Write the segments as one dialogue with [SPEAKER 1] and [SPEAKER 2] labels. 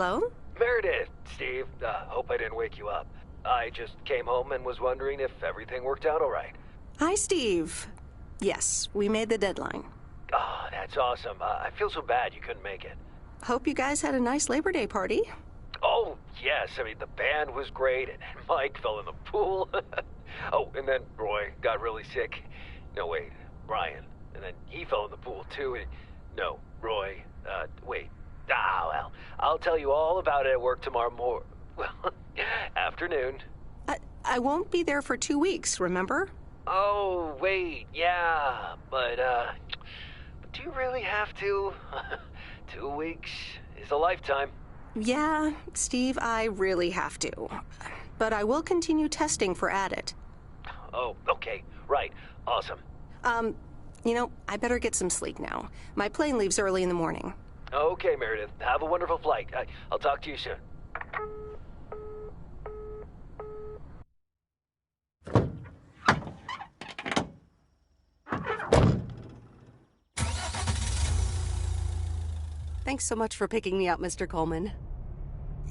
[SPEAKER 1] Hello?
[SPEAKER 2] Meredith, Steve. Hope I didn't wake you up. I just came home and was wondering if everything worked out all right.
[SPEAKER 1] Hi, Steve. Yes, we made the deadline.
[SPEAKER 2] Oh, that's awesome. I feel so bad you couldn't make it.
[SPEAKER 1] Hope you guys had a nice Labor Day party.
[SPEAKER 2] Oh, yes. I mean, the band was great, and Mike fell in the pool. Oh, and then Roy got really sick. No, wait, Brian. And then he fell in the pool, too. No, Roy. Wait. Well, I'll tell you all about it at work tomorrow well, afternoon.
[SPEAKER 1] I won't be there for 2 weeks, remember?
[SPEAKER 2] Oh, wait, yeah, but do you really have to? 2 weeks is a lifetime.
[SPEAKER 1] Yeah, Steve, I really have to. But I will continue testing for Addit.
[SPEAKER 2] Oh, okay, right, awesome.
[SPEAKER 1] I better get some sleep now. My plane leaves early in the morning.
[SPEAKER 2] Okay, Meredith, have a wonderful flight. I'll talk to you soon.
[SPEAKER 1] Thanks so much for picking me up, Mr. Coleman.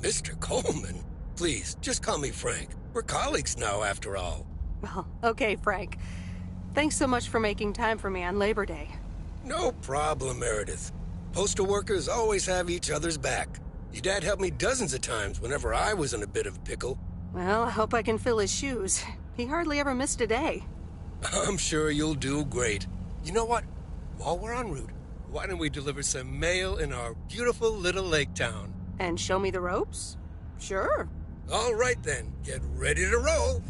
[SPEAKER 3] Mr. Coleman? Please, just call me Frank. We're colleagues now, after all.
[SPEAKER 1] Well, okay, Frank. Thanks so much for making time for me on Labor Day.
[SPEAKER 3] No problem, Meredith. Postal workers always have each other's back. Your dad helped me dozens of times whenever I was in a bit of a pickle.
[SPEAKER 1] Well, I hope I can fill his shoes. He hardly ever missed a day.
[SPEAKER 3] I'm sure you'll do great. You know what? While we're en route, why don't we deliver some mail in our beautiful little lake town?
[SPEAKER 1] And show me the ropes? Sure.
[SPEAKER 3] All right then, get ready to roll.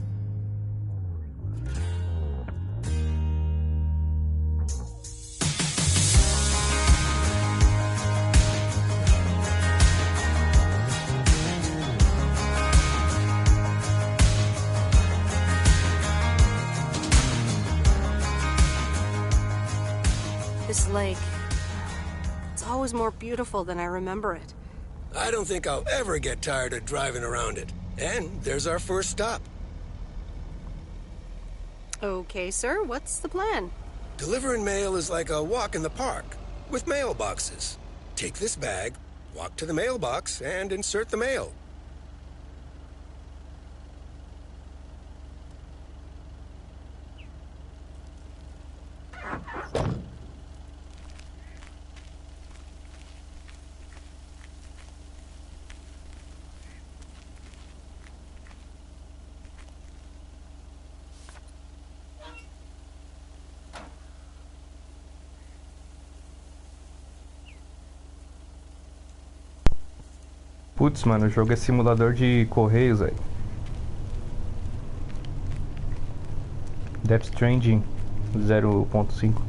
[SPEAKER 1] This lake, it's always more beautiful than I remember it.
[SPEAKER 3] I don't think I'll ever get tired of driving around it. And there's our first stop.
[SPEAKER 1] Okay, sir, what's the plan?
[SPEAKER 3] Delivering mail is like a walk in the park, with mailboxes. Take this bag, walk to the mailbox, and insert the mail.
[SPEAKER 4] Putz, mano, o jogo é simulador de correios, velho. Death Stranding 0.5.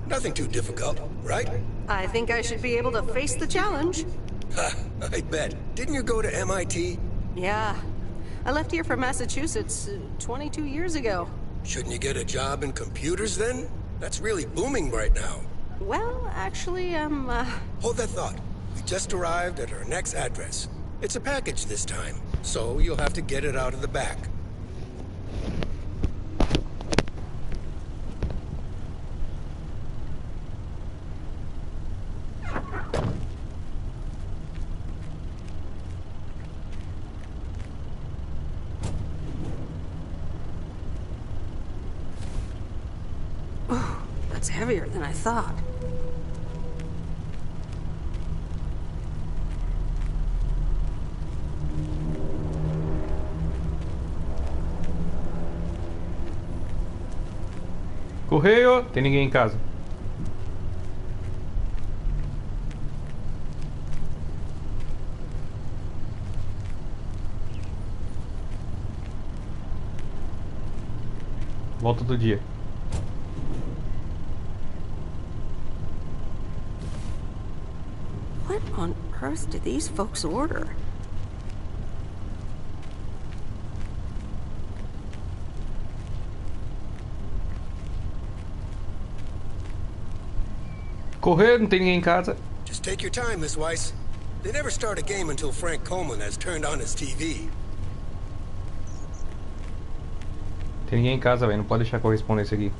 [SPEAKER 3] Nothing too difficult, right?
[SPEAKER 1] I think I should be able to face the challenge.
[SPEAKER 3] Ha, I bet. Didn't you go to MIT?
[SPEAKER 1] Yeah. I left here for Massachusetts 22 years ago.
[SPEAKER 3] Shouldn't you get a job in computers then? That's really booming right now.
[SPEAKER 1] Well, actually,
[SPEAKER 3] Hold that thought. We just arrived at our next address. It's a package this time, so you'll have to get it out of the back.
[SPEAKER 1] That's heavier than I thought.
[SPEAKER 4] Correio, tem ninguém em casa. Volta do dia.
[SPEAKER 1] What on earth did these folks order?
[SPEAKER 4] Correio, não tem ninguém em casa.
[SPEAKER 3] Just take your time, Miss Weiss. They never start a game until Frank Coleman has turned on his TV.
[SPEAKER 4] Tem ninguém em casa, velho. Não pode deixar correspondência aqui.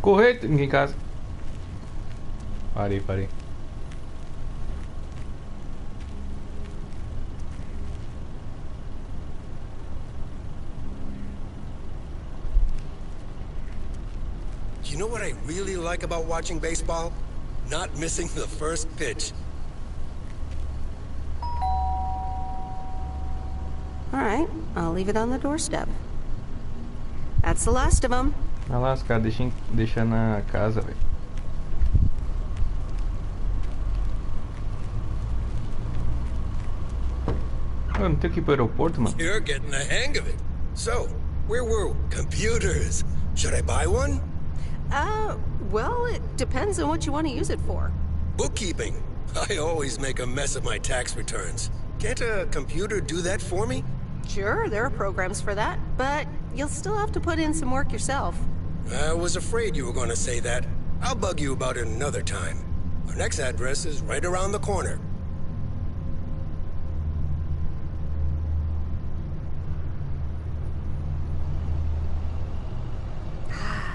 [SPEAKER 4] Correr, tem ninguém em casa. Parei.
[SPEAKER 3] You know what I really like about watching baseball? Not missing the first pitch.
[SPEAKER 1] All right, I'll leave it on the doorstep. That's the last of them.
[SPEAKER 4] Vai lá, os caras deixa na casa, velho. Eu não tenho que ir pro aeroporto, mano.
[SPEAKER 3] You're getting the hang of it. So, where were we? Computers. Should I buy one?
[SPEAKER 1] Well, it depends on what you want to use it for.
[SPEAKER 3] Bookkeeping. I always make a mess of my tax returns. Can't a computer do that for me?
[SPEAKER 1] Sure, there are programs for that, but you'll still have to put in some work yourself.
[SPEAKER 3] I was afraid you were going to say that. I'll bug you about it another time. Our next address is right around the corner.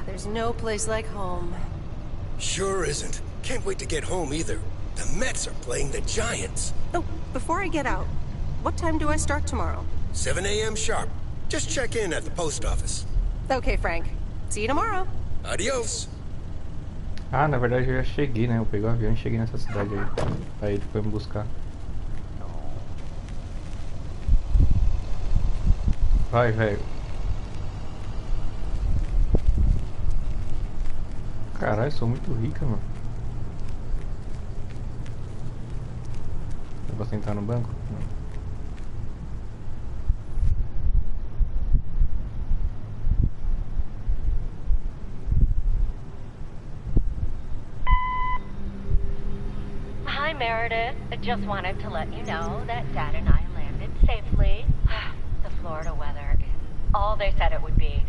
[SPEAKER 1] There's no place like home.
[SPEAKER 3] Sure isn't. Can't wait to get home either. The Mets are playing the Giants.
[SPEAKER 1] Oh, before I get out, what time do I start tomorrow?
[SPEAKER 3] 7 a.m. sharp. Just check in at the post office.
[SPEAKER 1] Okay, Frank. See you tomorrow.
[SPEAKER 3] Adios.
[SPEAKER 4] Ah, na verdade eu já cheguei, né? Eu peguei o avião e cheguei nessa cidade aí. Aí ele foi me buscar. Vai, velho. Caralho, sou muito rica, mano. Eu vou sentar no banco? Não.
[SPEAKER 5] Hi, Meredith. I just wanted to let you know that Dad and I landed safely. The Florida weather is all they said it would be.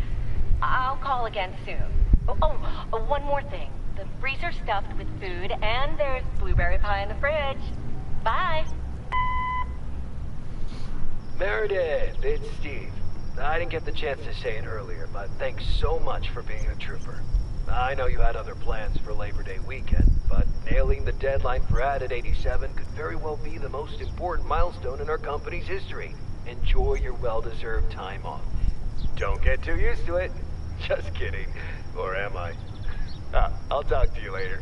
[SPEAKER 5] I'll call again soon. One more thing. The freezer's stuffed with food, and there's blueberry pie in the fridge. Bye.
[SPEAKER 2] Meredith, it's Steve. I didn't get the chance to say it earlier, but thanks so much for being a trooper. I know you had other plans for Labor Day weekend, but nailing the deadline for Added 87 could very well be the most important milestone in our company's history. Enjoy your well-deserved time off. Don't get too used to it. Just kidding. Or am I? I'll talk to you later.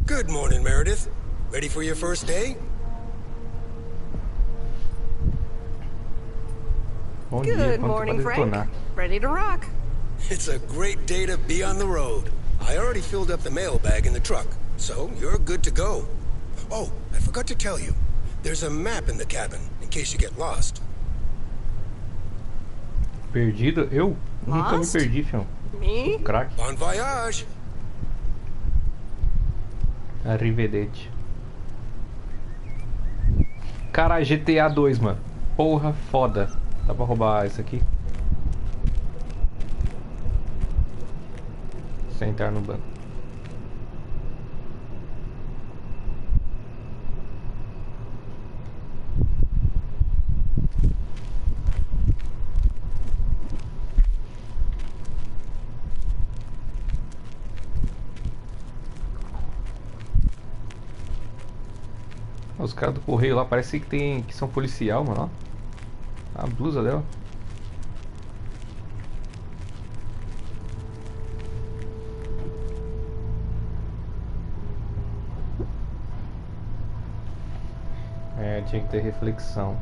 [SPEAKER 3] Good morning, Meredith. Ready for your first day?
[SPEAKER 4] Bom dia,
[SPEAKER 1] Good
[SPEAKER 4] quanto
[SPEAKER 1] morning,
[SPEAKER 4] pode
[SPEAKER 1] Frank.
[SPEAKER 4] detonar?
[SPEAKER 1] Ready to rock.
[SPEAKER 3] It's a great day to be on the road. I already filled up the mailbag in the truck, so you're good to go. Oh, I forgot to tell you. There's a map in the cabin, in case you get lost.
[SPEAKER 4] Perdido? Eu? Nunca me
[SPEAKER 1] Lost?
[SPEAKER 4] perdi, fião.
[SPEAKER 1] Me?
[SPEAKER 4] Crack.
[SPEAKER 3] Bon voyage!
[SPEAKER 4] Arrivederci. Cara, GTA 2, mano. Porra, foda. Dá pra roubar isso aqui? Sem entrar no banco. Os caras do correio lá parece que são policial, mano. Ó. A blusa dela. É, tinha que ter reflexão.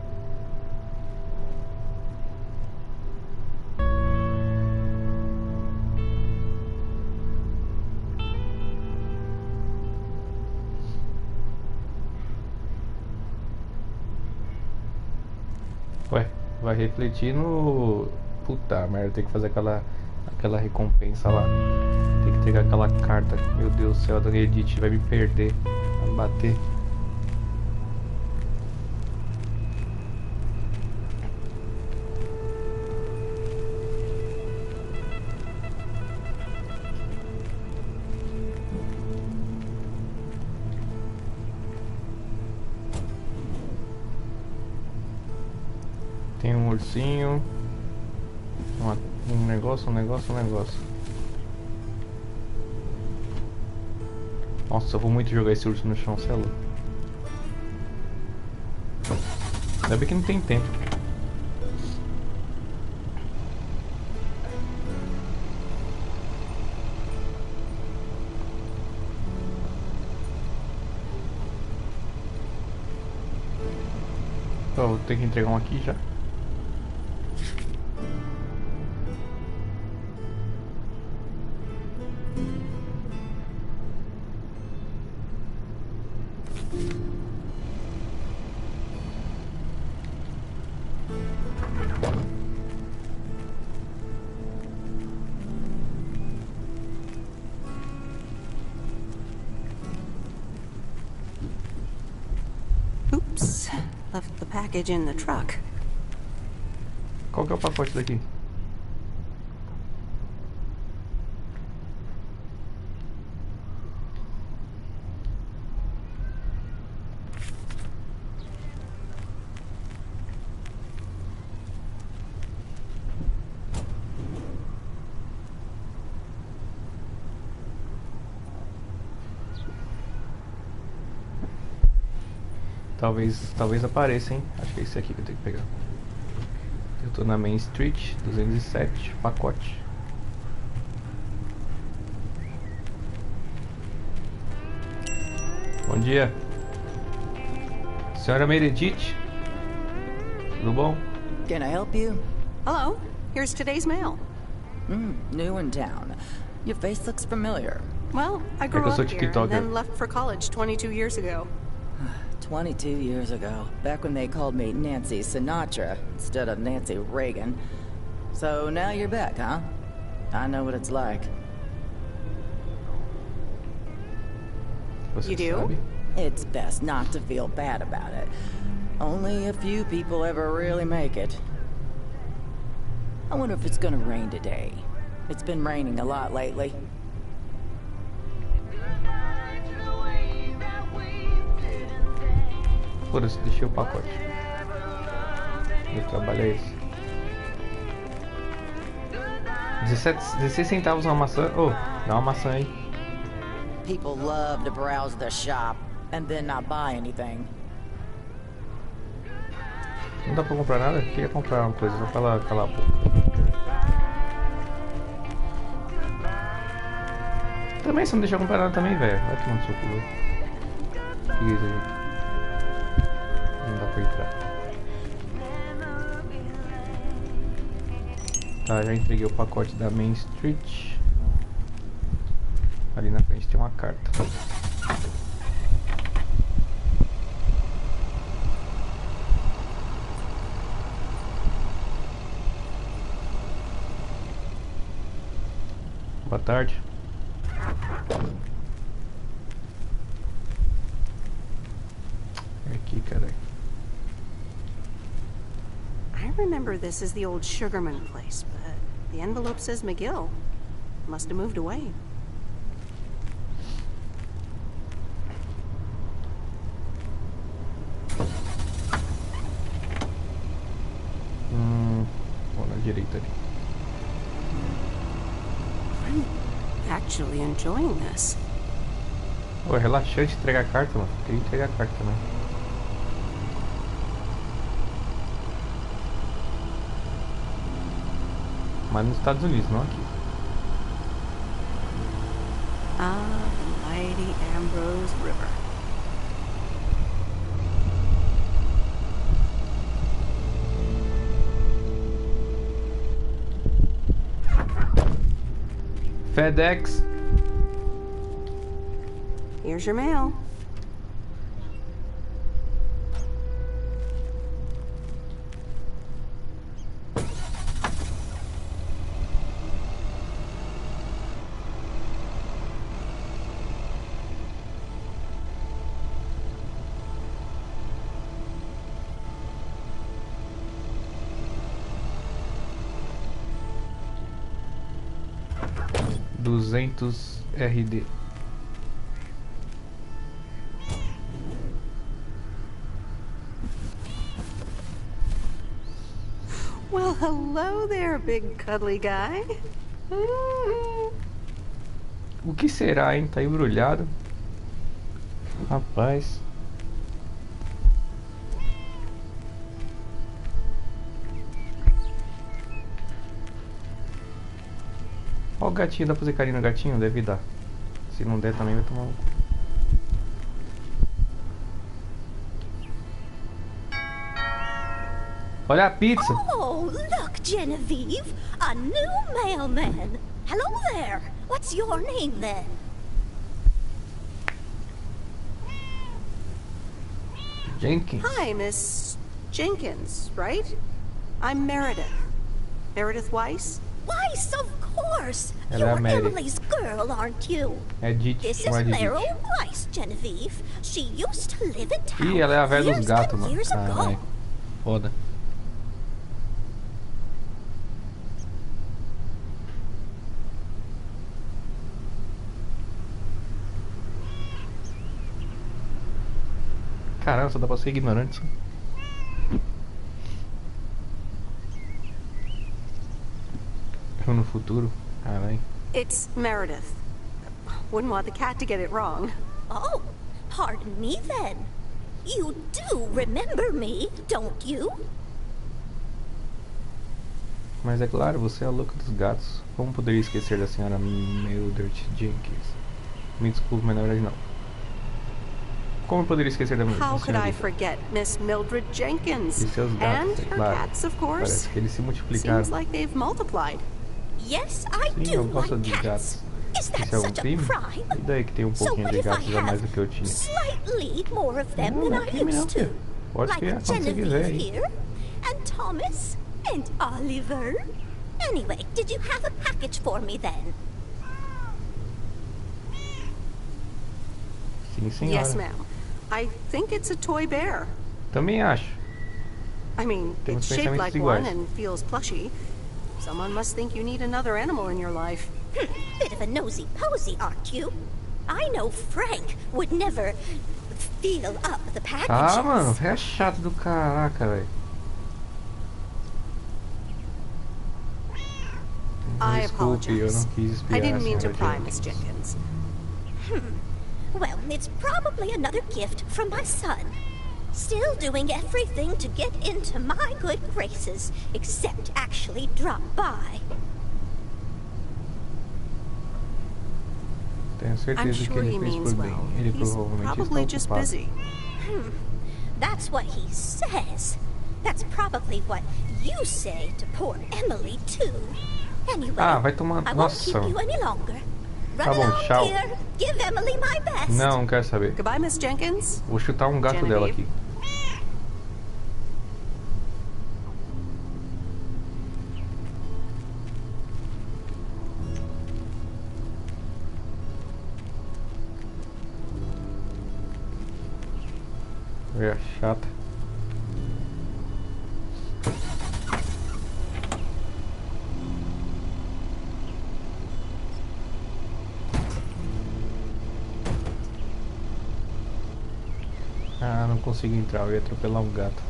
[SPEAKER 4] Ué, vai refletir no... Puta merda, tem que fazer aquela recompensa lá. Tem que pegar aquela carta. Meu Deus do céu, da Edith vai me perder. Vai me bater. Tem um ursinho. Um negócio. Nossa, eu vou muito jogar esse urso no chão, cê é louco. Ainda bem que não tem tempo. Ó, vou ter que entregar um aqui já.
[SPEAKER 1] Oops. Left the package in the truck.
[SPEAKER 4] Qual que é o pacote daqui? Talvez apareça, hein? Acho que é esse aqui que eu tenho que pegar. Eu tô na Main Street, 207, pacote. Bom dia. Senhora Meredith? Tudo bom?
[SPEAKER 6] Can I help you?
[SPEAKER 1] Hello. Here's today's mail.
[SPEAKER 6] New in town. Your face looks familiar.
[SPEAKER 1] Well, I
[SPEAKER 4] que eu
[SPEAKER 1] grew
[SPEAKER 4] sou
[SPEAKER 1] up here and
[SPEAKER 4] TikToker.
[SPEAKER 1] then left for college 22 years ago.
[SPEAKER 6] 22 years ago, back when they called me Nancy Sinatra instead of Nancy Reagan. So now you're back, huh? I know what it's like.
[SPEAKER 4] Você
[SPEAKER 1] You do?
[SPEAKER 4] sabe?
[SPEAKER 6] It's best not to feel bad about it. Only a few people ever really make it. I wonder if it's gonna rain today. It's been raining a lot lately.
[SPEAKER 4] Foda-se, deixei o pacote. Meu trabalho é esse. 16 centavos uma maçã. Oh, dá uma maçã aí.
[SPEAKER 6] People love to browse the shop and then not buy anything.
[SPEAKER 4] Não dá pra comprar nada? Queria comprar uma coisa, só calar a boca. Também, se não deixar comprar nada também, velho. Vai tomar no seu cu. O que é isso aí? Não dá pra entrar. Tá, já entreguei o pacote da Main Street. Ali na frente tem uma carta. Boa tarde. Aqui, caralho.
[SPEAKER 1] I remember this as the old Sugarman place, but the envelope says McGill. Must have moved away.
[SPEAKER 4] Vou na direita ali.
[SPEAKER 1] I'm actually enjoying this.
[SPEAKER 4] Pô, é relaxante entregar a carta, mano. Queria entregar a carta também. Mas nos Estados Unidos, não aqui.
[SPEAKER 1] Ah, the mighty Ambrose River.
[SPEAKER 4] FedEx.
[SPEAKER 1] Here's your mail.
[SPEAKER 4] RD.
[SPEAKER 1] Well, hello there, big cuddly guy.
[SPEAKER 4] O que será, hein? Tá embrulhado. Rapaz. Ó o gatinho, dá pra fazer carinho no gatinho? Deve dar. Se não der também vai tomar um. Olha a pizza!
[SPEAKER 7] Oh, look, Genevieve! A new mailman! Hello there! What's your name then?
[SPEAKER 4] Jenkins.
[SPEAKER 1] Hi, Miss Jenkins, right? I'm Meredith. Meredith Weiss?
[SPEAKER 7] Weiss, of course!
[SPEAKER 4] Hello,
[SPEAKER 7] You're
[SPEAKER 4] Mary.
[SPEAKER 7] Emily's girl, aren't you?
[SPEAKER 4] Edith,
[SPEAKER 7] This is
[SPEAKER 4] chama de
[SPEAKER 7] Meryl
[SPEAKER 4] Edith.
[SPEAKER 7] Weiss, Genevieve. She used to live in town
[SPEAKER 4] Ih, ela é a velha dos
[SPEAKER 7] years
[SPEAKER 4] gatos,
[SPEAKER 7] and
[SPEAKER 4] mano.
[SPEAKER 7] years ago.
[SPEAKER 4] Caralho. Foda. Caramba, só dá pra ser ignorante. Eu no futuro. Caralho.
[SPEAKER 1] It's Meredith. Wouldn't want the cat to get it wrong.
[SPEAKER 7] Oh, pardon me then. You do remember me, don't you?
[SPEAKER 4] Mas é claro, você é a louca dos gatos. Como poderia esquecer da senhora Mildred Jenkins? Me desculpe, mas na verdade não. Como eu poderia esquecer da
[SPEAKER 1] How could I
[SPEAKER 4] senhorita?
[SPEAKER 1] forget Miss Mildred Jenkins?
[SPEAKER 4] E seus
[SPEAKER 1] And
[SPEAKER 4] gatos, é
[SPEAKER 1] her
[SPEAKER 4] claro.
[SPEAKER 1] cats, of course.
[SPEAKER 4] Parece que eles se multiplicaram.
[SPEAKER 1] Seems like they've multiplied.
[SPEAKER 7] Yes, I
[SPEAKER 4] Sim,
[SPEAKER 7] do
[SPEAKER 4] eu gosto
[SPEAKER 7] like
[SPEAKER 4] de
[SPEAKER 7] cats.
[SPEAKER 4] gatos.
[SPEAKER 7] Is that
[SPEAKER 4] Isso é um
[SPEAKER 7] such a
[SPEAKER 4] crime?
[SPEAKER 7] crime?
[SPEAKER 4] E daí que tem um
[SPEAKER 7] So
[SPEAKER 4] pouquinho
[SPEAKER 7] what
[SPEAKER 4] de
[SPEAKER 7] if I
[SPEAKER 4] gatos a mais do que eu
[SPEAKER 7] have
[SPEAKER 4] tinha?
[SPEAKER 7] slightly more of them
[SPEAKER 4] Não,
[SPEAKER 7] than
[SPEAKER 4] não é
[SPEAKER 7] I
[SPEAKER 4] crime não,
[SPEAKER 7] used to?
[SPEAKER 4] filho. Pode
[SPEAKER 7] Like
[SPEAKER 4] criar quando você quiser,
[SPEAKER 7] Genevieve
[SPEAKER 4] hein?
[SPEAKER 7] here, and Thomas, and Oliver. Anyway, did you have a package for me then?
[SPEAKER 4] Sim, senhora.
[SPEAKER 1] Yes, ma'am. I think it's a toy bear.
[SPEAKER 4] Também acho.
[SPEAKER 1] I mean,
[SPEAKER 4] Temos
[SPEAKER 1] it's shaped
[SPEAKER 4] pensamentos
[SPEAKER 1] like one
[SPEAKER 4] iguais.
[SPEAKER 1] and feels plushy. Someone must think you need another animal in your life.
[SPEAKER 7] Bit of a nosy posy, aren't you? I know Frank would never feel up the packages.
[SPEAKER 4] Ah, mano, é chato do caraca, velho.
[SPEAKER 1] I
[SPEAKER 4] Desculpe, eu não
[SPEAKER 1] apologize.
[SPEAKER 4] quis espiar
[SPEAKER 1] I didn't
[SPEAKER 4] a
[SPEAKER 1] mean to
[SPEAKER 4] senhora
[SPEAKER 1] pry,
[SPEAKER 4] Jenkins.
[SPEAKER 1] Miss Jenkins.
[SPEAKER 7] Well, it's probably another gift from my son. Still doing everything to get into my good graces, except actually drop by.
[SPEAKER 4] Tenho
[SPEAKER 1] I'm
[SPEAKER 4] certeza que
[SPEAKER 1] sure
[SPEAKER 4] ele
[SPEAKER 1] he
[SPEAKER 4] fez
[SPEAKER 1] means
[SPEAKER 4] por bem.
[SPEAKER 1] well.
[SPEAKER 4] Ele
[SPEAKER 1] He's
[SPEAKER 4] provavelmente
[SPEAKER 1] probably
[SPEAKER 4] está
[SPEAKER 1] just
[SPEAKER 4] ocupado.
[SPEAKER 1] busy.
[SPEAKER 7] That's what he says. That's probably what you say to poor Emily, too. Anyway,
[SPEAKER 4] Ah, vai tomar...
[SPEAKER 7] I won't keep
[SPEAKER 4] Nossa.
[SPEAKER 7] you any longer. Run
[SPEAKER 4] Tá bom,
[SPEAKER 7] along,
[SPEAKER 4] tchau.
[SPEAKER 7] dear. Give Emily my best.
[SPEAKER 4] Não, não quero saber.
[SPEAKER 1] Goodbye, Miss Jenkins.
[SPEAKER 4] Vou chutar um gato
[SPEAKER 1] Genevieve.
[SPEAKER 4] dela aqui. É chata. Ah, não consigo entrar, eu ia atropelar um gato.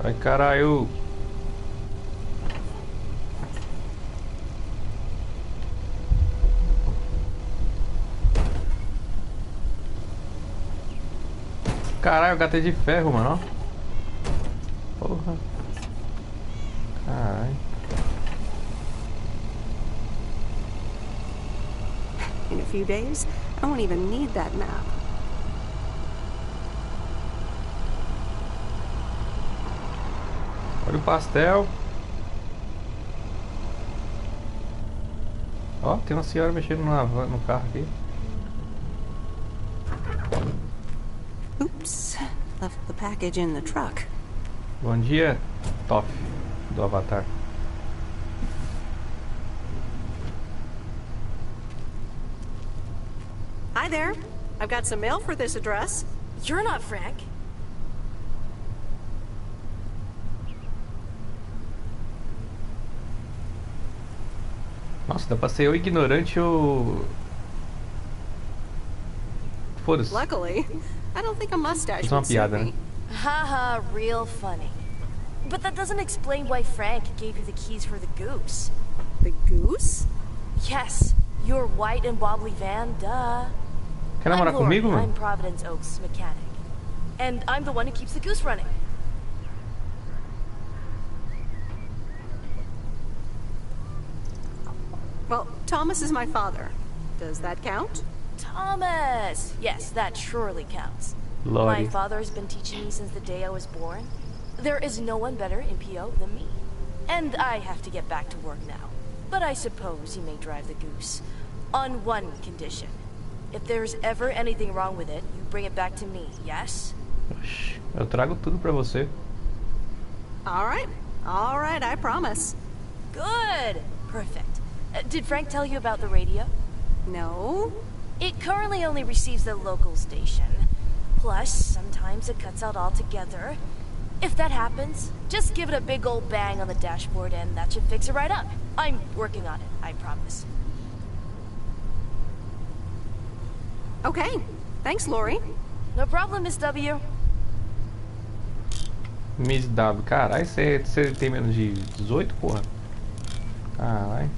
[SPEAKER 4] Ai, caralho! Caralho, o gato é de ferro, mano, ó. Porra. Caralho.
[SPEAKER 1] In a few days, I won't even need that map.
[SPEAKER 4] Olha o pastel. Ó, tem uma senhora mexendo no carro aqui.
[SPEAKER 1] Oops. Left the package in the truck.
[SPEAKER 4] Bom dia, Toff, do Avatar.
[SPEAKER 1] Hi there. I've got some mail for this address.
[SPEAKER 8] You're not Frank.
[SPEAKER 4] Nossa, dá pra ser eu ignorante ou... Foda-se.
[SPEAKER 1] Luckily, I don't think a mustache
[SPEAKER 4] Isso é uma
[SPEAKER 1] would suit
[SPEAKER 4] piada,
[SPEAKER 1] me.
[SPEAKER 4] né?
[SPEAKER 8] Haha, real funny. But that doesn't explain why Frank gave you the keys for the goose.
[SPEAKER 1] The goose?
[SPEAKER 8] Yes, your white and wobbly van, duh.
[SPEAKER 4] Quer namorar
[SPEAKER 8] I'm Lori,
[SPEAKER 4] comigo,
[SPEAKER 8] I'm
[SPEAKER 4] mano?
[SPEAKER 8] Providence Oaks mechanic. And I'm the one who keeps the goose running.
[SPEAKER 1] Well, Thomas is my father. Does that count?
[SPEAKER 8] Thomas! Yes, that surely counts.
[SPEAKER 4] Lori.
[SPEAKER 8] My father's been teaching me since the day I was born. There is no one better in PO than me. And I have to get back to work now. But I suppose you may drive the goose. On one condition. If there's ever anything wrong with it, you bring it back to me, yes?
[SPEAKER 4] Oxi, eu trago tudo pra você.
[SPEAKER 1] All right, I promise.
[SPEAKER 8] Good! Perfect. Did Frank tell you about the radio?
[SPEAKER 1] No?
[SPEAKER 8] It currently only receives the local station. Plus, sometimes it cuts out altogether. If that happens, just give it a big old bang on the dashboard and that should fix it right up. I'm working on it, I promise.
[SPEAKER 1] Okay, thanks, Lori.
[SPEAKER 8] No problem, Miss W.
[SPEAKER 4] Miss W, caralho, você tem menos de 18, porra? Ah, vai.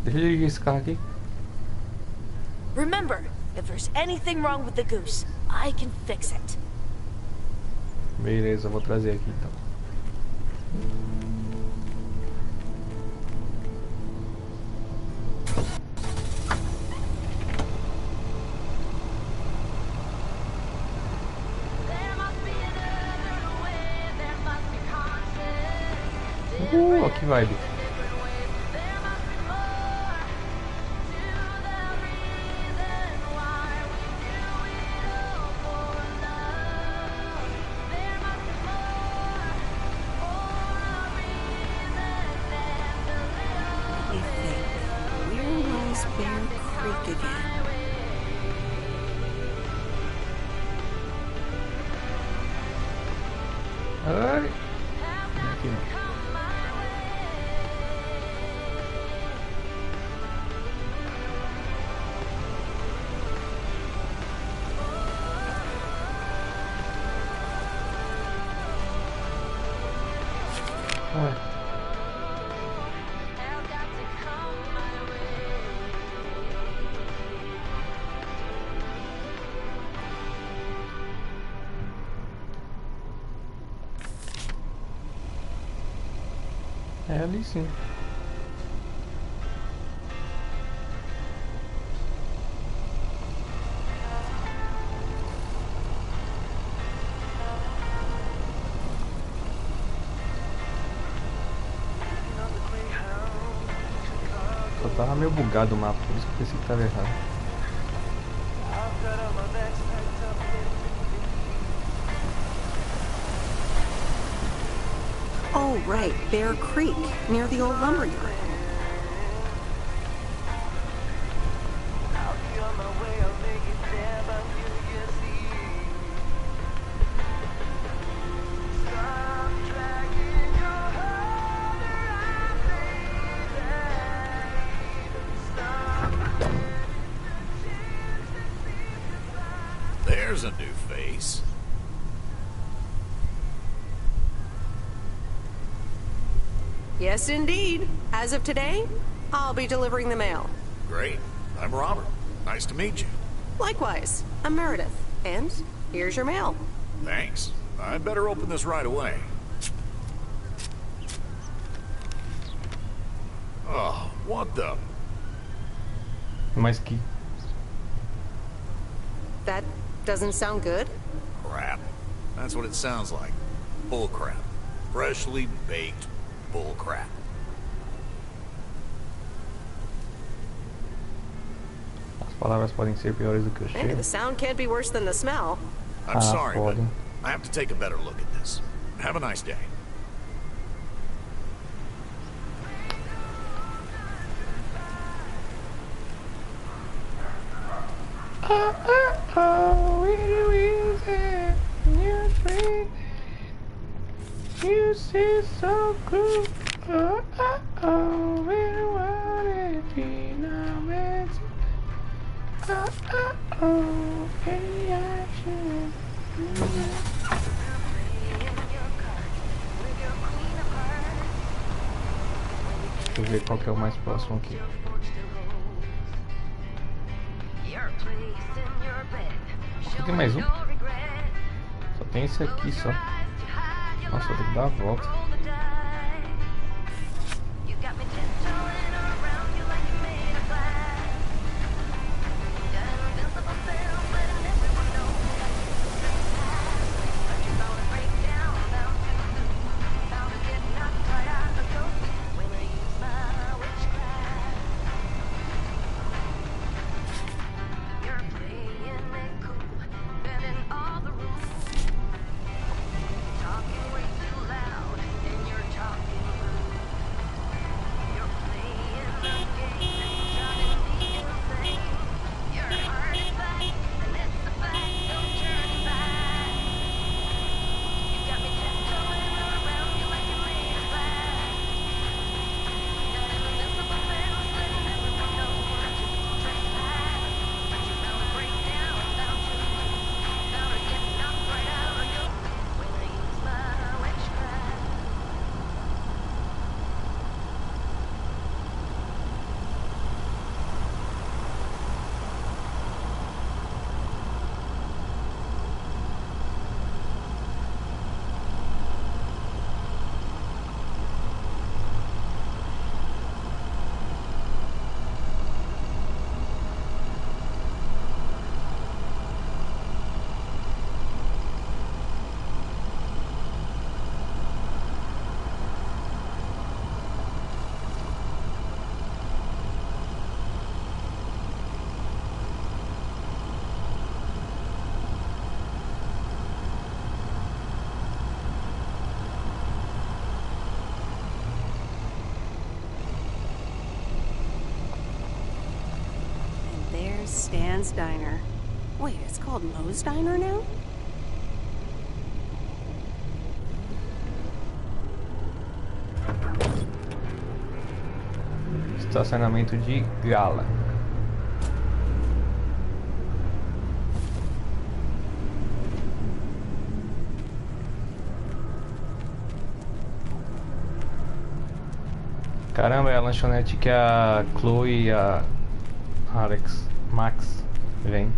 [SPEAKER 4] Deixa eu dirigir esse carro aqui.
[SPEAKER 8] Remember, if there's anything wrong with the goose, I can fix it.
[SPEAKER 4] Beleza, eu vou trazer aqui então. Que vibe.
[SPEAKER 1] Where was Bear Creek again?
[SPEAKER 4] Ai. Aqui não. Ué. É ali sim. Só tava meio bugado o mapa, por isso que eu pensei que tava errado.
[SPEAKER 1] Oh, right, Bear Creek, near the old lumber yard.
[SPEAKER 9] There's a new face.
[SPEAKER 1] Yes, indeed. As of today, I'll be delivering the mail.
[SPEAKER 9] Great. I'm Robert. Nice to meet you.
[SPEAKER 1] Likewise, I'm Meredith. And here's your mail.
[SPEAKER 9] Thanks. I'd better open this right away. Oh, what the...
[SPEAKER 4] Mas que...
[SPEAKER 1] That doesn't sound good.
[SPEAKER 9] crap. That's what it sounds like. Bull crap. Freshly baked bull crap.
[SPEAKER 4] As palavras podem ser piores do que o
[SPEAKER 1] Maybe
[SPEAKER 4] cheiro.
[SPEAKER 1] the sound can't be worse than the smell.
[SPEAKER 9] I'm sorry, but
[SPEAKER 4] pode.
[SPEAKER 9] I have to take a better look at this. Have a nice day.
[SPEAKER 4] You see so cool. We want it finalmente. Deixa eu ver qual que é o mais próximo aqui. Só tem mais um? Só tem esse aqui só. Nossa, eu tenho que dar a volta.
[SPEAKER 1] Stan's Diner. Wait, it's called Moe's Diner now?
[SPEAKER 4] Estacionamento de Gala. Caramba, é a lanchonete que a Chloe e a Max vem.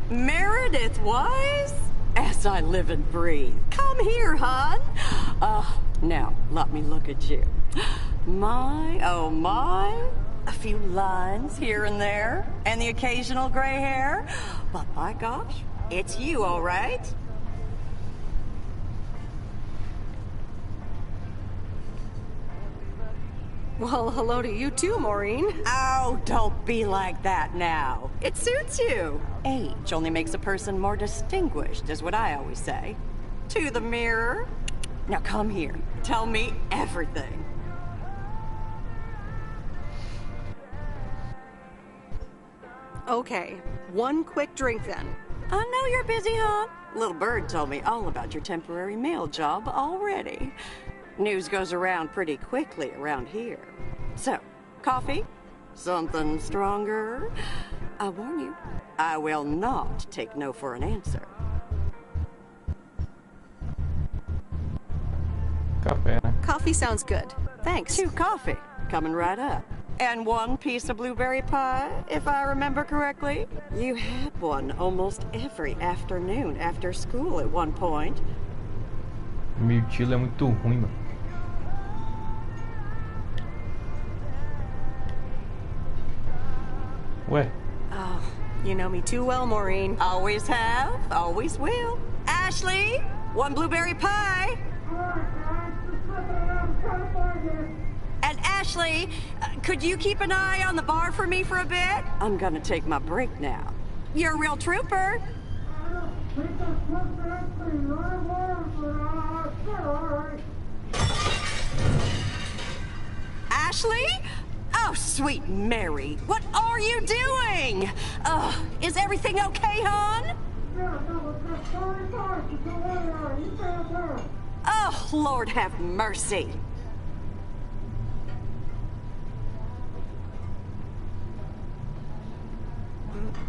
[SPEAKER 6] Meredith Wise? As I live and breathe. Come here, hon. Now, let me look at you. My, oh my. A few lines here and there, and the occasional gray hair. But by gosh, it's you, all right?
[SPEAKER 1] Well, hello to you too, Maureen.
[SPEAKER 6] Oh, don't be like that now. It suits you. Age only makes a person more distinguished, is what I always say. To the mirror. Now come here. Tell me everything.
[SPEAKER 1] Okay, one quick drink then.
[SPEAKER 6] I know you're busy, huh? Little Bird told me all about your temporary mail job already. News goes around pretty quickly around here. So, coffee? Something stronger? I warn you, I will not take no for an answer.
[SPEAKER 4] Café, né?
[SPEAKER 1] Coffee sounds good. Thanks.
[SPEAKER 6] 2 coffee, coming right up. And 1 piece of blueberry pie, if I remember correctly. You had one almost every afternoon after school at one point.
[SPEAKER 4] Mirtilo é muito ruim, mano. Ué?
[SPEAKER 1] Oh, you know me too well, Maureen.
[SPEAKER 6] Always have, always will. Ashley, 1 blueberry pie. And Ashley, could you keep an eye on the bar for me for a bit? I'm gonna take my break now. You're a real trooper. Ashley? Oh, sweet Mary, what are you doing? Is everything okay, hon? Oh, Lord have mercy.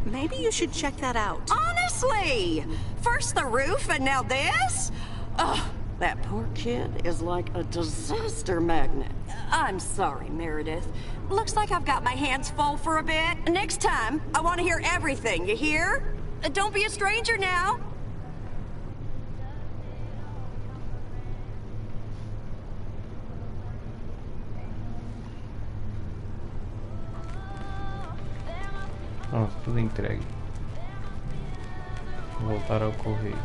[SPEAKER 1] Maybe you should check that out.
[SPEAKER 6] Honest Honestly! First the roof and now this? Ugh, that poor kid is like a disaster magnet. I'm sorry, Meredith. Looks like I've got my hands full for a bit. Next time, I want to hear everything, you hear? Don't be a stranger now.
[SPEAKER 4] Nossa, tudo entregue. Voltar ao correio.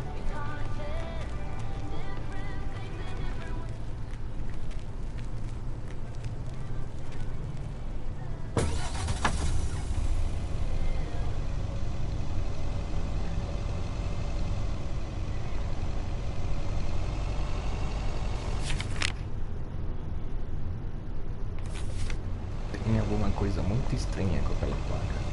[SPEAKER 4] Tem alguma coisa muito estranha com aquela placa.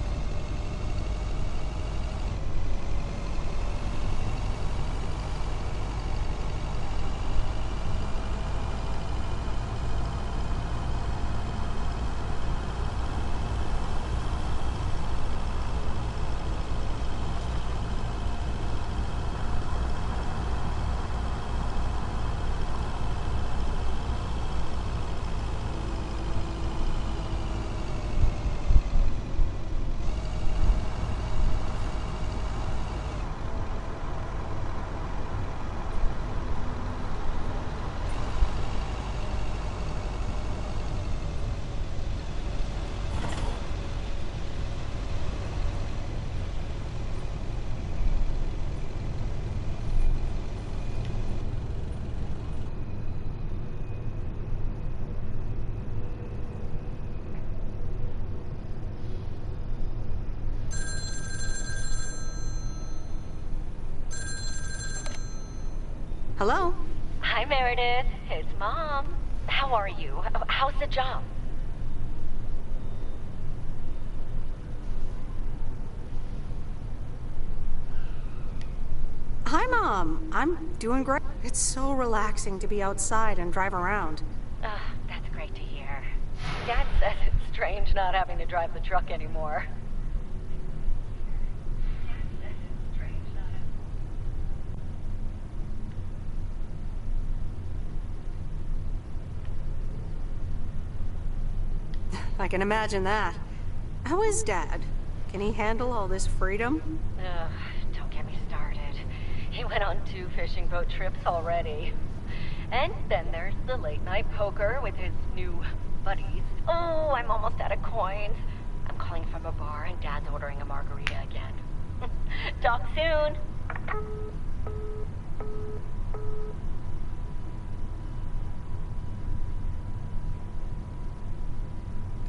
[SPEAKER 1] Hello?
[SPEAKER 5] Hi, Meredith. It's Mom. How are you? How's the job?
[SPEAKER 1] Hi, Mom. I'm doing great. It's so relaxing to be outside and drive around.
[SPEAKER 5] That's great to hear. Dad says it's strange not having to drive the truck anymore.
[SPEAKER 1] I can imagine that. How is Dad? Can he handle all this freedom?
[SPEAKER 5] Don't get me started. He went on 2 fishing boat trips already. And then there's the late night poker with his new buddies. Oh, I'm almost out of coins. I'm calling from a bar and Dad's ordering a margarita again. Talk soon.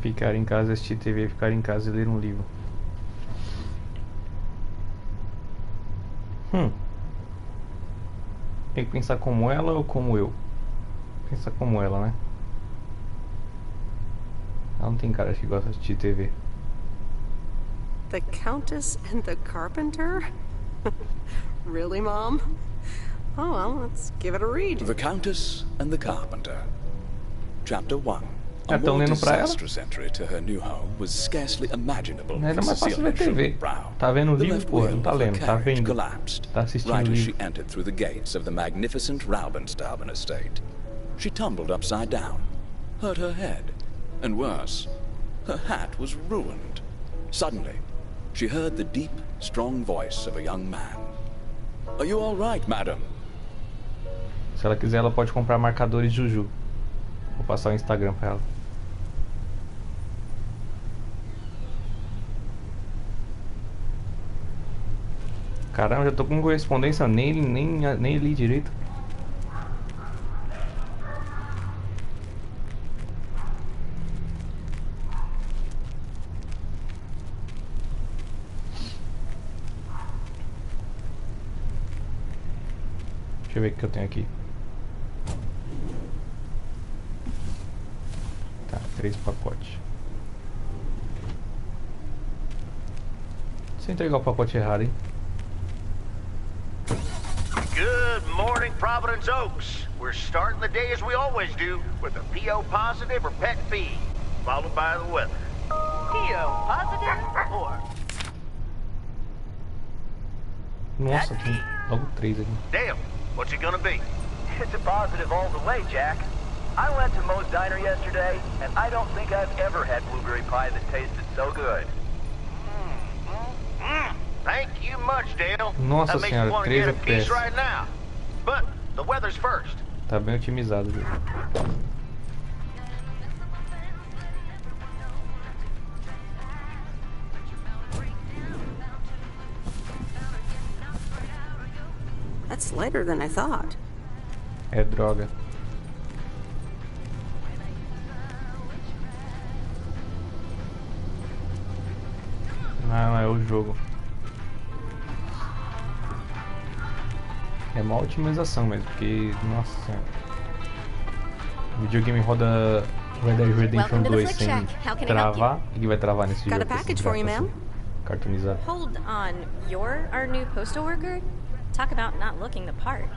[SPEAKER 4] Ficar em casa, assistir TV, ficar em casa e ler um livro. Tem que pensar como ela ou como eu? Pensa como ela, né? Ela não tem cara que gosta de assistir TV.
[SPEAKER 1] The Countess and the Carpenter? Really, Mom? Oh, well, let's give it a read.
[SPEAKER 10] The Countess and the Carpenter. Chapter 1.
[SPEAKER 4] A more
[SPEAKER 10] disastrous entry to her new home was scarcely imaginable.
[SPEAKER 4] Era mais fácil ver TV. Tá vendo o livro, pô, não tá lendo, tá vendo.
[SPEAKER 10] Collapsed
[SPEAKER 4] Tá assistindo
[SPEAKER 10] right
[SPEAKER 4] o
[SPEAKER 10] as she
[SPEAKER 4] livro.
[SPEAKER 10] entered through the gates of the magnificent Raubenstaben estate. She tumbled upside down, hurt her head, and worse, her hat was ruined. Suddenly, she heard the deep, strong voice of a young man. Are you all right, madam?
[SPEAKER 4] Se ela quiser, ela pode comprar marcadores Juju. Vou passar o Instagram pra ela. Caramba, já tô com correspondência, nem li direito. Deixa eu ver o que eu tenho aqui. Tá, 3 pacotes. Se eu entregar o pacote errado, hein?
[SPEAKER 11] Good morning, Providence Oaks. We're starting the day as we always do, with a PO positive or pet peeve, followed by the weather. PO positive or...
[SPEAKER 4] Nossa, tem logo 3 aqui.
[SPEAKER 11] Dale, what's it gonna be?
[SPEAKER 12] It's a positive all the way, Jack. I went to Moe's Diner yesterday, and I don't think I've ever had blueberry pie that tasted so good.
[SPEAKER 11] Thank you much, Dale.
[SPEAKER 4] Nossa
[SPEAKER 11] That makes me
[SPEAKER 4] senhora,
[SPEAKER 11] want to
[SPEAKER 4] 3
[SPEAKER 11] get a piece
[SPEAKER 4] FPS.
[SPEAKER 11] right now. But the weather's first.
[SPEAKER 4] Tá bem otimizado, viu?
[SPEAKER 1] That's lighter than I thought.
[SPEAKER 4] É droga. Não, é o jogo. É uma otimização mesmo, porque, nossa senhora. O videogame roda Red Dead Redemption 2 sem travar. O que vai travar nesse
[SPEAKER 1] Got
[SPEAKER 4] jogo?
[SPEAKER 1] a package for you, ma'am.
[SPEAKER 4] Cartoonizado.
[SPEAKER 13] Hold on, you're our new postal worker? Talk about not looking the part.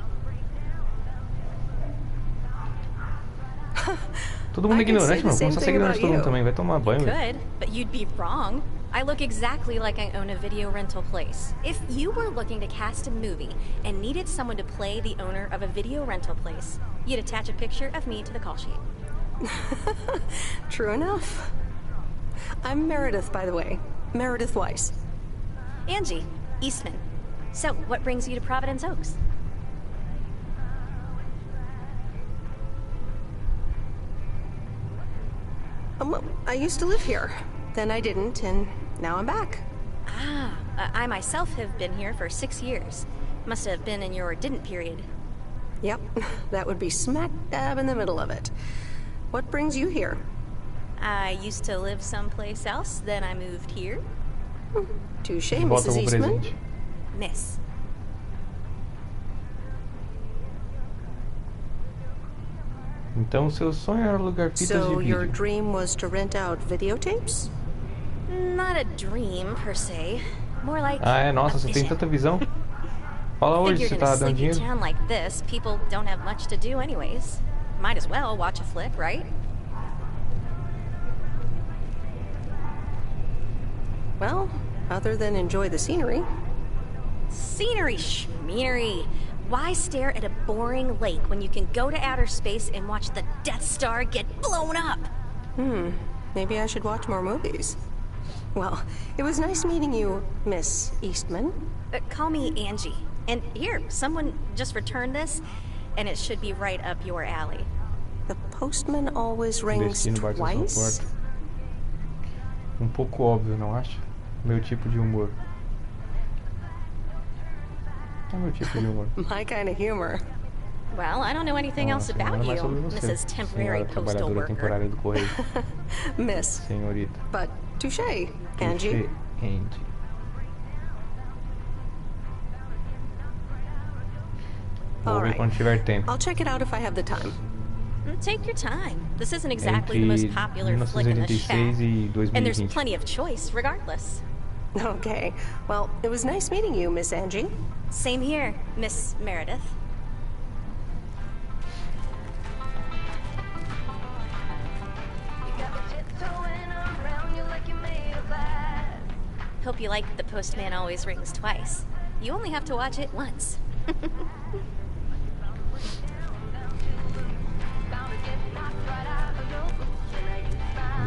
[SPEAKER 4] Todo mundo é ignorante, mano. Começa a ser ignorante todo mundo também. Vai tomar banho, velho.
[SPEAKER 13] Could, but you'd be wrong. I look exactly like I own a video rental place. If you were looking to cast a movie and needed someone to play the owner of a video rental place, you'd attach a picture of me to the call sheet.
[SPEAKER 1] True enough. I'm Meredith, by the way. Meredith Weiss.
[SPEAKER 13] Angie, Eastman. So, what brings you to Providence Oaks?
[SPEAKER 1] I used to live here. Then I didn't, and now I'm back.
[SPEAKER 13] Ah, I myself have been here for 6 years. Must have been in your didn't period.
[SPEAKER 1] Yep, that would be smack dab in the middle of it. What brings you here?
[SPEAKER 13] I used to live someplace else, then I moved here.
[SPEAKER 1] Touche, Mrs. Eastman.
[SPEAKER 13] Miss.
[SPEAKER 4] Então seu sonho era alugar fitas de
[SPEAKER 1] So your
[SPEAKER 4] vídeo.
[SPEAKER 1] dream was to rent out videotapes?
[SPEAKER 13] Not a dream, per se. More like
[SPEAKER 4] Ah, é? Nossa,
[SPEAKER 13] a
[SPEAKER 4] você tem
[SPEAKER 13] vision.
[SPEAKER 4] tanta visão. Fala hoje,
[SPEAKER 13] Figured
[SPEAKER 4] você
[SPEAKER 13] in
[SPEAKER 4] tá
[SPEAKER 13] a
[SPEAKER 4] dando
[SPEAKER 13] sleepy
[SPEAKER 4] dinheiro?
[SPEAKER 13] town like this, people don't have much to do anyways. Might as well watch a flick, right?
[SPEAKER 1] Well, other than enjoy the scenery.
[SPEAKER 13] Scenery schmeary. Why stare at a boring lake when you can go to outer space and watch the Death Star get blown up?
[SPEAKER 1] Maybe I should watch more movies. Well, it was nice meeting you, Miss Eastman.
[SPEAKER 13] Call me Angie. And here, someone just returned this, and it should be right up your alley.
[SPEAKER 1] The postman always rings
[SPEAKER 4] Destino bate na sua
[SPEAKER 1] twice?
[SPEAKER 4] porta. Pouco óbvio, não acha? Meu tipo de humor. É meu tipo de humor.
[SPEAKER 1] My kind of humor.
[SPEAKER 13] Well, I don't know anything else
[SPEAKER 4] Nossa,
[SPEAKER 13] about
[SPEAKER 4] nada mais
[SPEAKER 13] you,
[SPEAKER 4] sobre você,
[SPEAKER 13] Mrs. Temporary
[SPEAKER 4] senhora
[SPEAKER 13] Postal
[SPEAKER 4] trabalhadora
[SPEAKER 13] Worker.
[SPEAKER 4] temporária do correio.
[SPEAKER 1] Miss.
[SPEAKER 4] Senhorita.
[SPEAKER 1] But touche, Angie.
[SPEAKER 4] Touché, Angie. Vou
[SPEAKER 1] All
[SPEAKER 4] ver
[SPEAKER 1] right.
[SPEAKER 4] quando tiver tempo.
[SPEAKER 1] I'll check it out if I have the time.
[SPEAKER 13] Take your time. This isn't exactly the
[SPEAKER 4] Entre
[SPEAKER 13] most popular flick in the
[SPEAKER 4] 1986
[SPEAKER 13] shack.
[SPEAKER 4] e
[SPEAKER 13] And there's
[SPEAKER 4] 2020.
[SPEAKER 13] plenty of choice, regardless.
[SPEAKER 1] Okay. Well, it was nice meeting you, Miss Angie.
[SPEAKER 13] Same here, Miss Meredith. Hope you like The Postman Always Rings Twice. You only have to watch it once.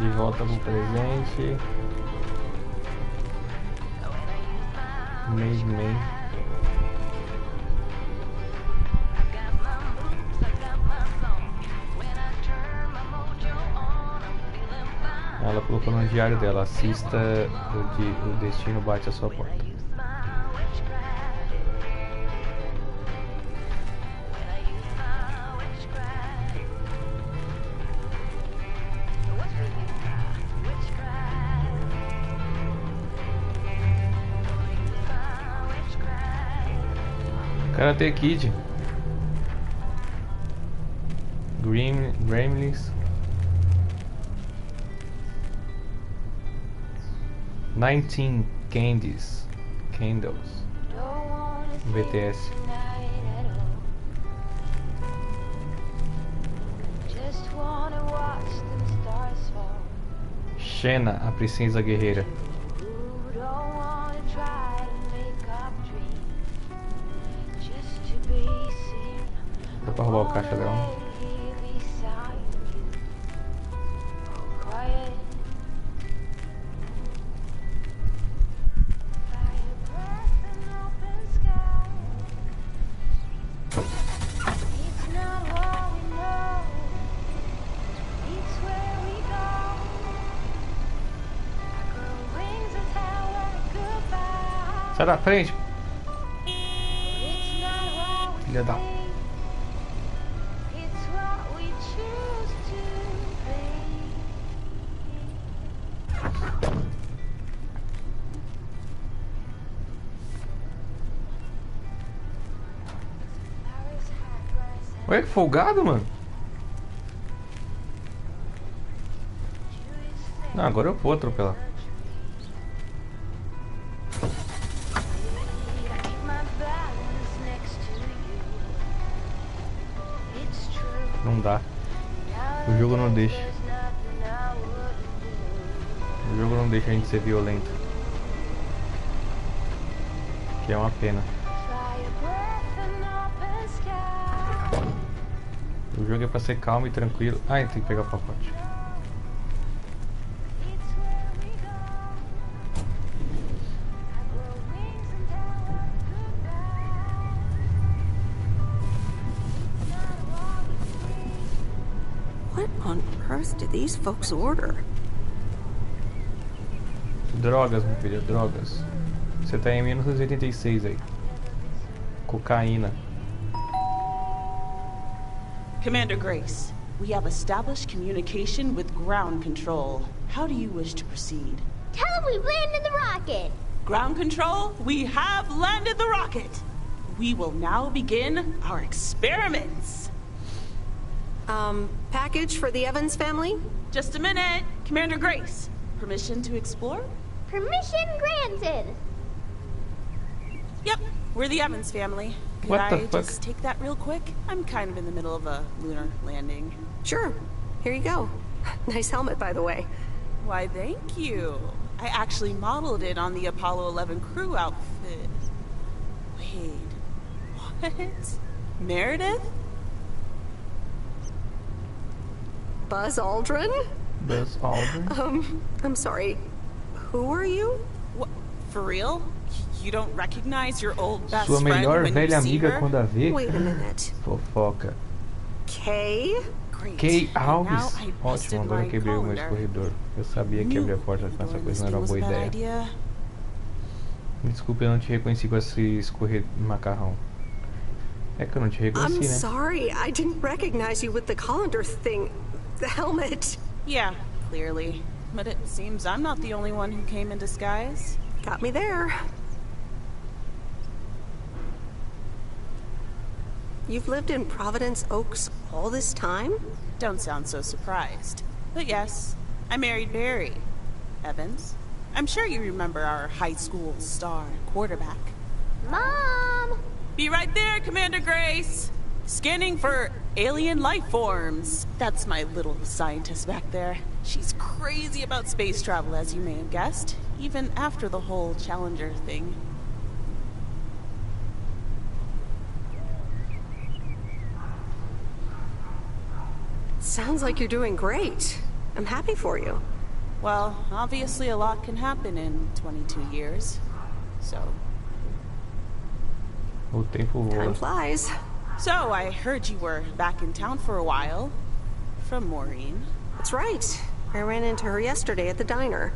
[SPEAKER 4] De volta pro presente. Mês de May. Ela colocou no diário dela: assista o destino bate a sua porta. Karate Kid. Gremlins. 19 Candles. BTS. Xena, a princesa guerreira. Dá pra roubar o caixa dela. Sai da frente! Filha da... Ué, que folgado, mano. Não, agora eu vou atropelar. Não dá. O jogo não deixa. O jogo não deixa a gente ser violento. Que é uma pena. O jogo é pra ser calmo e tranquilo. Ai, tem que pegar o pacote.
[SPEAKER 6] What on earth did these folks order?
[SPEAKER 4] Drogas, meu filho, drogas. Você tá em 1986 aí. Cocaína.
[SPEAKER 14] Commander Grace, we have established communication with ground control. How do you wish to proceed?
[SPEAKER 7] Tell them we've landed the rocket.
[SPEAKER 14] Ground control, we have landed the rocket. We will now begin our experiments.
[SPEAKER 1] Package for the Evans family?
[SPEAKER 14] Just a minute. Commander Grace, permission to explore?
[SPEAKER 7] Permission granted.
[SPEAKER 14] Yep, we're the Evans family. Could I just take that real quick? I'm kind of in the middle of a lunar landing.
[SPEAKER 1] Sure. Here you go. Nice helmet, by the way.
[SPEAKER 14] Why, thank you. I actually modeled it on the Apollo 11 crew outfit. Wait, what? Meredith?
[SPEAKER 1] Buzz Aldrin?
[SPEAKER 4] Buzz Aldrin?
[SPEAKER 1] I'm sorry. Who are you?
[SPEAKER 14] What? For real? You don't recognize your old best
[SPEAKER 4] Sua
[SPEAKER 14] friend
[SPEAKER 4] melhor
[SPEAKER 14] when
[SPEAKER 4] velha
[SPEAKER 14] you see
[SPEAKER 4] amiga
[SPEAKER 14] her?
[SPEAKER 4] quando a vê?
[SPEAKER 1] Wait a minute.
[SPEAKER 4] Fofoca.
[SPEAKER 1] Kay?
[SPEAKER 4] Kay Alves? Ótimo, agora eu quebrei o meu escorredor. Eu sabia que abrir a porta com essa coisa não era uma boa ideia. Me desculpe, eu não te reconheci com esse macarrão. É que eu não te reconheci,
[SPEAKER 1] I'm
[SPEAKER 4] né?
[SPEAKER 1] sorry, I didn't recognize you with the colander thing. The helmet.
[SPEAKER 14] Yeah, clearly. But it seems I'm not the only one who came in disguise.
[SPEAKER 1] Got me there. You've lived in Providence Oaks all this time?
[SPEAKER 14] Don't sound so surprised. But yes, I married Barry Evans. I'm sure you remember our high school star quarterback.
[SPEAKER 7] Mom!
[SPEAKER 14] Be right there, Commander Grace! Scanning for alien life forms. That's my little scientist back there. She's crazy about space travel, as you may have guessed, even after the whole Challenger thing.
[SPEAKER 1] Sounds like you're doing great. I'm happy for you.
[SPEAKER 14] Well, obviously a lot can happen in 22 years. So...
[SPEAKER 4] O tempo voa.
[SPEAKER 1] Time flies.
[SPEAKER 14] So, I heard you were back in town for a while. From Maureen.
[SPEAKER 1] That's right. I ran into her yesterday at the diner.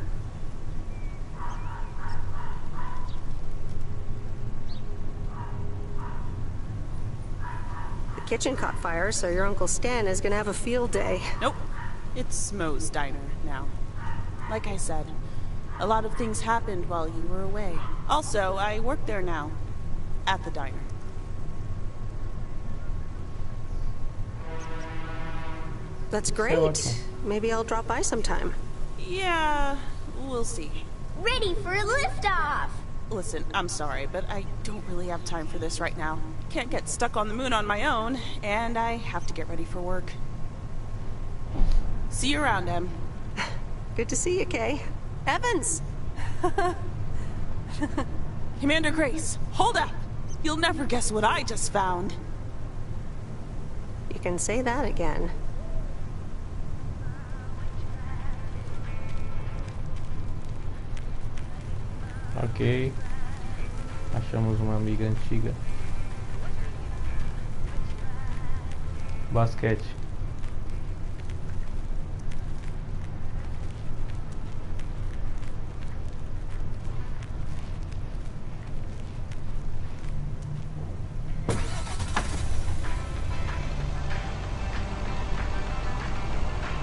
[SPEAKER 1] The kitchen caught fire, so your Uncle Stan is gonna have a field day.
[SPEAKER 14] Nope. It's Moe's diner now. Like I said, a lot of things happened while you were away. Also, I work there now. At the diner.
[SPEAKER 1] That's great. Maybe I'll drop by sometime.
[SPEAKER 14] Yeah, we'll see.
[SPEAKER 7] Ready for a liftoff!
[SPEAKER 14] Listen, I'm sorry, but I don't really have time for this right now. Can't get stuck on the moon on my own, and I have to get ready for work. See you around, Em.
[SPEAKER 1] Good to see you, Kay. Evans!
[SPEAKER 14] Commander Grace, hold up! You'll never guess what I just found.
[SPEAKER 1] can say that again.
[SPEAKER 4] Ok. Achamos uma amiga antiga. Basquete.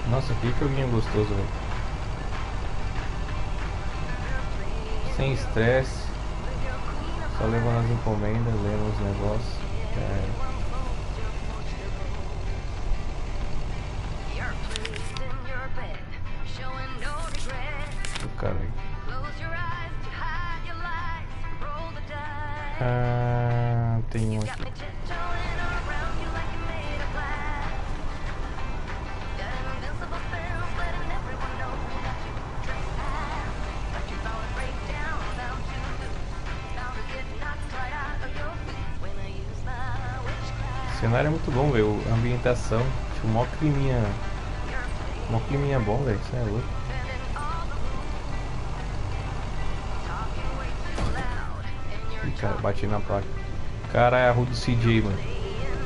[SPEAKER 4] Nossa, que joguinho gostoso, velho. Sem estresse. Só levando as encomendas, lendo os negócios. Cara. Tem um aqui. O cenário é muito bom, velho. A ambientação, tipo, mó climinha bom, velho. Isso é louco. Ih, cara, bati na placa. Cara, é a rua do CJ, mano.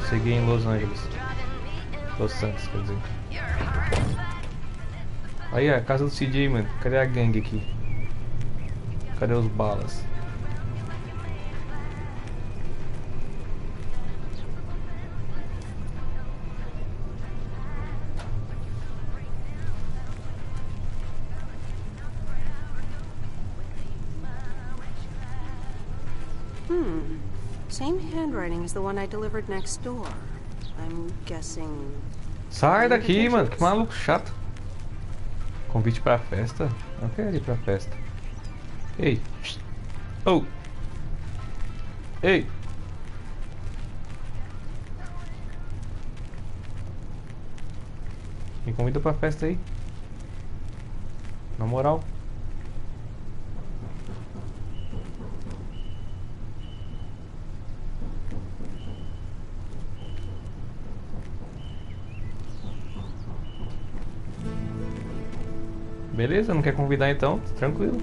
[SPEAKER 4] Cheguei em Los Angeles. Los Santos, quer dizer. Aí, a casa do CJ, mano. Cadê a gangue aqui? Cadê os balas?
[SPEAKER 1] Same handwriting as the one I delivered next door. I'm guessing...
[SPEAKER 4] Sai daqui, mano. Que maluco chato. Convite pra festa? Eu quero ir pra festa. Ei. Oh. Ei. Me convida pra festa aí. Na moral. Beleza, não quer convidar então? Tranquilo.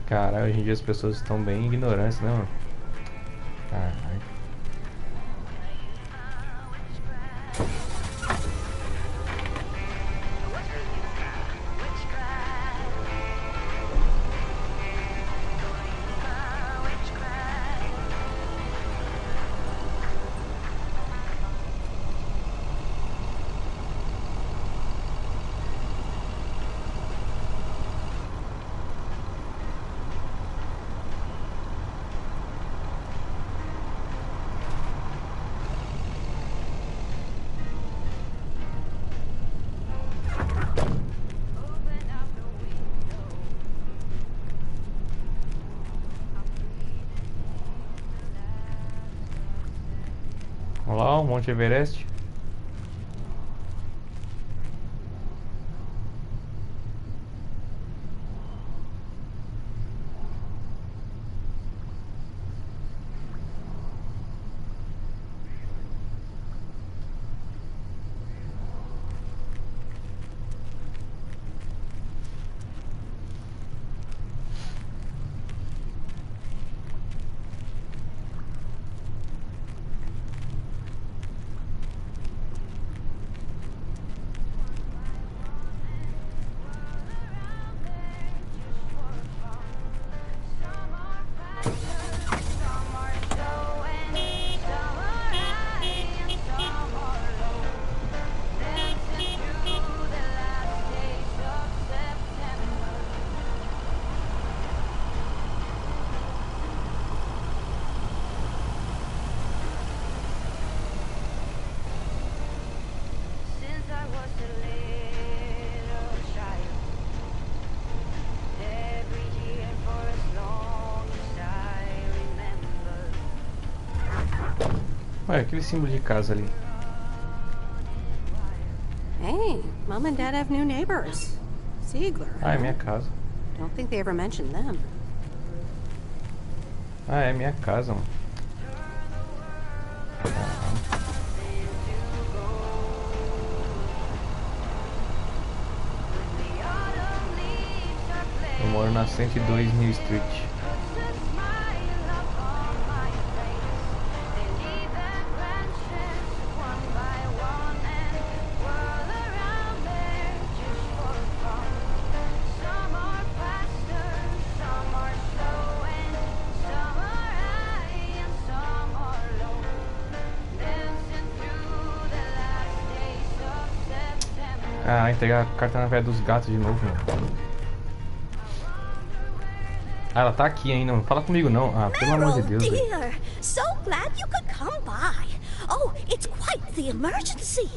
[SPEAKER 4] Cara, hoje em dia as pessoas estão bem ignorantes, né, mano? Caralho. Olha lá, o Monte Everest. Olha aquele símbolo de casa ali.
[SPEAKER 1] Hey, Mom and Dad have new neighbors. Ziegler.
[SPEAKER 4] Ah, é minha casa.
[SPEAKER 1] Don't think they ever mentioned them.
[SPEAKER 4] Ah, é minha casa, mano. Eu moro na 102 New Street. Ah, entregar a carta na velha dos gatos de novo, mano. Ah, ela tá aqui ainda, não fala comigo não. Ah, pelo amor de Deus.
[SPEAKER 7] Dear, so glad you could come by. Oh, it's quite the emergency.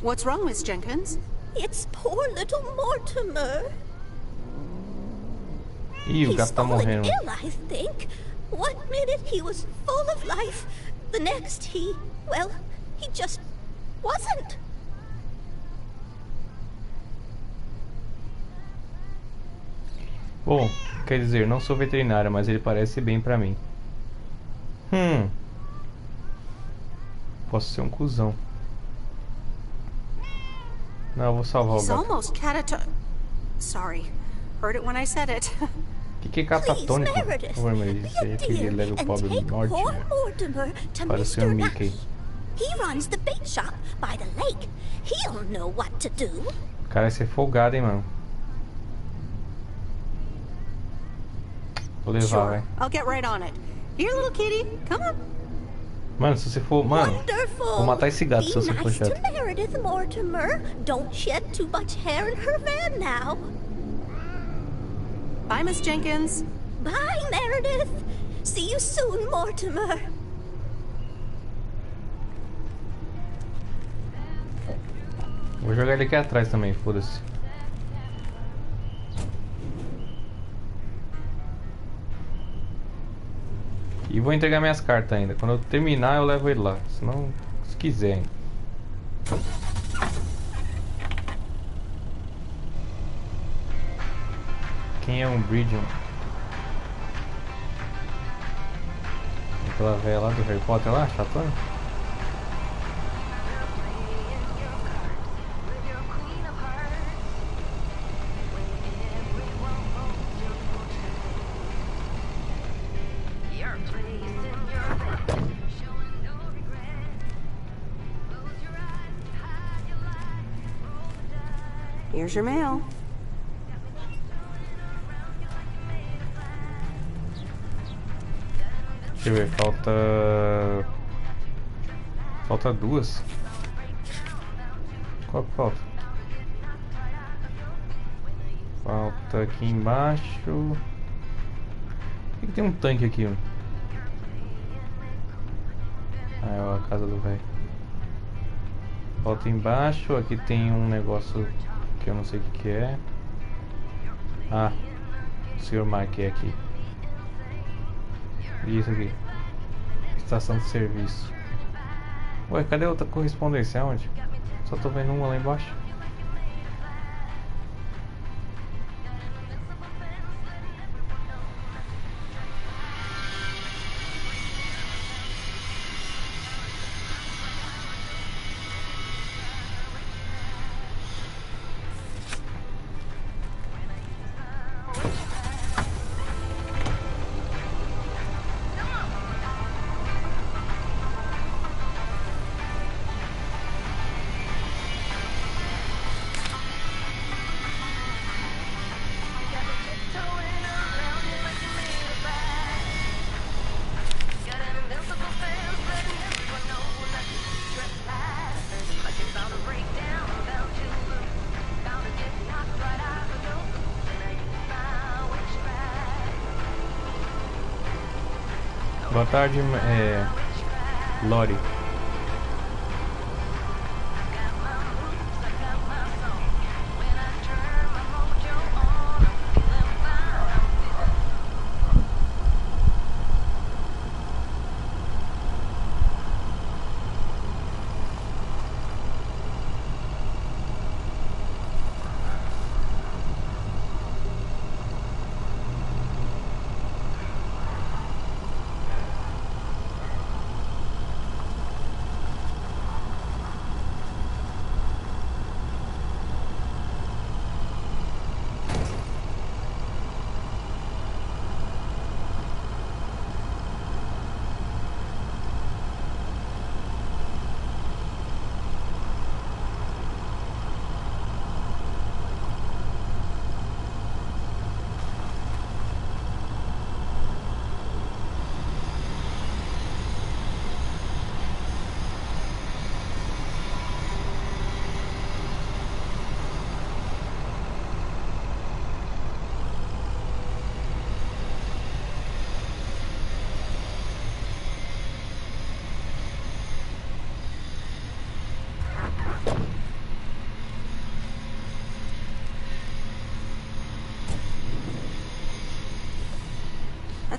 [SPEAKER 1] What's wrong, Miss Jenkins?
[SPEAKER 7] It's poor little Mortimer.
[SPEAKER 4] Ih, o gato tá morrendo.
[SPEAKER 7] He's fallen ill, I think. One minute he was full of life. The next he just wasn't.
[SPEAKER 4] Bom, quer dizer, não sou veterinária, mas ele parece bem pra mim. Posso ser um cuzão. Não, eu vou salvar o
[SPEAKER 1] He's
[SPEAKER 4] gato.
[SPEAKER 1] almost Sorry. Heard it when I said it.
[SPEAKER 4] Que é catatônico? Por favor, Maria, isso aí é que ele leva o pobre Mortimer para o Sr. Mickey.
[SPEAKER 7] He runs the bait shop by the lake. He'll know what to do.
[SPEAKER 4] O cara vai ser folgado, hein, mano. Vou levar, vai.
[SPEAKER 1] I'll get right on it. Here, little kitty. Come on.
[SPEAKER 4] Mano, se você for... Mano, vou matar esse gato se você for chato.
[SPEAKER 7] Be nice to Meredith, Mortimer. Don't shed too much hair in her van now.
[SPEAKER 1] Bye, Miss Jenkins.
[SPEAKER 7] Bye, Meredith. See you soon, Mortimer.
[SPEAKER 4] Vou jogar ele aqui atrás também, foda-se. E vou entregar minhas cartas ainda. Quando eu terminar, eu levo ele lá. Senão, se quiser ainda. Quem é um Bridgeman? Aquela velha lá do Harry Potter lá, chatona?
[SPEAKER 1] Here's your mail.
[SPEAKER 4] Deixa eu ver, falta duas. Qual que falta? Falta aqui embaixo. Por que tem um tanque aqui? Ah, é a casa do velho. Falta embaixo, aqui tem um negócio que eu não sei o que é. Ah, o Sr. Mike é aqui. E isso aqui. Estação de serviço. Ué, cadê a outra correspondência? Onde? Só tô vendo uma lá embaixo. Boa tarde, Lori.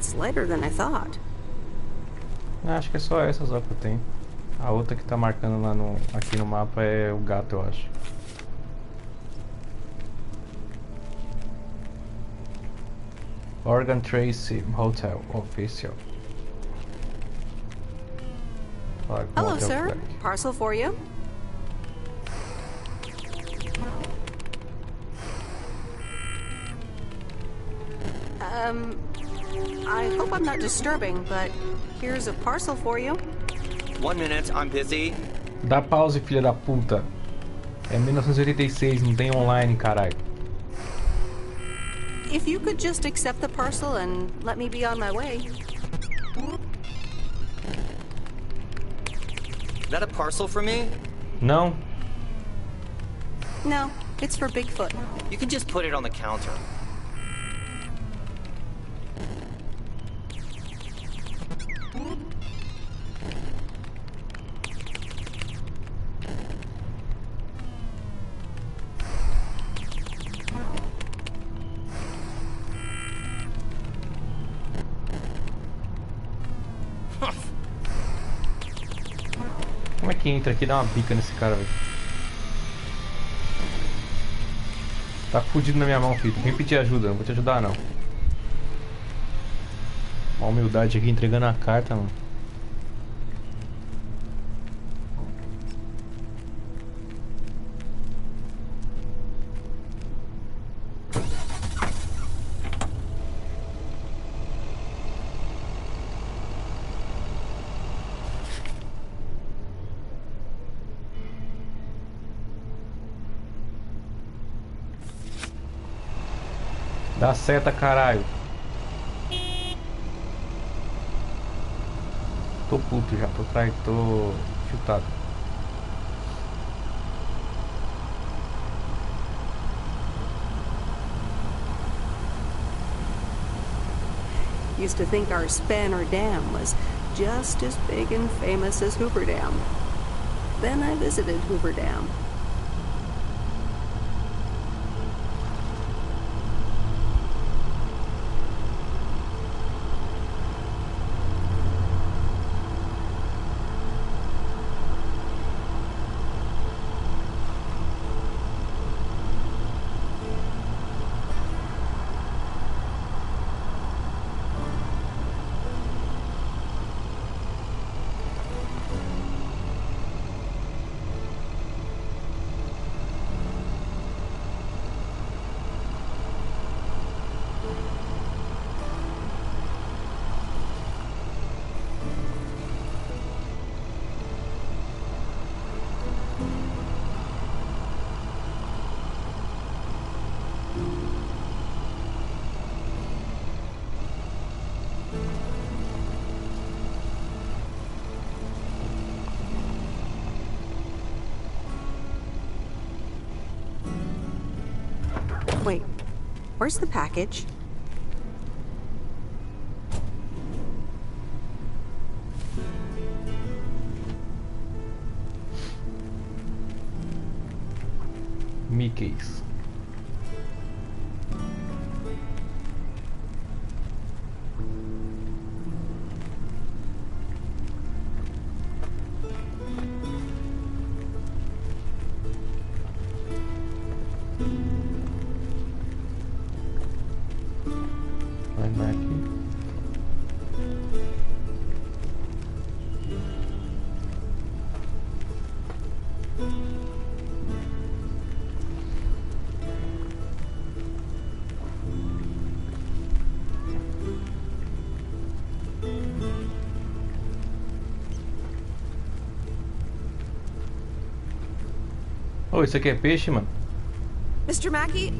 [SPEAKER 1] That's lighter than I thought.
[SPEAKER 4] Acho que é só essa só que eu tenho. A outra que tá marcando lá aqui no mapa é o gato, eu acho. Organ Tracy Hotel Official.
[SPEAKER 1] Hello, sir. Parcel for you. I hope I'm not disturbing, but here's a parcel for you.
[SPEAKER 15] 1 minute, I'm busy.
[SPEAKER 4] Dá pause, filha da puta. É 1986, não tem online, caralho.
[SPEAKER 1] If you could just accept the parcel and let me be on my way.
[SPEAKER 15] Is that a parcel for me?
[SPEAKER 4] No.
[SPEAKER 1] No, it's for Bigfoot.
[SPEAKER 15] You can just put it on the counter.
[SPEAKER 4] Como é que entra aqui e dá uma bica nesse cara, velho? Tá fudido na minha mão, filho. Vem pedir ajuda, não vou te ajudar não. Uma humildade aqui entregando a carta, mano. Dá seta, caralho. Tô puto já, tô chutado.
[SPEAKER 1] Used to think our Spanner Dam was just as big and famous as Hoover Dam. Then I visited Hoover Dam. Wait, where's the package?
[SPEAKER 4] Mickey's. Oh, isso aqui é peixe, mano?
[SPEAKER 1] Mr. Mackey,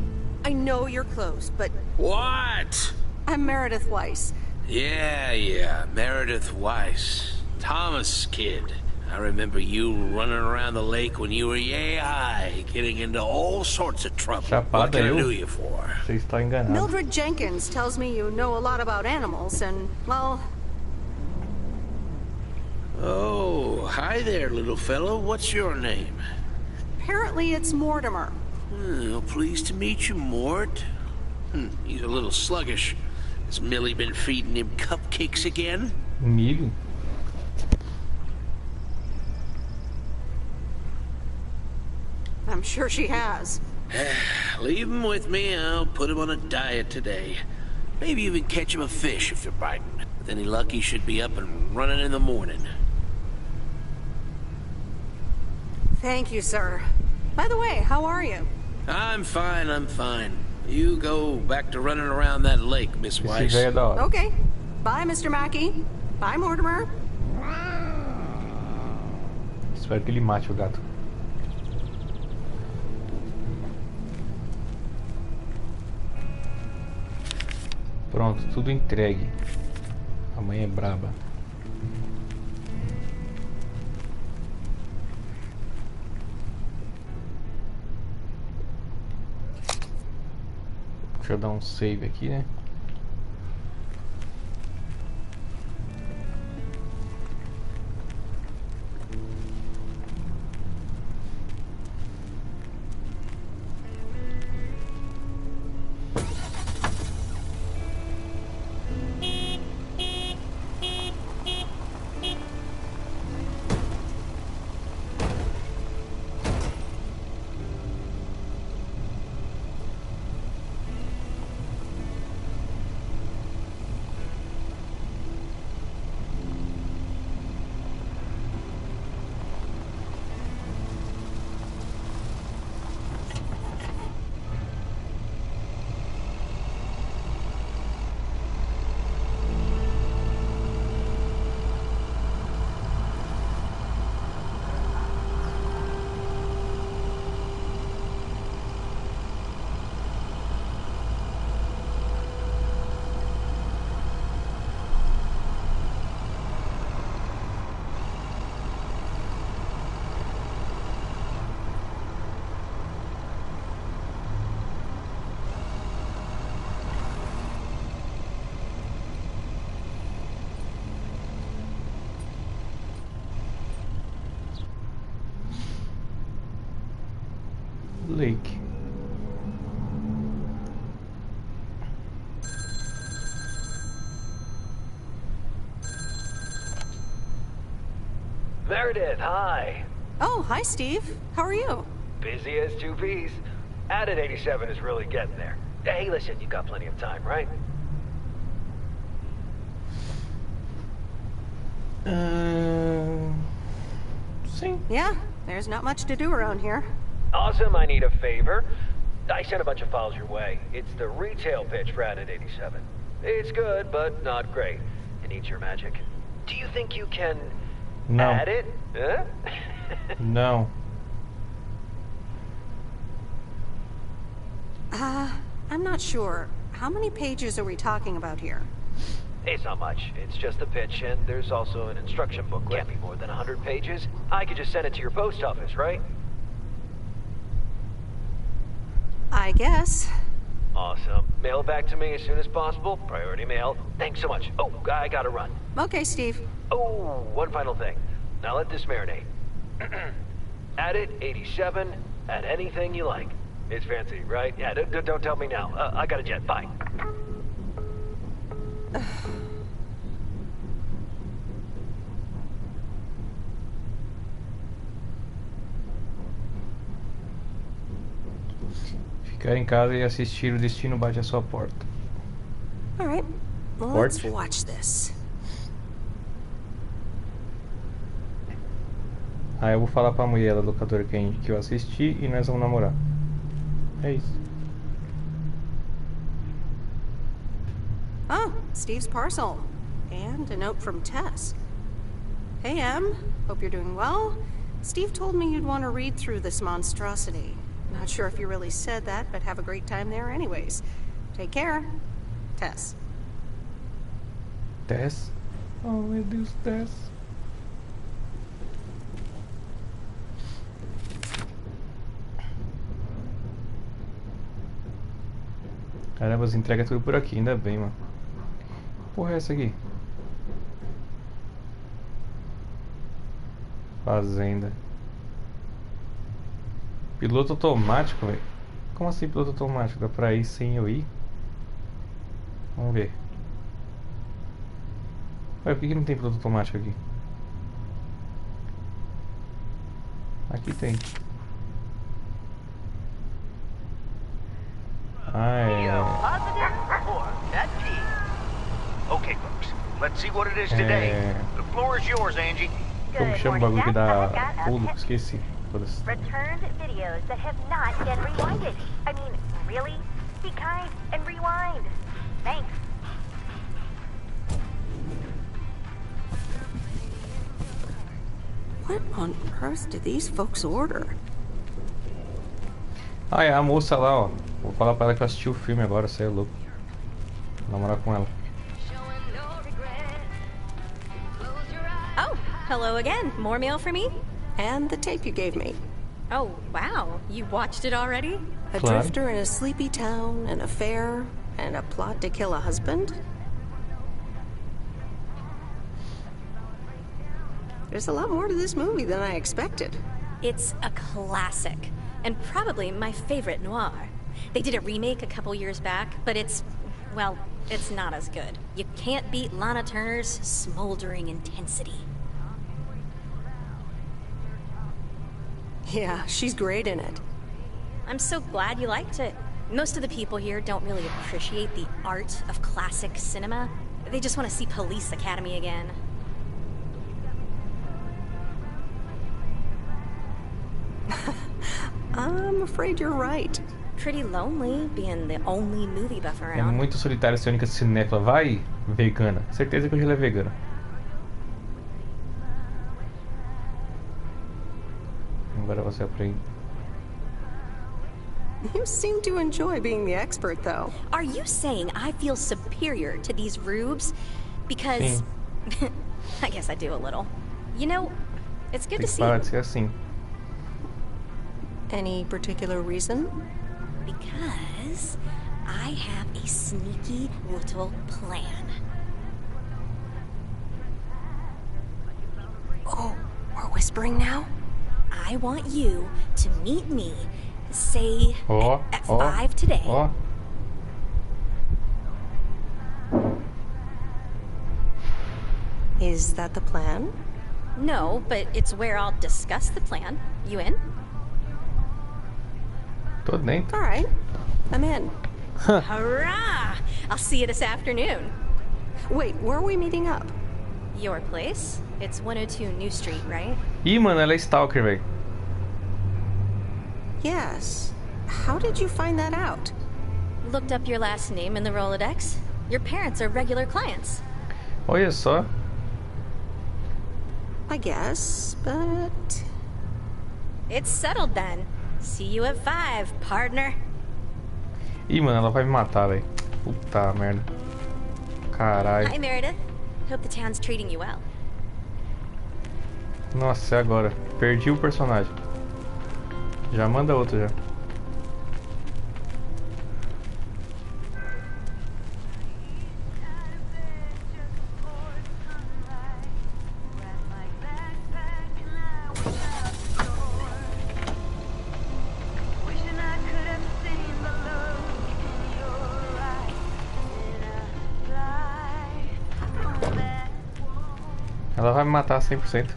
[SPEAKER 1] I know you're close, but...
[SPEAKER 16] What?
[SPEAKER 1] I'm Meredith Weiss.
[SPEAKER 16] Yeah, Meredith Weiss. Thomas' kid. I remember you running around the lake when you were yay high, getting into all sorts of trouble. What can I do you for?
[SPEAKER 4] Você está enganado.
[SPEAKER 1] Mildred Jenkins tells me you know a lot about animals, and, well...
[SPEAKER 16] Oh, hi there, little fellow. What's your name?
[SPEAKER 1] Apparently it's Mortimer.
[SPEAKER 16] Oh, pleased to meet you, Mort. He's a little sluggish. Has Millie been feeding him cupcakes again?
[SPEAKER 4] Milho?
[SPEAKER 1] I'm sure she has.
[SPEAKER 16] Leave him with me. I'll put him on a diet today. Maybe even catch him a fish if they're biting. With any luck, he should be up and running in the morning.
[SPEAKER 1] Thank you, sir. By the way, how are you?
[SPEAKER 16] I'm fine, I'm fine. You go back to running around that lake, Miss Weiss.
[SPEAKER 1] Okay. Bye, Mr. Mackey. Bye, Mortimer.
[SPEAKER 4] Espero que ele mate o gato. Pronto, tudo entregue. A mãe é braba. Deixa eu dar um save aqui, né? Lake.
[SPEAKER 2] Meredith, hi.
[SPEAKER 1] Oh, hi, Steve. How are you?
[SPEAKER 2] Busy as two peas. Added 87 is really getting there. Hey, listen, you got plenty of time, right?
[SPEAKER 1] Sim. Yeah, there's not much to do around here.
[SPEAKER 2] Awesome, I need a favor. I sent a bunch of files your way. It's the retail pitch for Added 87. It's good, but not great. It needs your magic. Do you think you can add it? Huh?
[SPEAKER 4] No.
[SPEAKER 1] I'm not sure. How many pages are we talking about here?
[SPEAKER 2] It's not much. It's just the pitch, and there's also an instruction booklet. Can't be more than 100 pages. I could just send it to your post office, right?
[SPEAKER 1] I guess.
[SPEAKER 2] Awesome. Mail it back to me as soon as possible. Priority mail. Thanks so much. Oh, I gotta run.
[SPEAKER 1] Okay, Steve.
[SPEAKER 2] Oh, one final thing. Now let this marinate. Add it, 87, add anything you like. It's fancy, right? Yeah, don't tell me now. I got a jet. Bye.
[SPEAKER 4] Ficar em casa e assistir o destino bate à sua porta.
[SPEAKER 1] All right. Let's watch this.
[SPEAKER 4] Aí eu vou falar pra mulher da locadora que eu assisti e nós vamos namorar. É isso.
[SPEAKER 1] Oh, Steve's parcel. And a note from Tess. Hey, Em. Hope you're doing well. Steve told me you'd want to read through this monstrosity. Not sure if you really said that, but have a great time there anyways. Take care. Tess.
[SPEAKER 4] Tess? Oh, meu Deus, Tess. Caramba, as entregas tudo por aqui, ainda bem, mano. Que porra é essa aqui? Fazenda. Piloto automático, velho. Como assim piloto automático? Dá pra ir sem eu ir? Vamos ver. Ué, por que não tem piloto automático aqui? Aqui tem. Ah, é.
[SPEAKER 11] Okay, folks. Let's see what it is today. The floor is yours, Angie.
[SPEAKER 4] Como chama o bagulho que dá pulo? Esqueci.
[SPEAKER 5] Returned videos that have not been rewinded. I mean, really? Be kind and rewind. Thanks.
[SPEAKER 1] What on earth did these folks order?
[SPEAKER 4] Ah, é a moça lá, ó. Vou falar pra ela que eu assisti o filme agora, você é louco. Vou namorar com ela.
[SPEAKER 13] Oh, hello again. More mail for me?
[SPEAKER 1] And the tape you gave me.
[SPEAKER 13] Oh, wow. You watched it already?
[SPEAKER 1] A drifter in a sleepy town, an affair, and a plot to kill a husband? There's a lot more to this movie than I expected.
[SPEAKER 13] It's a classic, and probably my favorite noir. They did a remake a couple years back, but it's, well, it's not as good. You can't beat Lana Turner's smoldering intensity.
[SPEAKER 1] Yeah, she's great in it.
[SPEAKER 13] I'm so glad you liked it. Most of the people here don't really appreciate the art of classic cinema. They just want to see Police Academy again.
[SPEAKER 1] I'm afraid you're right.
[SPEAKER 13] Pretty lonely being the only movie buff around.
[SPEAKER 4] É muito solitário ser a única cinéfila. Vai, vegana. Certeza que hoje ela é vegana. Agora você aprende.
[SPEAKER 1] You seem to enjoy being the expert, though.
[SPEAKER 13] Are you saying I feel superior to these rubes? Because... I guess I do a little. You know, it's good to see you.
[SPEAKER 4] Tem que parar de ser assim.
[SPEAKER 1] Any particular reason?
[SPEAKER 13] Because I have a sneaky little plan.
[SPEAKER 1] Oh, we're whispering now?
[SPEAKER 13] I want you to meet me, say, at 5 today.
[SPEAKER 1] Is that the plan?
[SPEAKER 13] No, but it's where I'll discuss the plan. You in?
[SPEAKER 4] Tô dentro.
[SPEAKER 1] All right, I'm in.
[SPEAKER 13] Hurrah! I'll see you this afternoon.
[SPEAKER 1] Wait, where are we meeting up?
[SPEAKER 13] Your place? It's 102 New Street, right?
[SPEAKER 4] Ih, mano, ela é stalker, velho.
[SPEAKER 1] Yes. How did you find that out?
[SPEAKER 13] Looked up your last name in the Rolodex. Your parents are regular clients.
[SPEAKER 4] Olha só.
[SPEAKER 1] I guess, but...
[SPEAKER 13] It's settled then. See you at 5, partner.
[SPEAKER 4] Ih, mano, ela vai me matar, velho. Puta merda. Caralho.
[SPEAKER 13] Hi, Meredith. Hope the town's treating you well.
[SPEAKER 4] Nossa, é agora. Perdi o personagem. Já manda outro já. Ela vai me matar 100%.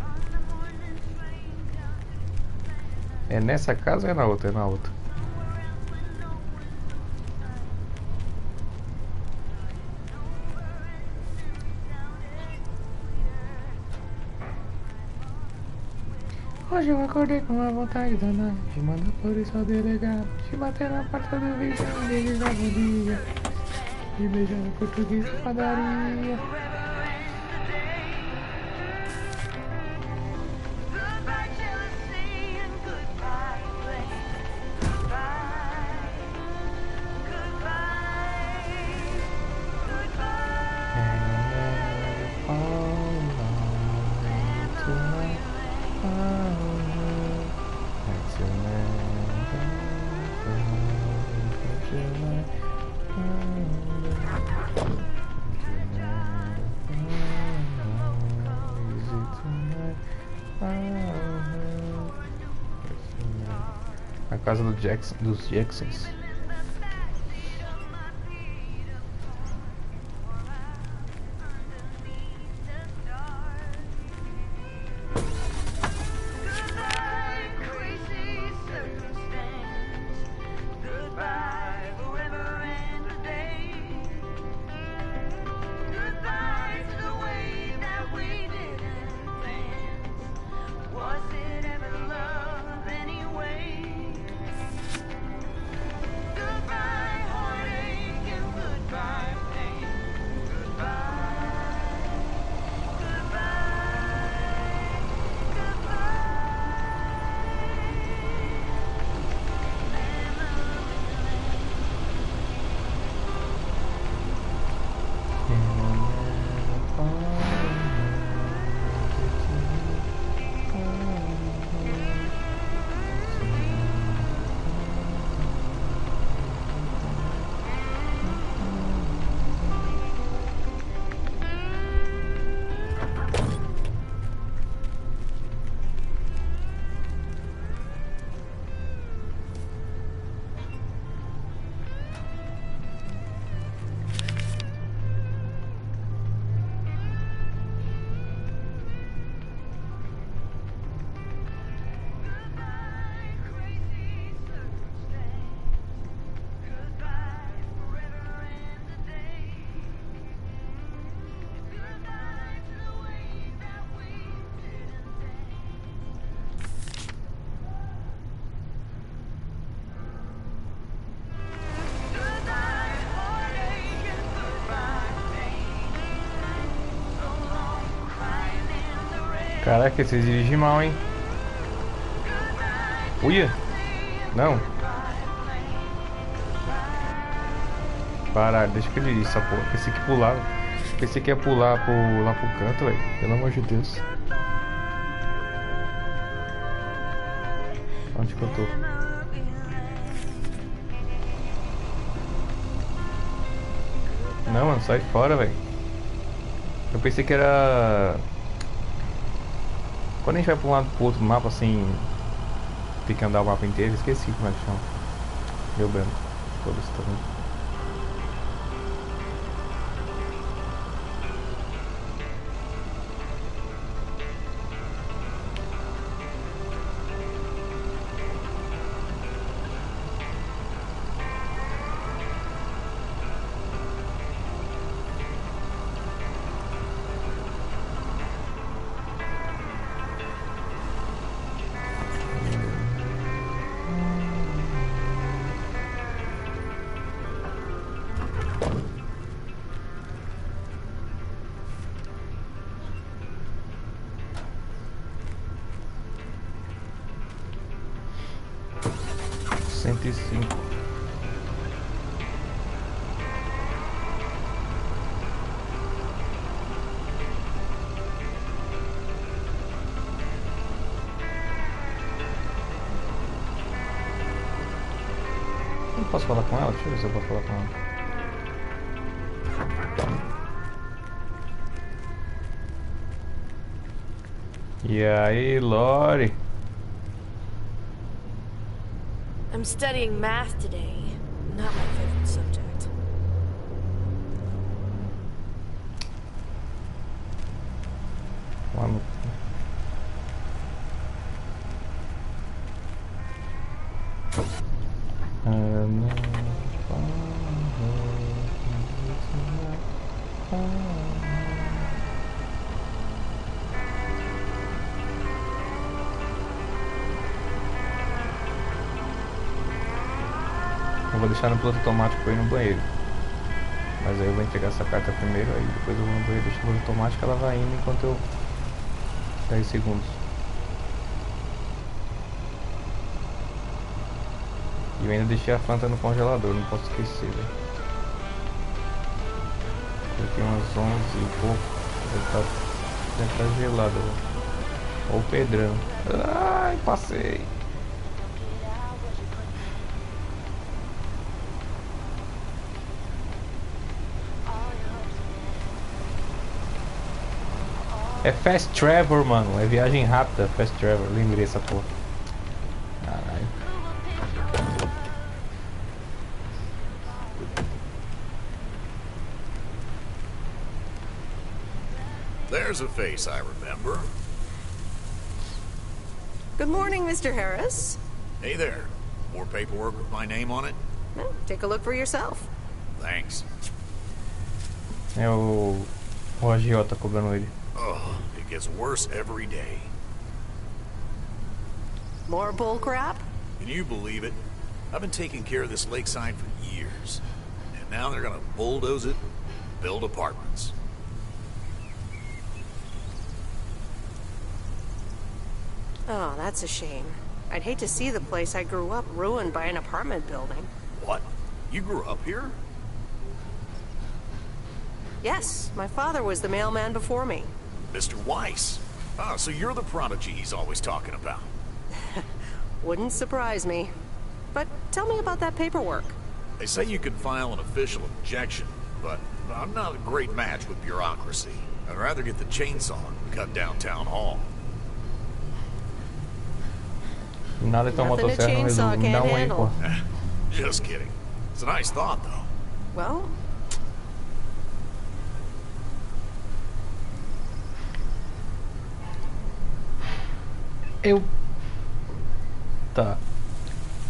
[SPEAKER 4] É nessa casa ou é na outra? É na outra. Hoje eu acordei com uma vontade danada de mandar por isso ao delegado, de bater na porta do vizinho, desejar bom dia e beijar o português da padaria. A casa do Jackson, dos Jacksons. Caraca, vocês dirigem mal, hein? Uia! Não! Para, deixa que ele dirige essa porra. Pensei que pulava. Pensei que ia pular lá pro canto, velho. Pelo amor de Deus. Onde que eu tô? Não, mano, sai fora, velho. Eu pensei que era... Quando a gente vai pra um lado pro outro mapa, assim... Tem que andar o mapa inteiro, esqueci como é que chama. Deu branco. Todos também. Posso falar com ela? Deixa eu ver se eu posso falar com ela. E aí, Lori?
[SPEAKER 8] I'm studying math today. Not my favorite subject.
[SPEAKER 4] Vamos. Eu vou deixar no piloto automático pra ir no banheiro. Mas aí eu vou entregar essa carta primeiro, aí depois eu vou no banheiro, deixo no piloto automático, ela vai indo enquanto eu... 10 segundos. E eu ainda deixei a Fanta no congelador, não posso esquecer, velho. Coloquei umas 11 e pouco. Deve estar gelado, velho. Ó o Pedrão. Ai, passei. É fast travel, mano. É viagem rápida, fast travel. Lembrei essa porra. Caralho.
[SPEAKER 9] There's a face I remember.
[SPEAKER 1] Good morning, Mr. Harris.
[SPEAKER 9] Hey there. More paperwork with my name on it?
[SPEAKER 1] Well, take a look for yourself.
[SPEAKER 9] Thanks.
[SPEAKER 4] É o agiota cobrando ele.
[SPEAKER 9] Oh, it gets worse every day.
[SPEAKER 1] More bull crap?
[SPEAKER 9] Can you believe it? I've been taking care of this lakeside for years. And now they're gonna bulldoze it, build apartments.
[SPEAKER 1] Oh, that's a shame. I'd hate to see the place I grew up ruined by an apartment building.
[SPEAKER 9] What? You grew up here?
[SPEAKER 1] Yes, my father was the mailman before me.
[SPEAKER 9] Mr. Weiss. Ah, so you're the prodigy he's always talking about.
[SPEAKER 1] Wouldn't surprise me. But tell me about that paperwork.
[SPEAKER 9] They say you can file an official objection, but I'm not a great match with bureaucracy. I'd rather get the chainsaw and cut down town hall.
[SPEAKER 4] Nada que a motosserra não resolve. Me dá aí, pô.
[SPEAKER 9] Just kidding. It's a nice thought, though.
[SPEAKER 1] Well...
[SPEAKER 4] Tá.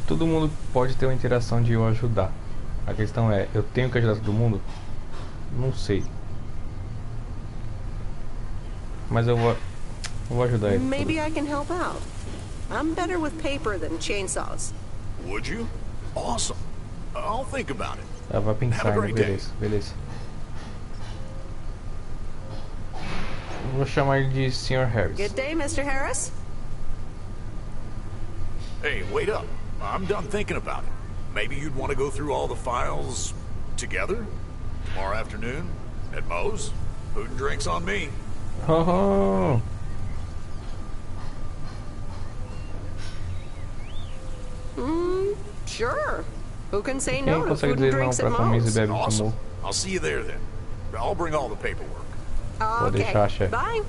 [SPEAKER 4] Todo mundo pode ter uma interação de eu ajudar. A questão é, eu tenho que ajudar todo mundo? Não sei. Mas eu vou ajudar ele.
[SPEAKER 1] Maybe I can help out. I'm better with paper than chainsaws.
[SPEAKER 9] Would you? Awesome. I'll think about it.
[SPEAKER 4] Ela vai pensar, né? Beleza, beleza. Vou chamar ele de Sr. Harris.
[SPEAKER 1] Good day, Mr. Harris.
[SPEAKER 9] Hey, wait up. I'm done thinking about it. Maybe you'd want to go through all the files together? Tomorrow afternoon? At Moe's? Food and drinks on me.
[SPEAKER 4] Oh.
[SPEAKER 1] Sure. Who can say no
[SPEAKER 4] Quem
[SPEAKER 1] to
[SPEAKER 4] consegue
[SPEAKER 1] food and
[SPEAKER 4] dizer não
[SPEAKER 1] drinks
[SPEAKER 4] pra
[SPEAKER 1] at
[SPEAKER 4] comer e
[SPEAKER 1] Moe's?
[SPEAKER 4] bebe
[SPEAKER 9] Awesome.
[SPEAKER 4] como?
[SPEAKER 9] I'll see you there then. I'll bring all the paperwork.
[SPEAKER 4] Vou deixar, chefe.
[SPEAKER 1] Bye.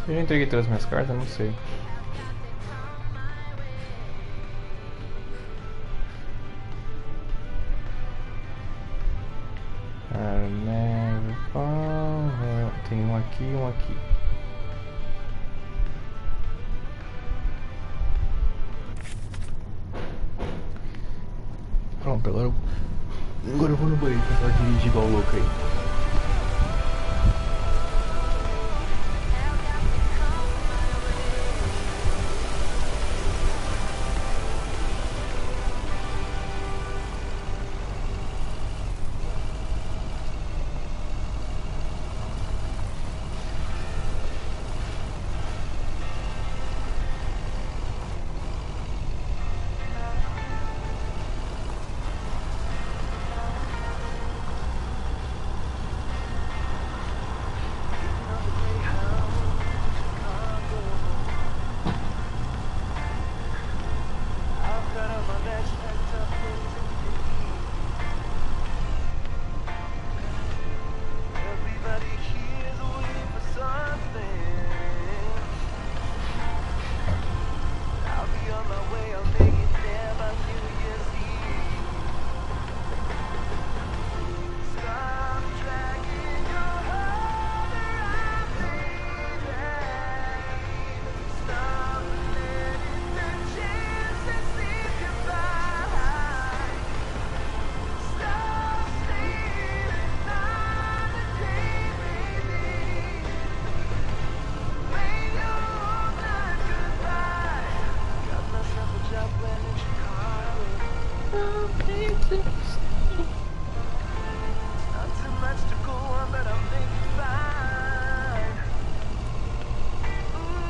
[SPEAKER 4] Eu já entreguei todas as minhas cartas? Não sei. Tem um aqui e um aqui. Pronto, agora eu vou no banheiro pra dirigir igual louco aí.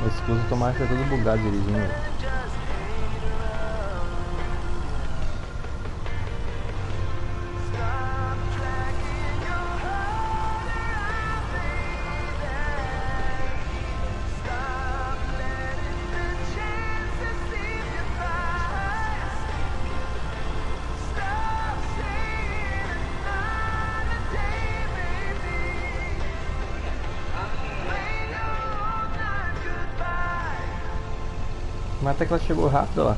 [SPEAKER 4] Esse piloto automático é todo bugado dirigindo. Mas até que ela chegou rápido, ó.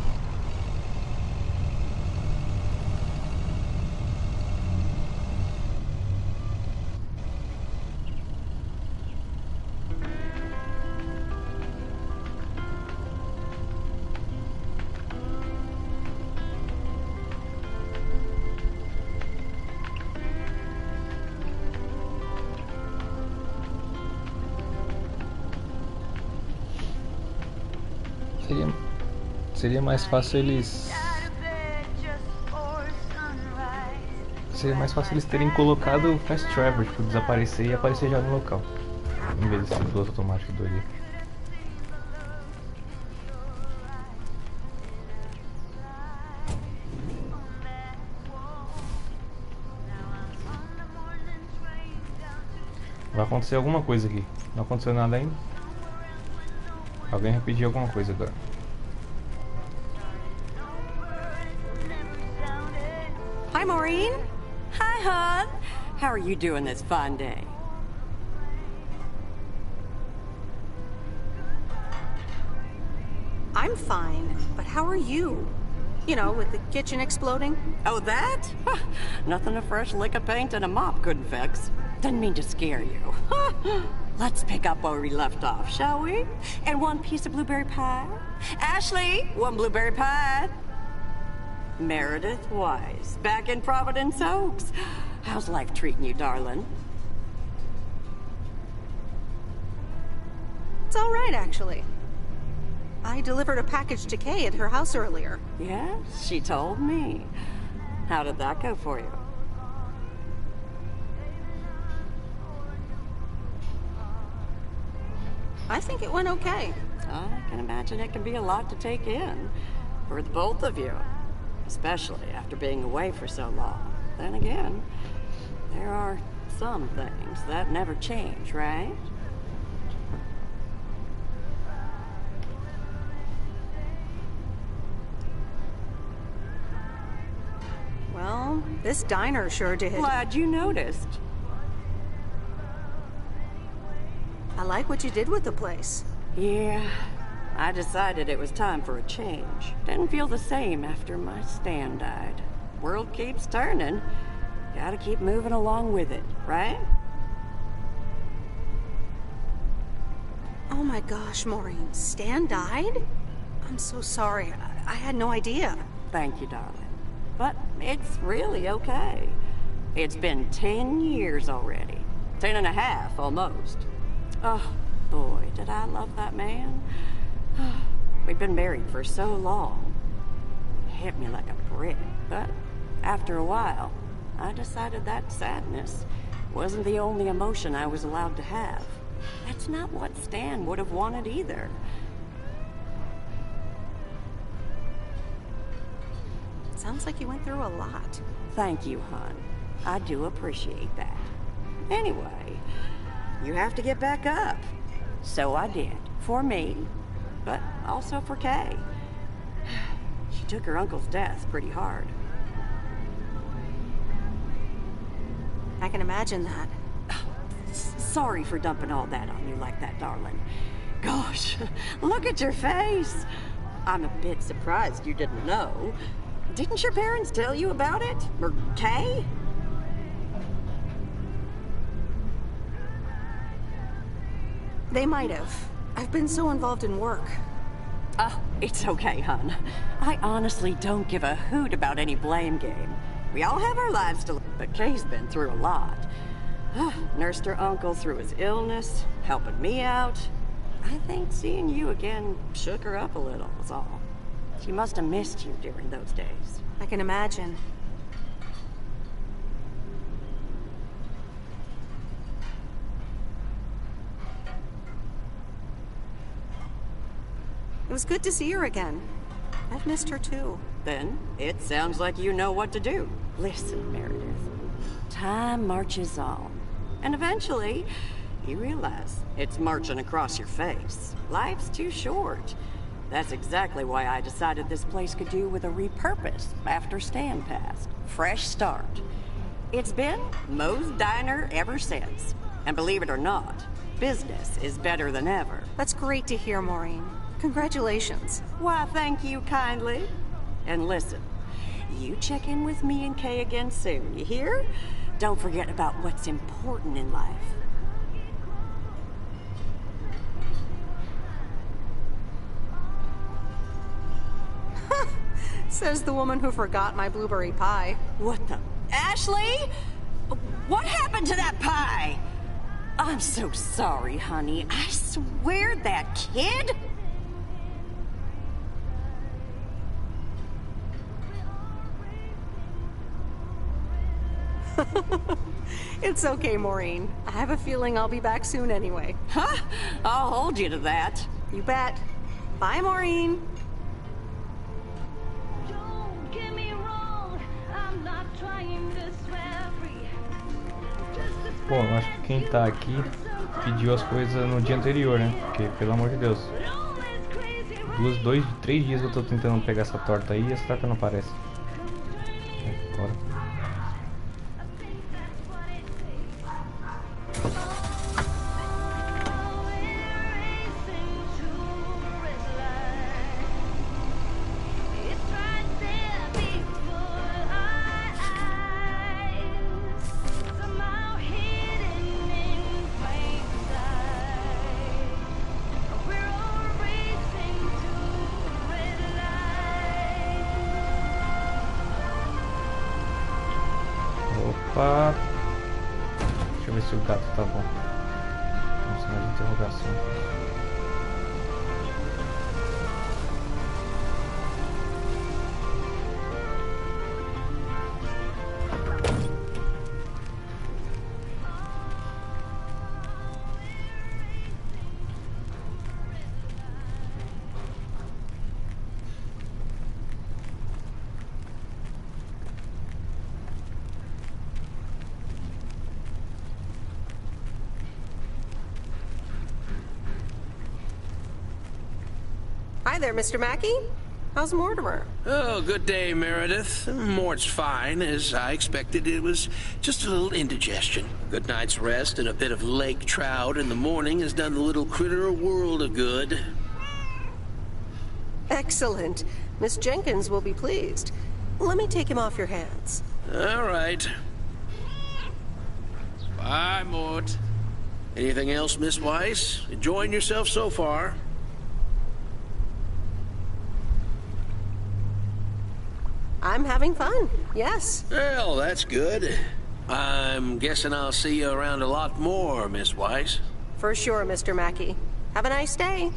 [SPEAKER 4] Seria mais fácil eles... Seria mais fácil eles terem colocado o Fast Travel, tipo, desaparecer e aparecer já no local. Em vez desse piloto automático do ali. Vai acontecer alguma coisa aqui. Não aconteceu nada ainda. Alguém repetiu alguma coisa agora.
[SPEAKER 6] Hi, Maureen. Hi, hon. How are you doing this fine day?
[SPEAKER 1] I'm fine, but how are you? You know, with the kitchen exploding?
[SPEAKER 6] Oh, that? Nothing a fresh lick of paint and a mop couldn't fix. Didn't mean to scare you. Let's pick up where we left off, shall we? And one piece of blueberry pie? Ashley, one blueberry pie. Meredith Weiss, back in Providence Oaks. How's life treating you, darling?
[SPEAKER 1] It's all right, actually. I delivered a package to Kay at her house earlier.
[SPEAKER 6] Yes, she told me. How did that go for you?
[SPEAKER 1] I think it went okay.
[SPEAKER 6] I can imagine it can be a lot to take in for the both of you, especially after being away for so long. Then again, there are some things that never change, right?
[SPEAKER 1] Well, this diner sure did.
[SPEAKER 6] Glad you noticed.
[SPEAKER 1] I like what you did with the place.
[SPEAKER 6] Yeah, I decided it was time for a change. Didn't feel the same after my Stan died. World keeps turning. Gotta keep moving along with it, right?
[SPEAKER 1] Oh my gosh, Maureen. Stan died? I'm so sorry. I had no idea.
[SPEAKER 6] Thank you, darling. But it's really okay. It's been 10 years already. 10 and a half, almost. Oh, boy, did I love that man. We'd been married for so long. It hit me like a brick, but after a while, I decided that sadness wasn't the only emotion I was allowed to have. That's not what Stan would have wanted either.
[SPEAKER 1] Sounds like you went through a lot.
[SPEAKER 6] Thank you, hon. I do appreciate that. Anyway, you have to get back up. So I did. For me, but also for Kay. She took her uncle's death pretty hard.
[SPEAKER 1] I can imagine that.
[SPEAKER 6] Sorry for dumping all that on you like that, darling. Gosh, look at your face. I'm a bit surprised you didn't know. Didn't your parents tell you about it? Or Kay?
[SPEAKER 1] They might have. I've been so involved in work.
[SPEAKER 6] It's okay, hon. I honestly don't give a hoot about any blame game. We all have our lives to live, but Kay's been through a lot. Nursed her uncle through his illness, helping me out. I think seeing you again shook her up a little, is all. She must have missed you during those days.
[SPEAKER 1] I can imagine. It was good to see her again. I've missed her too.
[SPEAKER 6] Then, it sounds like you know what to do. Listen, Meredith. Time marches on. And eventually, you realize it's marching across your face. Life's too short. That's exactly why I decided this place could do with a repurpose after Stan passed. Fresh start. It's been Moe's Diner ever since. And believe it or not, business is better than ever.
[SPEAKER 1] That's great to hear, Maureen. Congratulations.
[SPEAKER 6] Why, thank you kindly. And listen, you check in with me and Kay again soon, you hear? Don't forget about what's important in life.
[SPEAKER 1] Says the woman who forgot my blueberry pie.
[SPEAKER 6] What the? Ashley? What happened to that pie? I'm so sorry, honey. I swear that kid...
[SPEAKER 1] It's okay, Maureen. I have a feeling I'll be back soon anyway.
[SPEAKER 6] Huh? I'll hold you to that.
[SPEAKER 1] You bet. Bye, Maureen.
[SPEAKER 4] Bom, acho que quem tá aqui pediu as coisas no dia anterior, né? Porque, pelo amor de Deus, 3 dias que eu tô tentando pegar essa torta aí e essa torta não aparece. Bora. Opa! Deixa eu ver se o gato tá bom. Um sinal de interrogação.
[SPEAKER 1] Hi there, Mr. Mackey. How's Mortimer?
[SPEAKER 16] Oh, good day, Meredith. Mort's fine. As I expected, it was just a little indigestion. Good night's rest and a bit of lake trout in the morning has done the little critter a world of good.
[SPEAKER 1] Excellent. Miss Jenkins will be pleased. Let me take him off your hands.
[SPEAKER 16] All right. Bye, Mort. Anything else, Miss Weiss? Enjoying yourself so far?
[SPEAKER 1] I'm having fun, yes.
[SPEAKER 16] Well, that's good. I'm guessing I'll see you around a lot more, Miss Weiss.
[SPEAKER 1] For sure, Mr. Mackey. Have a nice day.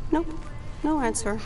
[SPEAKER 1] Nope, no answer.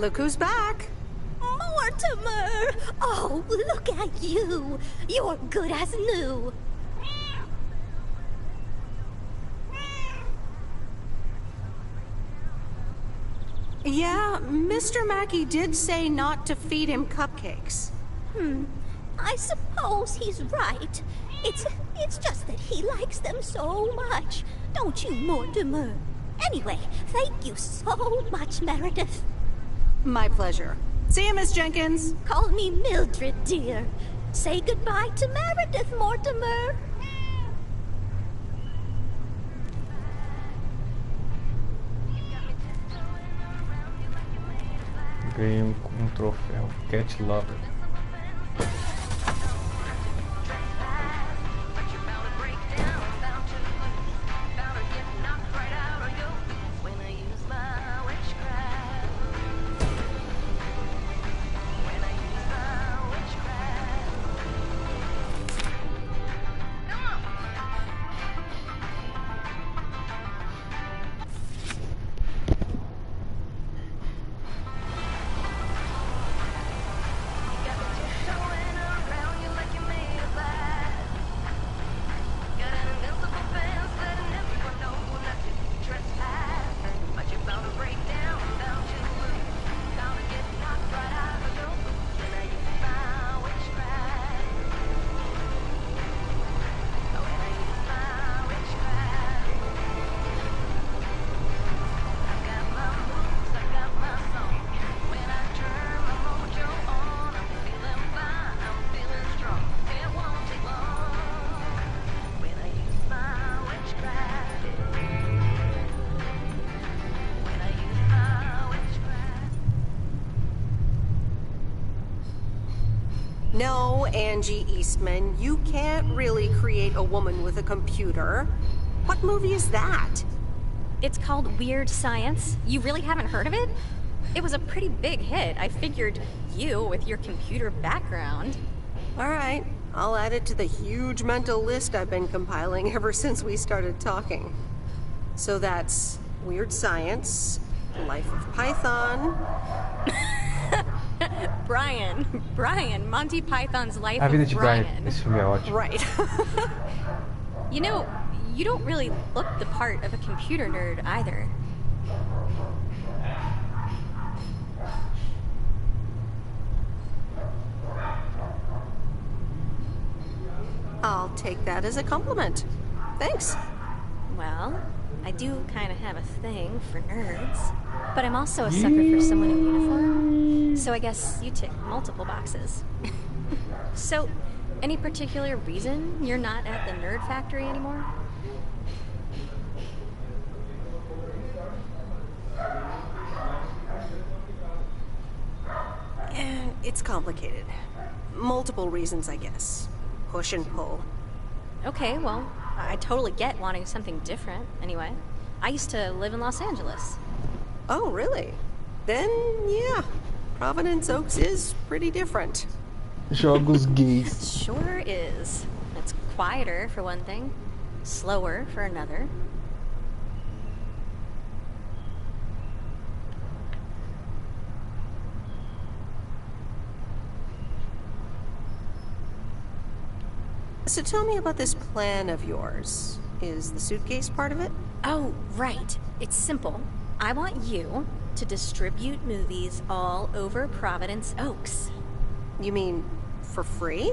[SPEAKER 1] Look who's back.
[SPEAKER 7] Mortimer! Oh, look at you. You're good as new.
[SPEAKER 1] Yeah, Mr. Mackey did say not to feed him cupcakes.
[SPEAKER 7] I suppose he's right. It's just that he likes them so much. Don't you, Mortimer? Anyway, thank you so much, Meredith.
[SPEAKER 1] My pleasure. See you, Miss Jenkins.
[SPEAKER 7] Call me Mildred, dear. Say goodbye to Meredith, Mortimer.
[SPEAKER 4] Ganhei um troféu. Cat Lover.
[SPEAKER 1] No, Angie Eastman, you can't really create a woman with a computer. What movie is that?
[SPEAKER 13] It's called Weird Science. You really haven't heard of it? It was a pretty big hit. I figured you, with your computer background.
[SPEAKER 1] All right, I'll add it to the huge mental list I've been compiling ever since we started talking. So that's Weird Science, Life of Python...
[SPEAKER 13] Brian, Monty Python's Life
[SPEAKER 4] A Vida
[SPEAKER 13] of
[SPEAKER 4] de Brian. Esse filme é ótimo.
[SPEAKER 1] Right.
[SPEAKER 13] You know, you don't really look the part of a computer nerd either.
[SPEAKER 1] I'll take that as a compliment. Thanks.
[SPEAKER 13] Well, I do kind of have a thing for nerds. But I'm also a sucker for someone in uniform. So I guess you tick multiple boxes. So, any particular reason you're not at the Nerd Factory anymore?
[SPEAKER 1] It's complicated. Multiple reasons, I guess. Push and pull.
[SPEAKER 13] Okay, well, I totally get wanting something different, anyway. I used to live in Los Angeles.
[SPEAKER 1] Oh, really? Then, yeah. Providence Oaks is pretty different.
[SPEAKER 4] Jogos gays.
[SPEAKER 13] Sure is. It's quieter, for one thing. Slower, for another.
[SPEAKER 1] So tell me about this plan of yours. Is the suitcase part of it?
[SPEAKER 13] Oh, right. It's simple. I want you to distribute movies all over Providence Oaks.
[SPEAKER 1] You mean for free?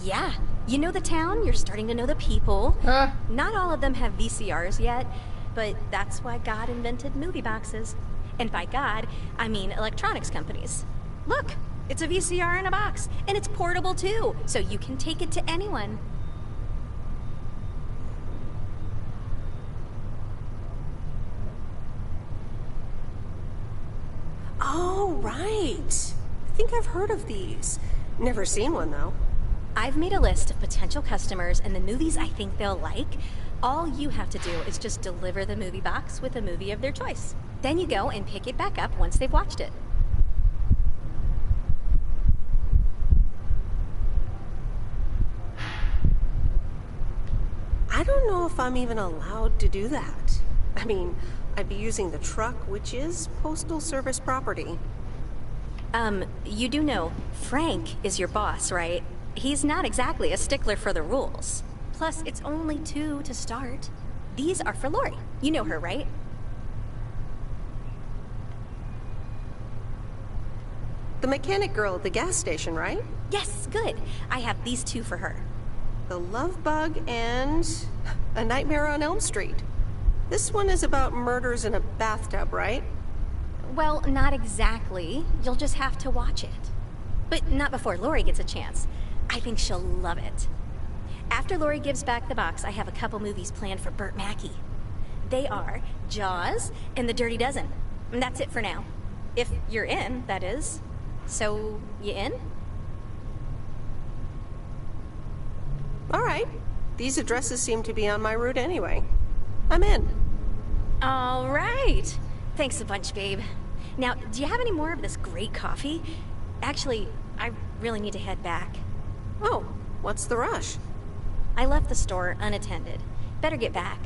[SPEAKER 13] Yeah. You know the town, you're starting to know the people. Not all of them have VCRs yet, but that's why God invented movie boxes. And by God, I mean electronics companies. Look, it's a VCR in a box, and it's portable too, so you can take it to anyone.
[SPEAKER 1] Oh, right. I think I've heard of these. Never seen one, though.
[SPEAKER 13] I've made a list of potential customers and the movies I think they'll like. All you have to do is just deliver the movie box with a movie of their choice. Then you go and pick it back up once they've watched it.
[SPEAKER 1] I don't know if I'm even allowed to do that. I mean, I'd be using the truck, which is Postal Service property.
[SPEAKER 13] You do know, Frank is your boss, right? He's not exactly a stickler for the rules. Plus, it's only 2 to start. These are for Lori. You know her, right?
[SPEAKER 1] The mechanic girl at the gas station, right?
[SPEAKER 13] Yes, good. I have these two for her.
[SPEAKER 1] The Love Bug and A Nightmare on Elm Street. This one is about murders in a bathtub, right?
[SPEAKER 13] Well, not exactly. You'll just have to watch it. But not before Lori gets a chance. I think she'll love it. After Lori gives back the box, I have a couple movies planned for Burt Mackey. They are Jaws and The Dirty Dozen. And that's it for now. If you're in, that is. So, you in?
[SPEAKER 1] All right. These addresses seem to be on my route anyway. I'm in.
[SPEAKER 13] All right. Thanks a bunch, babe. Now, do you have any more of this great coffee? Actually, I really need to head back.
[SPEAKER 1] Oh, what's the rush?
[SPEAKER 13] I left the store unattended. Better get back.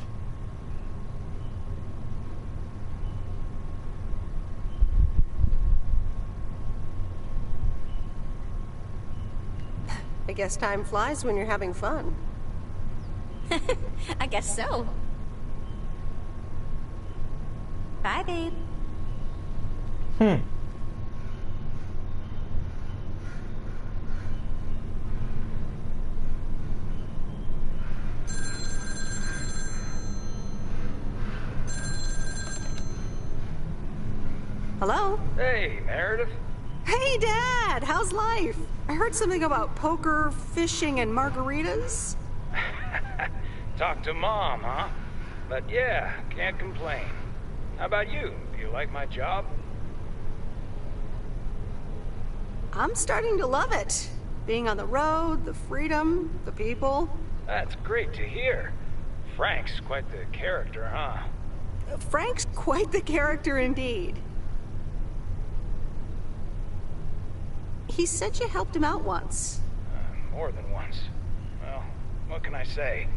[SPEAKER 1] I guess time flies when you're having fun.
[SPEAKER 13] I guess so. Bye, babe.
[SPEAKER 1] Hello?
[SPEAKER 17] Hey, Meredith.
[SPEAKER 1] Hey, Dad! How's life? I heard something about poker, fishing, and margaritas.
[SPEAKER 17] Talk to Mom, huh? But yeah, can't complain. How about you? Do you like my job?
[SPEAKER 1] I'm starting to love it. Being on the road, the freedom, the people.
[SPEAKER 17] That's great to hear. Frank's quite the character, huh?
[SPEAKER 1] Frank's quite the character indeed. He said you helped him out once.
[SPEAKER 17] More than once. Well, what can I say?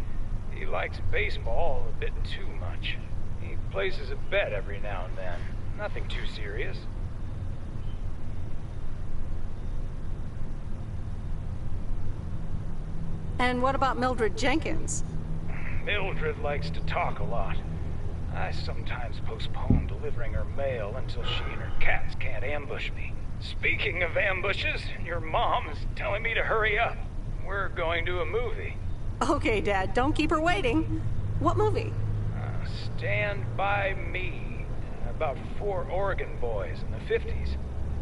[SPEAKER 17] He likes baseball a bit too much. He places a bet every now and then. Nothing too serious.
[SPEAKER 1] And what about Mildred Jenkins?
[SPEAKER 17] Mildred likes to talk a lot. I sometimes postpone delivering her mail until she and her cats can't ambush me. Speaking of ambushes, your mom is telling me to hurry up. We're going to a movie.
[SPEAKER 1] Okay, Dad, don't keep her waiting. What movie?
[SPEAKER 17] Stand By Me. About 4 Oregon boys in the 50s.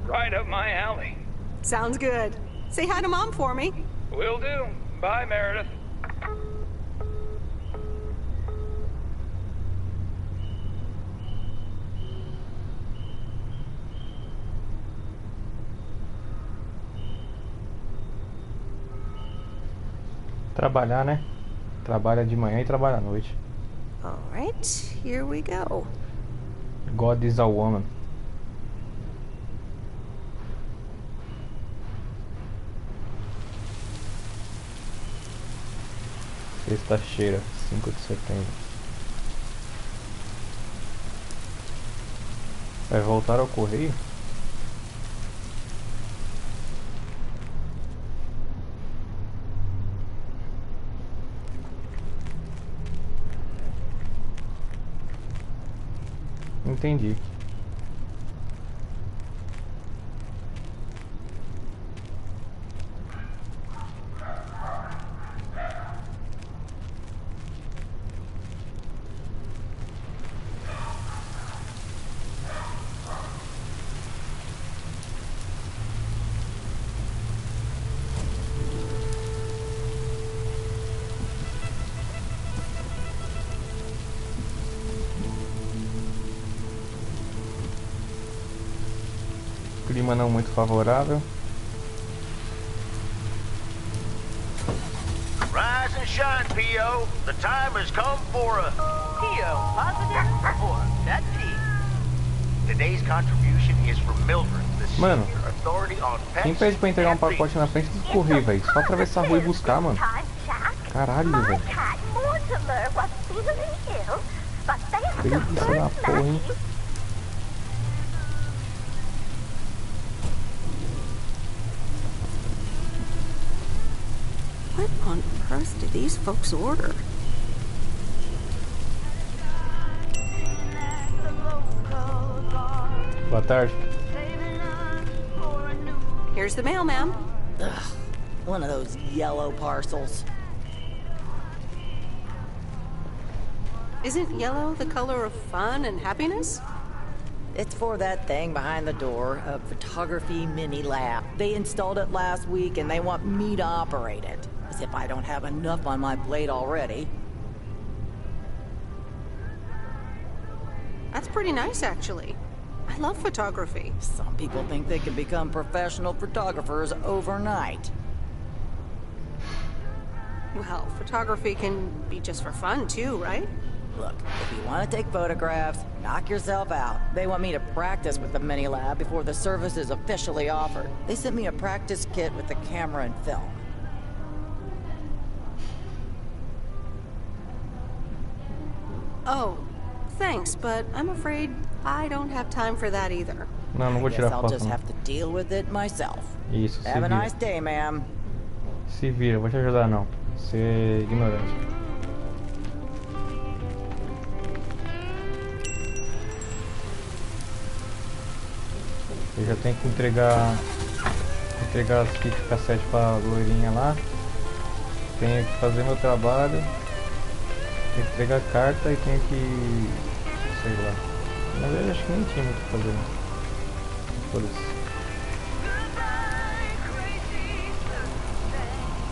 [SPEAKER 17] Right up my alley.
[SPEAKER 1] Sounds good. Say hi to Mom for me.
[SPEAKER 17] Will do. Bye, Meredith.
[SPEAKER 4] Trabalhar, né? Trabalha de manhã e trabalha à noite.
[SPEAKER 1] All right, here we go.
[SPEAKER 4] God is a woman. Sexta-feira, 5 de setembro. Vai voltar ao correio? Entendi. Clima não muito favorável.
[SPEAKER 11] Rise and shine, P.O. The time has come for a...
[SPEAKER 12] P.O. positive or pet peeve?
[SPEAKER 11] Today's contribution is from Mildred, the
[SPEAKER 4] Mano,
[SPEAKER 11] senior authority on pets.
[SPEAKER 4] quem pede pra entregar um pacote na frente do correio, velho? Só atravessar a rua e buscar, mano. Caralho, velho. Preguiça da porra, hein?
[SPEAKER 1] What on earth did these folks order?
[SPEAKER 4] Boa tarde.
[SPEAKER 1] Here's the mail, ma'am.
[SPEAKER 18] Ugh, one of those yellow parcels.
[SPEAKER 1] Isn't yellow the color of fun and happiness?
[SPEAKER 18] It's for that thing behind the door, a photography mini lab. They installed it last week and they want me to operate it. As if I don't have enough on my plate already.
[SPEAKER 1] That's pretty nice, actually. I love photography.
[SPEAKER 18] Some people think they can become professional photographers overnight.
[SPEAKER 1] Well, photography can be just for fun, too, right?
[SPEAKER 18] Look, if you want to take photographs, knock yourself out. They want me to practice with the mini lab before the service is officially offered. They sent me a practice kit with the camera and film.
[SPEAKER 1] Oh, thanks, but I'm afraid I don't have time for that either.
[SPEAKER 4] Não, não vou tirar
[SPEAKER 18] I'll
[SPEAKER 4] foto.
[SPEAKER 18] just have to deal with it myself.
[SPEAKER 4] Isso,
[SPEAKER 18] Have a nice day, ma'am.
[SPEAKER 4] Se vira, vou te ajudar não. Você é ignorante. Eu já tenho que entregar as fitas cassete pra loirinha lá. Tenho que fazer meu trabalho. Tenho que entregar a carta e tenho que... sei lá. Na verdade acho que nem tinha muito o que fazer. Foda-se.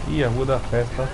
[SPEAKER 4] Ih, a rua da festa.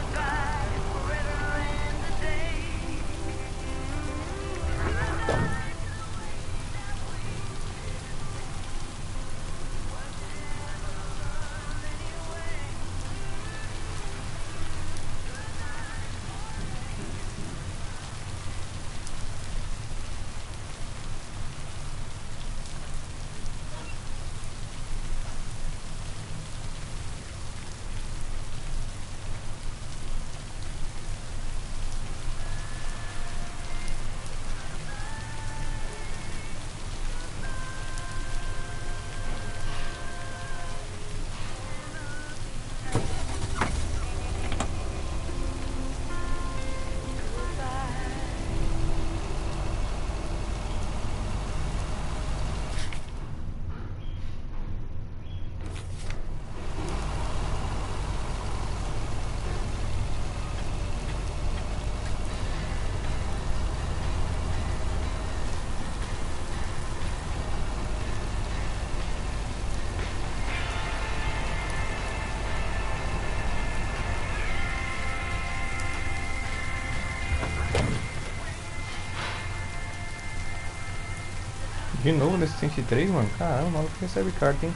[SPEAKER 4] De novo nesse 103, mano? Caramba, o maluco recebe carta, hein?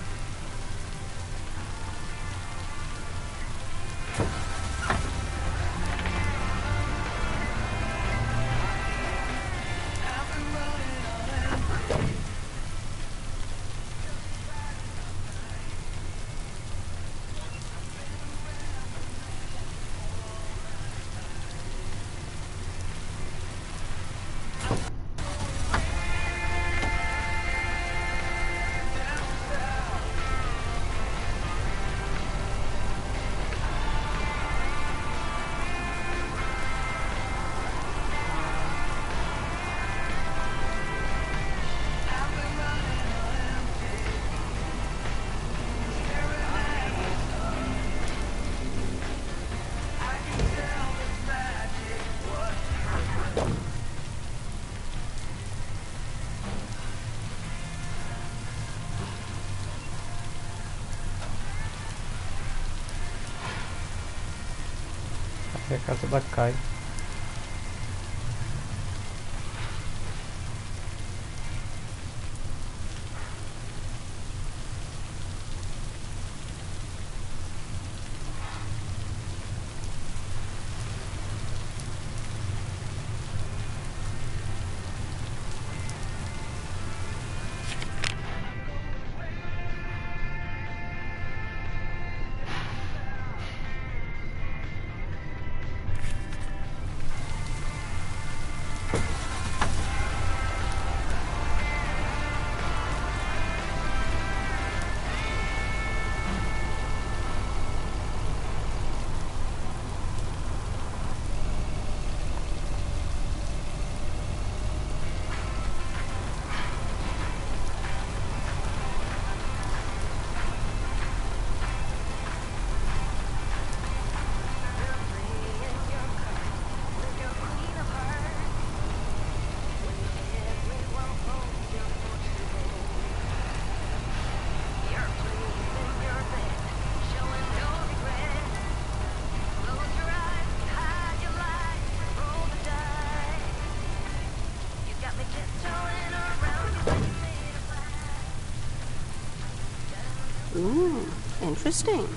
[SPEAKER 4] É a casa da Kai.
[SPEAKER 1] Interesting.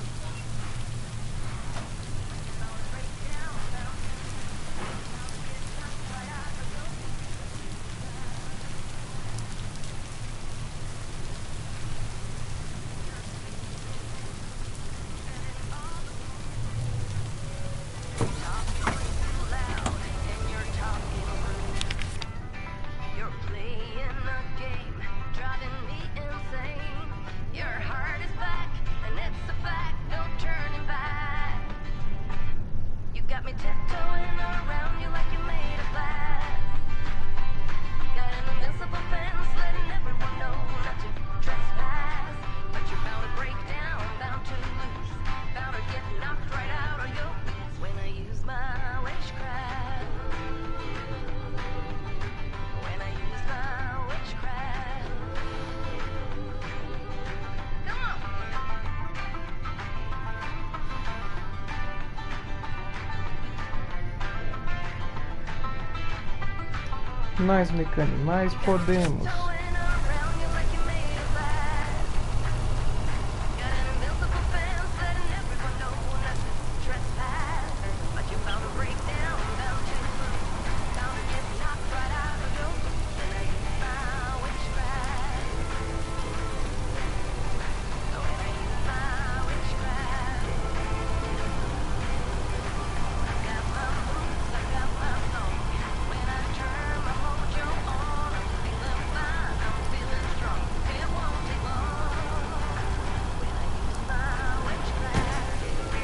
[SPEAKER 4] Mais mecânica, mais podemos.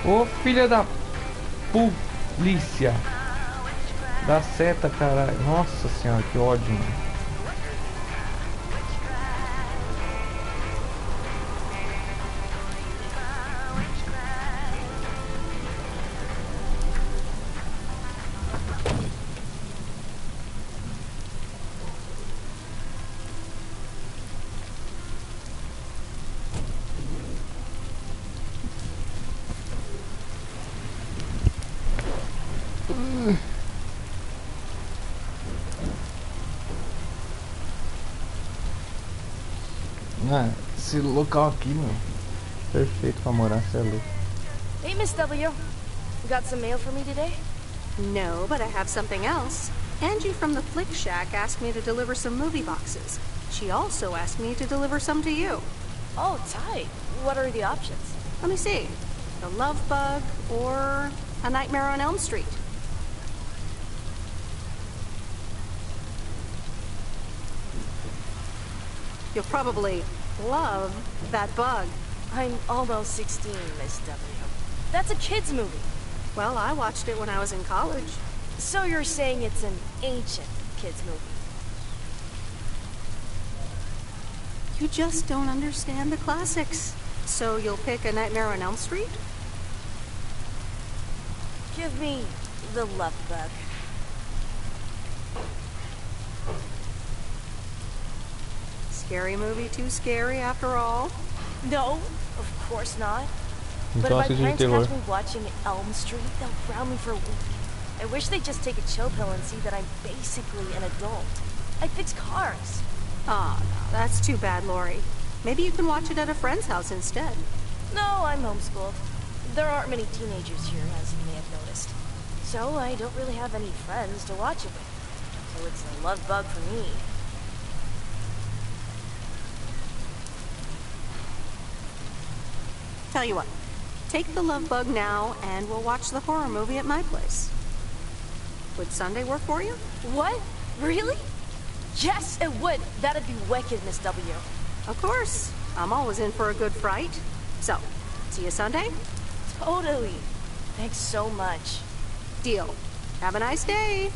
[SPEAKER 4] Ô filha da polícia! Dá seta, caralho. Nossa senhora, que ódio, mano. Ah, esse local aqui, mano, perfeito pra morar, cê é louco.
[SPEAKER 8] Hey, Miss W. You got some mail for me today?
[SPEAKER 1] No, but I have something else. Angie from the Flick Shack asked me to deliver some movie boxes. She also asked me to deliver some to you.
[SPEAKER 8] Oh, tight. What are the options?
[SPEAKER 1] Let me see. The Love Bug or A Nightmare on Elm Street. You'll probably love that bug.
[SPEAKER 8] I'm almost 16, Miss W. That's a kid's movie.
[SPEAKER 1] Well, I watched it when I was in college.
[SPEAKER 8] So you're saying it's an ancient kid's movie?
[SPEAKER 1] You just don't understand the classics. So you'll pick A Nightmare on Elm Street?
[SPEAKER 8] Give me The Love Bug.
[SPEAKER 1] Scary movie too scary after all?
[SPEAKER 8] No, of course not. But if my parents catch me watching Elm Street, they'll ground me for a week. I wish they'd just take a chill pill and see that I'm basically an adult. I fix cars.
[SPEAKER 1] Oh, no, that's too bad, Lori. Maybe you can watch it at a friend's house instead.
[SPEAKER 8] No, I'm homeschooled. There aren't many teenagers here, as you may have noticed. So I don't really have any friends to watch it with. So it's a love bug for me.
[SPEAKER 1] Tell you what, take the Love Bug now, and we'll watch the horror movie at my place. Would Sunday work for you?
[SPEAKER 8] What? Really? Yes, it would. That'd be wicked, Miss W.
[SPEAKER 1] Of course. I'm always in for a good fright. So, see you Sunday?
[SPEAKER 8] Totally. Thanks so much.
[SPEAKER 1] Deal. Have a nice day.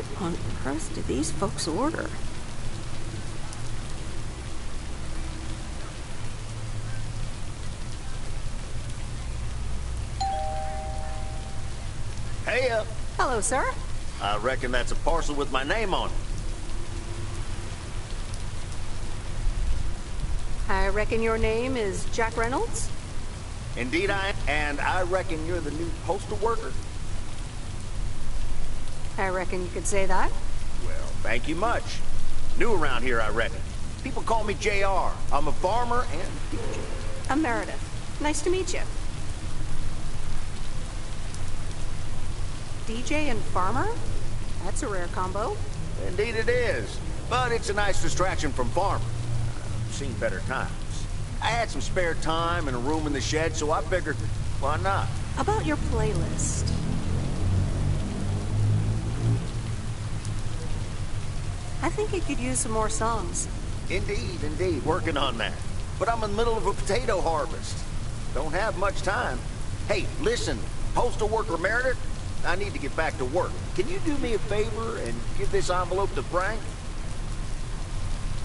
[SPEAKER 1] What on earth do these folks order?
[SPEAKER 11] Hey up.
[SPEAKER 1] Hello, sir.
[SPEAKER 11] I reckon that's a parcel with my name on it.
[SPEAKER 1] I reckon your name is Jack Reynolds?
[SPEAKER 11] Indeed I am. And I reckon you're the new postal worker?
[SPEAKER 1] I reckon you could say that.
[SPEAKER 11] Well, thank you much. New around here, I reckon. People call me JR. I'm a farmer and DJ.
[SPEAKER 1] I'm Meredith. Nice to meet you. DJ and farmer? That's a rare combo.
[SPEAKER 11] Indeed it is. But it's a nice distraction from farming. I've seen better times. I had some spare time and a room in the shed, so I figured, why not?
[SPEAKER 1] About your playlist. I think it could use some more songs.
[SPEAKER 11] Indeed, indeed. Working on that. But I'm in the middle of a potato harvest. Don't have much time. Hey, listen, postal worker Meredith, I need to get back to work. Can you do me a favor and give this envelope to Frank?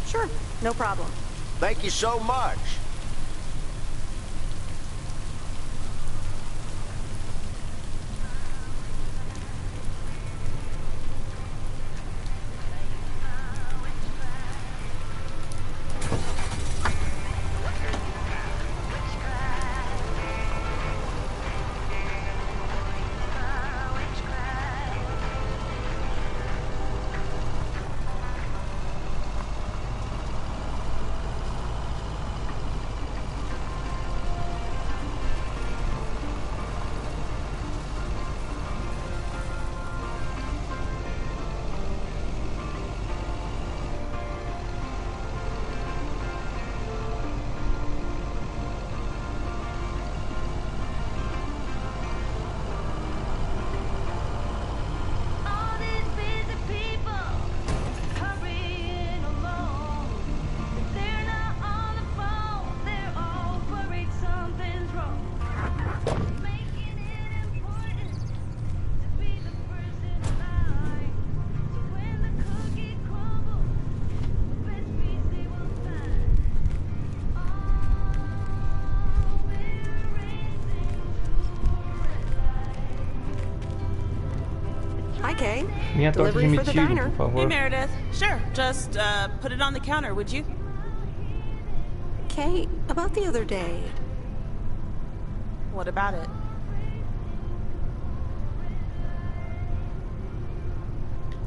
[SPEAKER 1] Sure, no problem.
[SPEAKER 11] Thank you so much.
[SPEAKER 1] Kay.
[SPEAKER 4] Minha torta de metido, por favor.
[SPEAKER 14] Hey, Meredith. Sure, just put it on the counter, would you?
[SPEAKER 1] Kay, about the other day.
[SPEAKER 14] What about it?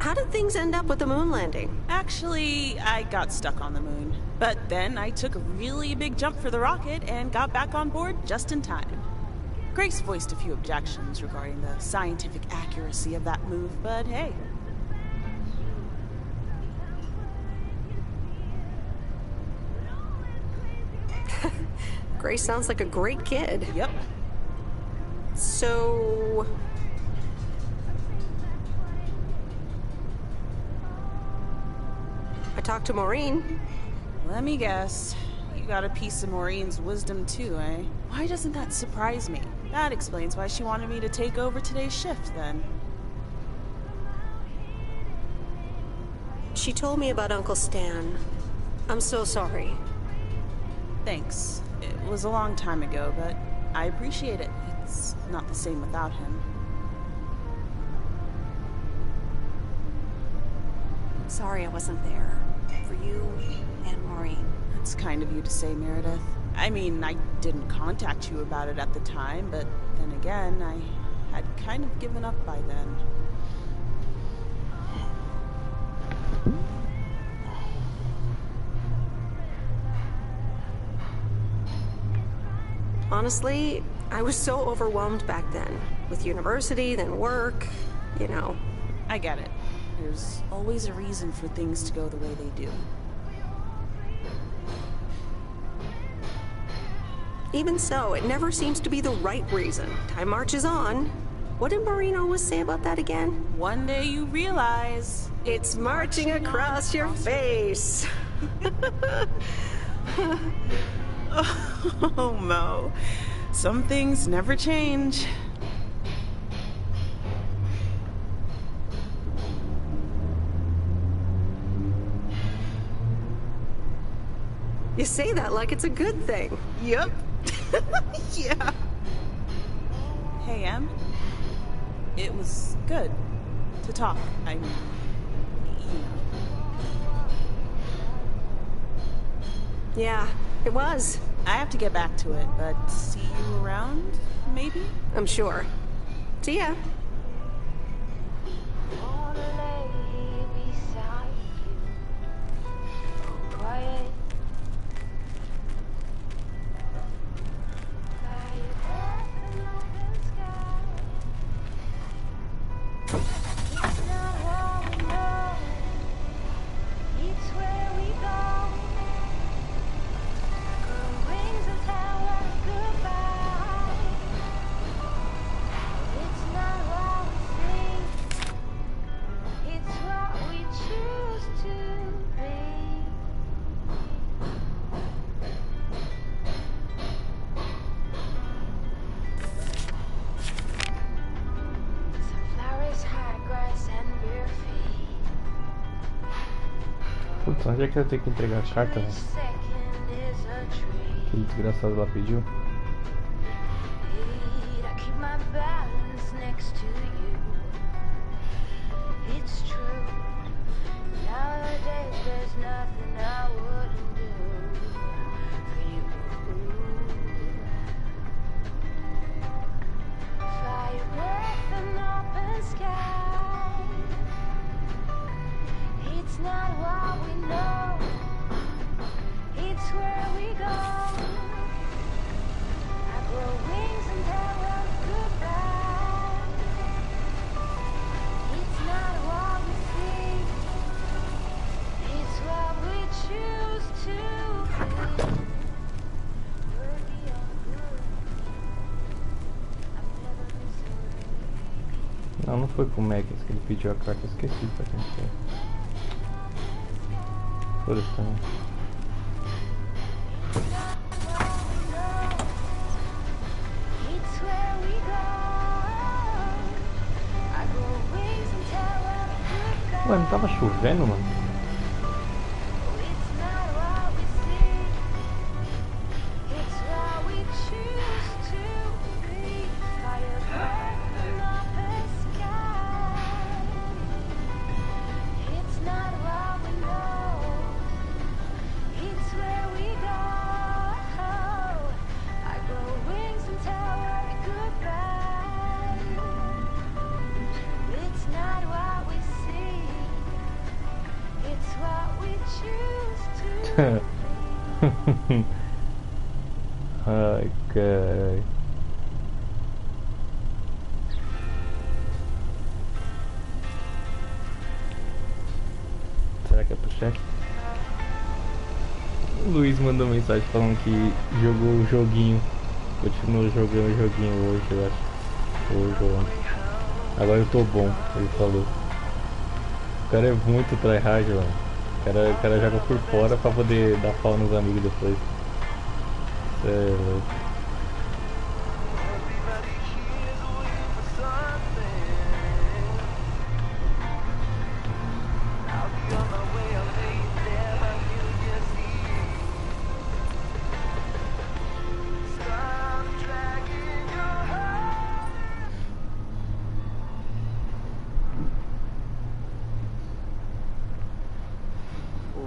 [SPEAKER 1] How did things end up with the moon landing?
[SPEAKER 14] Actually, I got stuck on the moon. But then I took a really big jump for the rocket and got back on board just in time. Grace voiced a few objections regarding the scientific accuracy of that move, but hey.
[SPEAKER 1] Grace sounds like a great kid.
[SPEAKER 14] Yep.
[SPEAKER 1] So... I talked to Maureen.
[SPEAKER 14] Let me guess. You got a piece of Maureen's wisdom too, eh? Why doesn't that surprise me? That explains why she wanted me to take over today's shift, then.
[SPEAKER 1] She told me about Uncle Stan. I'm so sorry.
[SPEAKER 14] Thanks. It was a long time ago, but I appreciate it. It's not the same without him.
[SPEAKER 1] Sorry I wasn't there. For you and Maureen.
[SPEAKER 14] That's kind of you to say, Meredith. I mean, I didn't contact you about it at the time, but then again, I had kind of given up by then.
[SPEAKER 1] Honestly, I was so overwhelmed back then. With university, then work, you know.
[SPEAKER 14] I get it. There's always a reason for things to go the way they do.
[SPEAKER 1] Even so, it never seems to be the right reason. Time marches on. What did Maureen always say about that again?
[SPEAKER 14] One day you realize...
[SPEAKER 1] It's marching across your face.
[SPEAKER 14] Oh, Mo. Some things never change.
[SPEAKER 1] You say that like it's a good thing. Yup. Yeah.
[SPEAKER 14] Hey, Em. It was good to talk. I mean, you know.
[SPEAKER 1] Yeah, it was.
[SPEAKER 14] I have to get back to it, but see you around, maybe?
[SPEAKER 1] I'm sure. See ya.
[SPEAKER 4] Putz, onde é que eu tenho que entregar a carta, né? Que desgraçado lá pediu. Não, não foi pro Magnus que ele pediu a carta, eu esqueci pra quem foi. Foda-se também. Ué, não tava chovendo, mano? Ai, carai. Será que é pro chefe? O Luiz mandou mensagem falando que jogou o joguinho. Continuou jogando o joguinho hoje, eu acho. Hoje ou ontem. Agora eu tô bom, ele falou. O cara é muito tryhard, mano. O cara joga por fora pra poder dar pau nos amigos depois. É louco.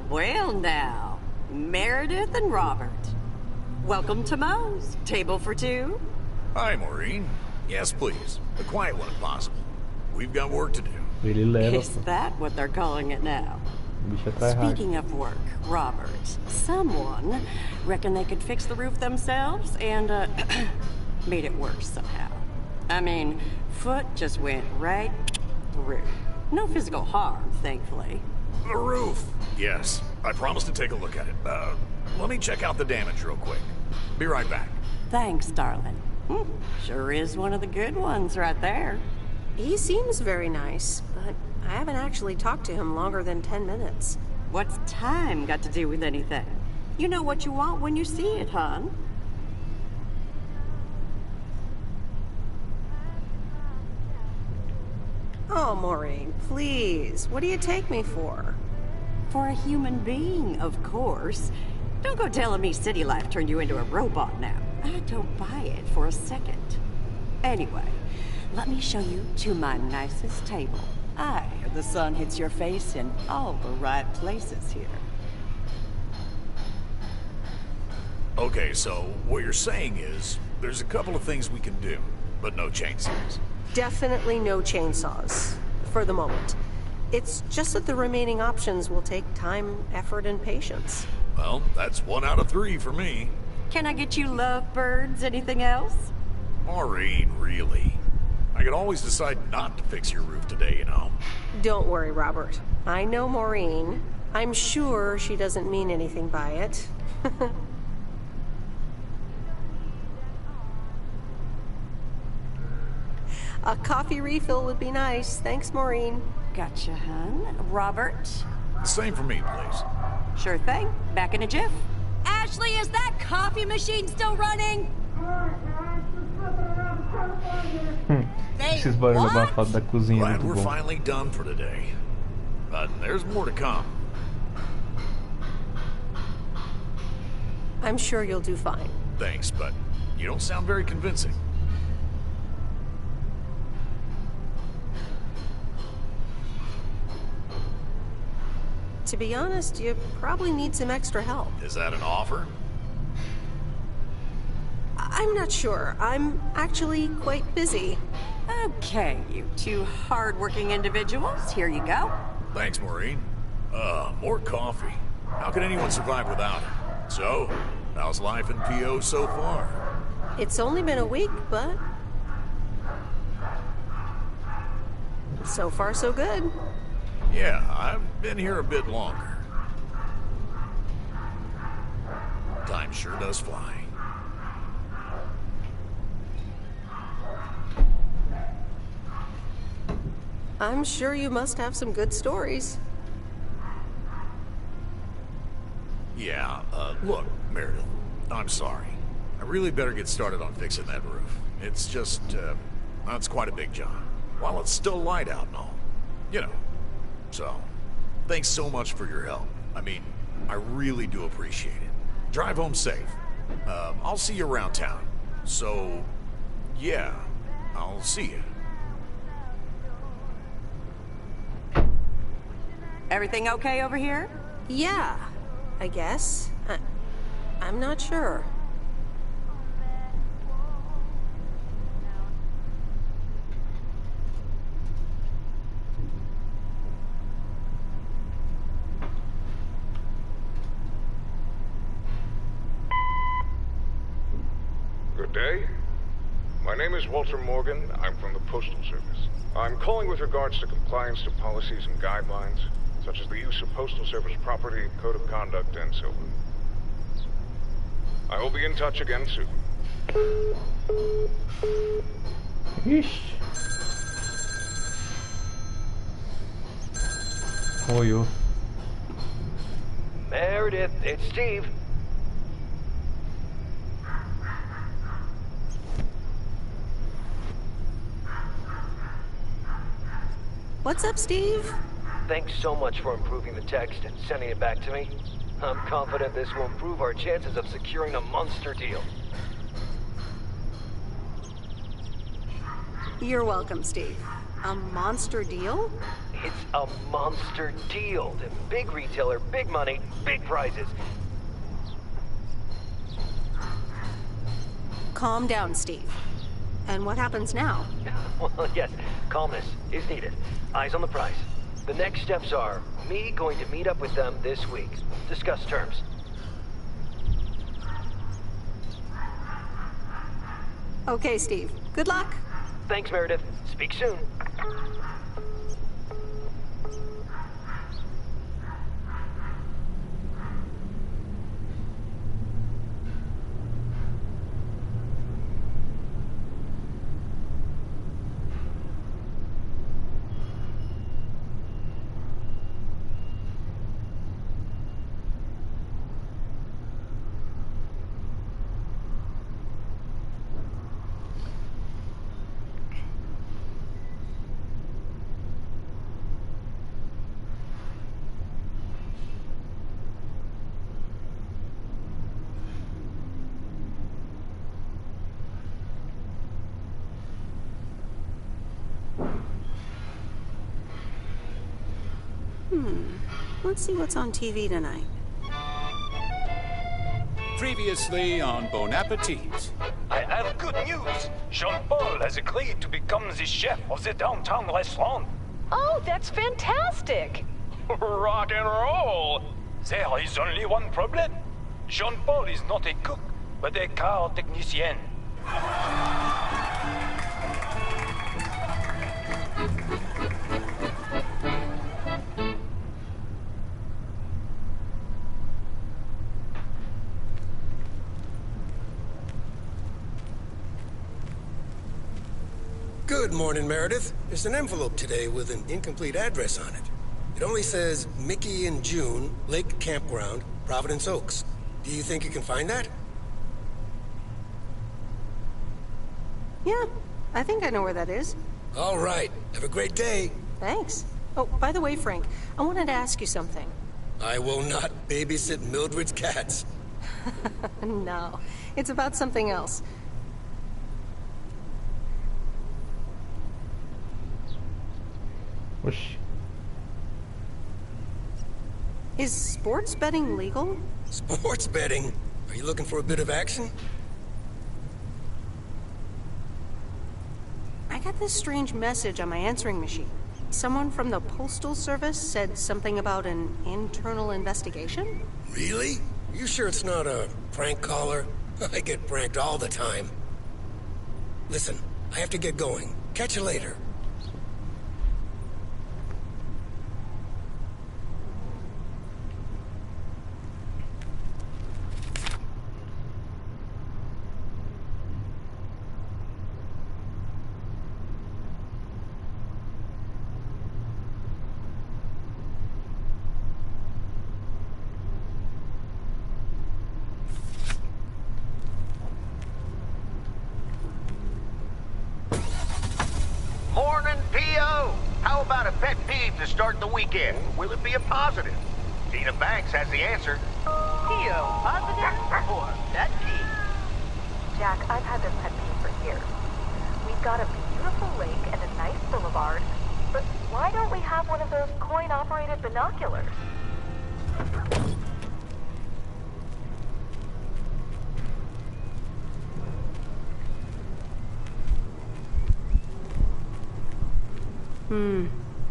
[SPEAKER 6] Well now, Meredith and Robert. Welcome to Moe's. Table for two?
[SPEAKER 9] Hi, Maureen. Yes, please. The quiet one if possible. We've got work to do.
[SPEAKER 4] Ele leva.
[SPEAKER 6] Is that what they're calling it now? Speaking of work, Robert, someone reckoned they could fix the roof themselves and made it worse somehow. I mean, foot just went right through. No physical harm, thankfully.
[SPEAKER 9] The roof! Yes, I promised to take a look at it. Let me check out the damage real quick. Be right back.
[SPEAKER 6] Thanks, darling. Sure is one of the good ones right there.
[SPEAKER 1] He seems very nice, but I haven't actually talked to him longer than 10 minutes.
[SPEAKER 6] What's time got to do with anything? You know what you want when you see it, hon.
[SPEAKER 1] Oh, Maureen, please. What do you take me for?
[SPEAKER 6] For a human being, of course. Don't go telling me city life turned you into a robot now. I don't buy it for a second. Anyway, let me show you to my nicest table. The sun hits your face in all the right places here.
[SPEAKER 9] Okay, so what you're saying is, there's a couple of things we can do, but no chainsaws.
[SPEAKER 1] Definitely no chainsaws, for the moment. It's just that the remaining options will take time, effort, and patience.
[SPEAKER 9] Well, that's 1 out of 3 for me.
[SPEAKER 6] Can I get you lovebirds? Anything else?
[SPEAKER 9] Maureen, really? I could always decide not to fix your roof today, you know.
[SPEAKER 1] Don't worry, Robert. I know Maureen. I'm sure she doesn't mean anything by it. A coffee refill would be nice. Thanks, Maureen.
[SPEAKER 6] Gotcha, hun. Robert?
[SPEAKER 9] Same for me, please.
[SPEAKER 6] Sure thing. Back in a jiff. Ashley, is that coffee machine still running?
[SPEAKER 4] Esses barulhos abafados da cozinha.
[SPEAKER 9] Glad
[SPEAKER 4] Muito
[SPEAKER 9] we're
[SPEAKER 4] bom.
[SPEAKER 9] finally done for today. But there's more to come.
[SPEAKER 1] I'm sure you'll do fine.
[SPEAKER 9] Thanks, but you don't sound very convincing.
[SPEAKER 1] To be honest, you probably need some extra help.
[SPEAKER 9] Is that an offer?
[SPEAKER 1] I'm not sure. I'm actually quite busy.
[SPEAKER 6] Okay, you two hard-working individuals. Here you go.
[SPEAKER 9] Thanks, Maureen. More coffee. How can anyone survive without it? So, how's life in PO so far?
[SPEAKER 1] It's only been a week, but... so far, so good.
[SPEAKER 9] Yeah, I've been here a bit longer. Time sure does fly.
[SPEAKER 1] I'm sure you must have some good stories.
[SPEAKER 9] Yeah, look, Meredith, I'm sorry. I really better get started on fixing that roof. It's just, it's quite a big job. While it's still light out and all. You know. So, thanks so much for your help. I mean, I really do appreciate it. Drive home safe. I'll see you around town. So, yeah, I'll see you.
[SPEAKER 6] Everything okay over here?
[SPEAKER 1] Yeah, I guess. I'm not sure.
[SPEAKER 19] Good day. My name is Walter Morgan. I'm from the Postal Service. I'm calling with regards to compliance to policies and guidelines, such as the use of Postal Service property, code of conduct, and so on. I will be in touch again soon.
[SPEAKER 4] Ixi. Oi.
[SPEAKER 2] Meredith, it's Steve.
[SPEAKER 1] What's up, Steve?
[SPEAKER 2] Thanks so much for improving the text and sending it back to me. I'm confident this will improve our chances of securing a monster deal.
[SPEAKER 1] You're welcome, Steve. A monster deal?
[SPEAKER 2] It's a monster deal. The big retailer, big money, big prizes.
[SPEAKER 1] Calm down, Steve. And what happens now?
[SPEAKER 2] Well, yes, calmness is needed. Eyes on the prize. The next steps are me going to meet up with them this week. Discuss terms.
[SPEAKER 1] Okay, Steve. Good luck.
[SPEAKER 2] Thanks, Meredith. Speak soon.
[SPEAKER 1] Let's see what's on TV tonight.
[SPEAKER 20] Previously on Bon Appetit.
[SPEAKER 17] I have good news. Jean-Paul has agreed to become the chef of the downtown restaurant.
[SPEAKER 21] Oh, that's fantastic.
[SPEAKER 17] Rock and roll. There is only one problem. Jean-Paul is not a cook, but a car technician.
[SPEAKER 3] Good morning, Meredith. There's an envelope today with an incomplete address on it. It only says Mickey and June, Lake Campground, Providence Oaks. Do you think you can find that?
[SPEAKER 1] Yeah, I think I know where that is.
[SPEAKER 3] All right. Have a great day.
[SPEAKER 1] Thanks. Oh, by the way, Frank, I wanted to ask you something.
[SPEAKER 3] I will not babysit Mildred's cats.
[SPEAKER 1] No, it's about something else.
[SPEAKER 4] Whoosh.
[SPEAKER 1] Is sports betting legal?
[SPEAKER 3] Sports betting? Are you looking for a bit of action?
[SPEAKER 1] I got this strange message on my answering machine. Someone from the Postal Service said something about an internal investigation?
[SPEAKER 3] Really? You sure it's not a prank caller? I get pranked all the time. Listen, I have to get going. Catch you later.
[SPEAKER 11] To start the weekend. Will it be a positive? Tina Banks has the answer.
[SPEAKER 21] P.O. Positive or pet peeve?
[SPEAKER 5] Jack, I've had this pet peeve for years. We've got a beautiful lake and a nice boulevard, but why don't we have one of those coin-operated binoculars?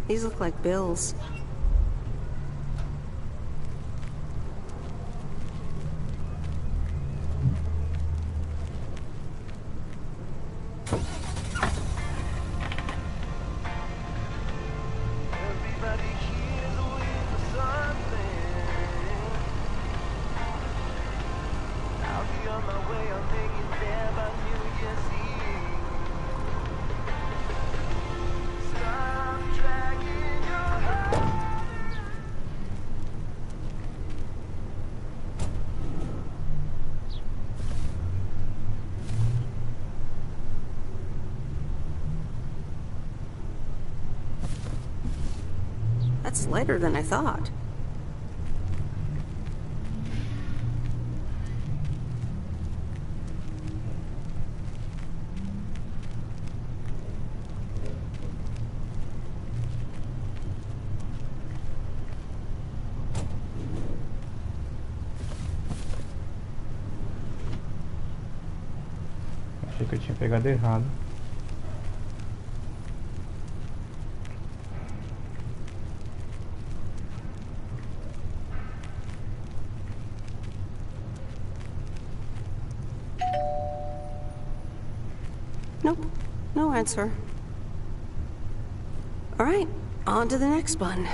[SPEAKER 1] These look like bills. That's lighter than I thought.
[SPEAKER 4] Achei que eu tinha pegado errado.
[SPEAKER 1] Nope, no answer. All right, on to the next one.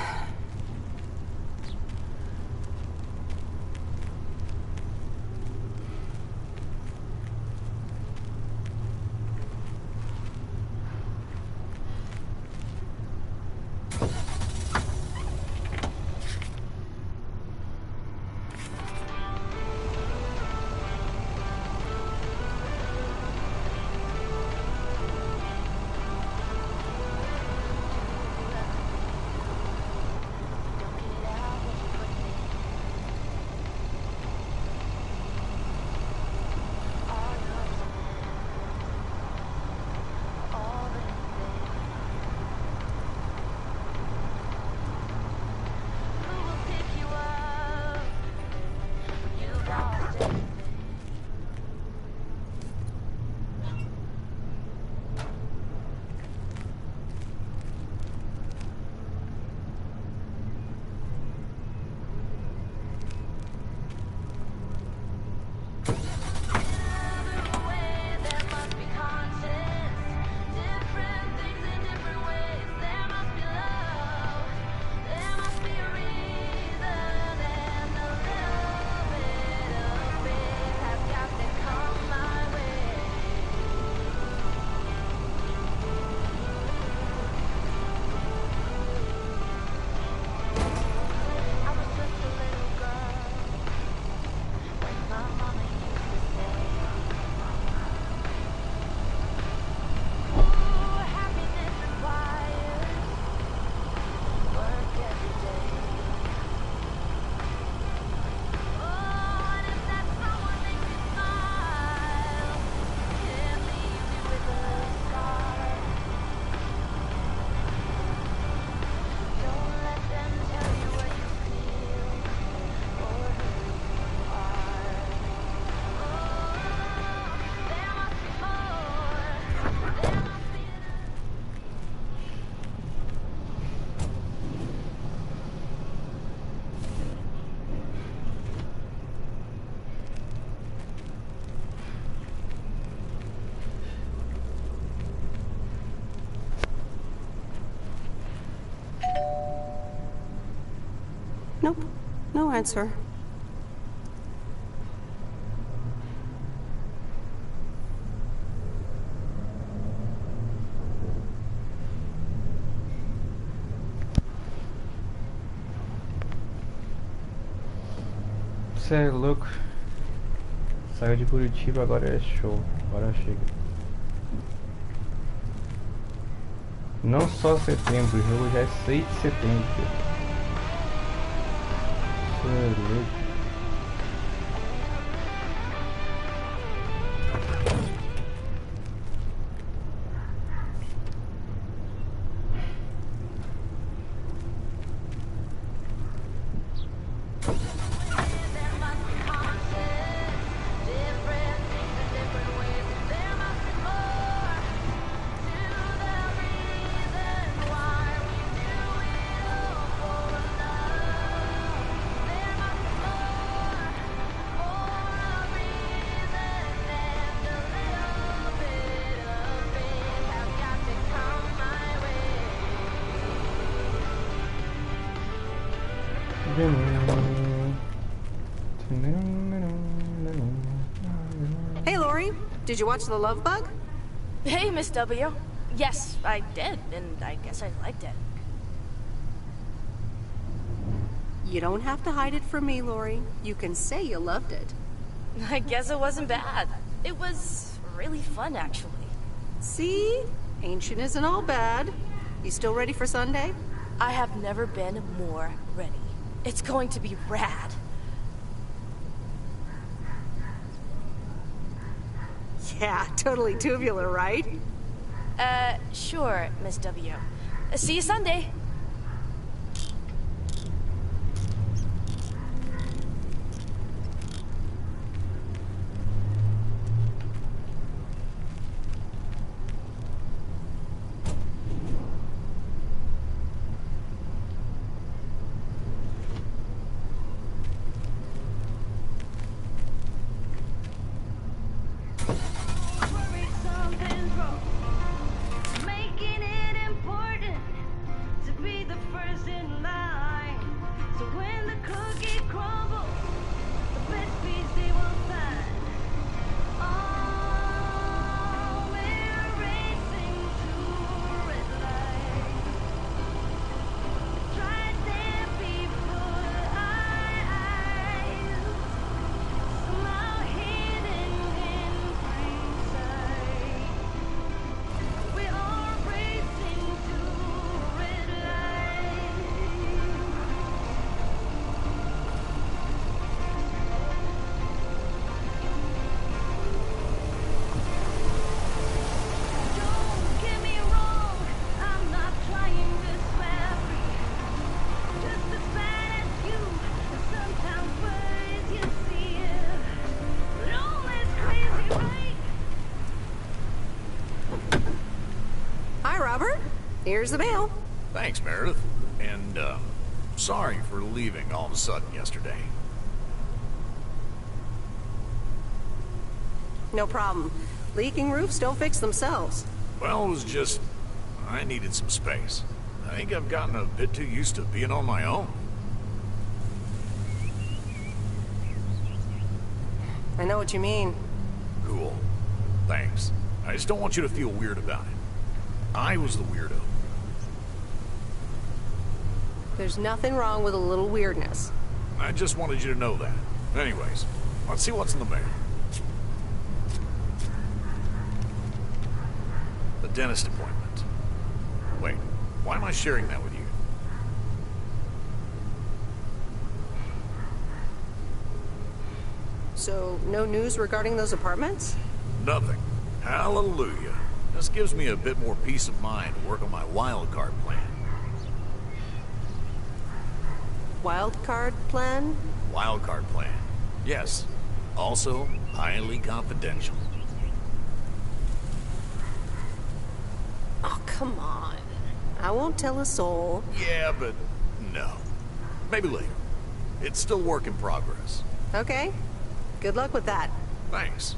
[SPEAKER 1] Nope. No answer.
[SPEAKER 4] Você é louco. Saiu de Curitiba, agora é show. Agora chega. Não só setembro, o jogo já é 6 de setembro. Você é louco.
[SPEAKER 1] Hey, Lori. Did you watch The Love Bug?
[SPEAKER 8] Hey, Miss W. Yes, I did, and I guess I liked it.
[SPEAKER 1] You don't have to hide it from me, Lori. You can say you loved it.
[SPEAKER 8] I guess it wasn't bad. It was really fun, actually.
[SPEAKER 1] See? Ancient isn't all bad. You still ready for Sunday?
[SPEAKER 8] I have never been more ready. It's going to be rad.
[SPEAKER 1] Yeah, totally tubular, right?
[SPEAKER 8] Sure, Miss W. See you Sunday.
[SPEAKER 1] Here's the mail.
[SPEAKER 9] Thanks, Meredith. And, sorry for leaving all of a sudden yesterday.
[SPEAKER 1] No problem. Leaking roofs don't fix themselves.
[SPEAKER 9] Well, it was just... I needed some space. I think I've gotten a bit too used to being on my own.
[SPEAKER 1] I know what you mean.
[SPEAKER 9] Cool. Thanks. I just don't want you to feel weird about it. I was the weirdo.
[SPEAKER 1] There's nothing wrong with a little weirdness.
[SPEAKER 9] I just wanted you to know that. Anyways, let's see what's in the mail. The dentist appointment. Wait, why am I sharing that with you?
[SPEAKER 1] So, no news regarding those apartments?
[SPEAKER 9] Nothing. Hallelujah. This gives me a bit more peace of mind to work on my wildcard plan.
[SPEAKER 1] Wildcard plan?
[SPEAKER 9] Wildcard plan. Yes. Also, highly confidential.
[SPEAKER 1] Oh, come on. I won't tell a soul.
[SPEAKER 9] Yeah, but no. Maybe later. It's still work in progress.
[SPEAKER 1] Okay. Good luck with that.
[SPEAKER 9] Thanks.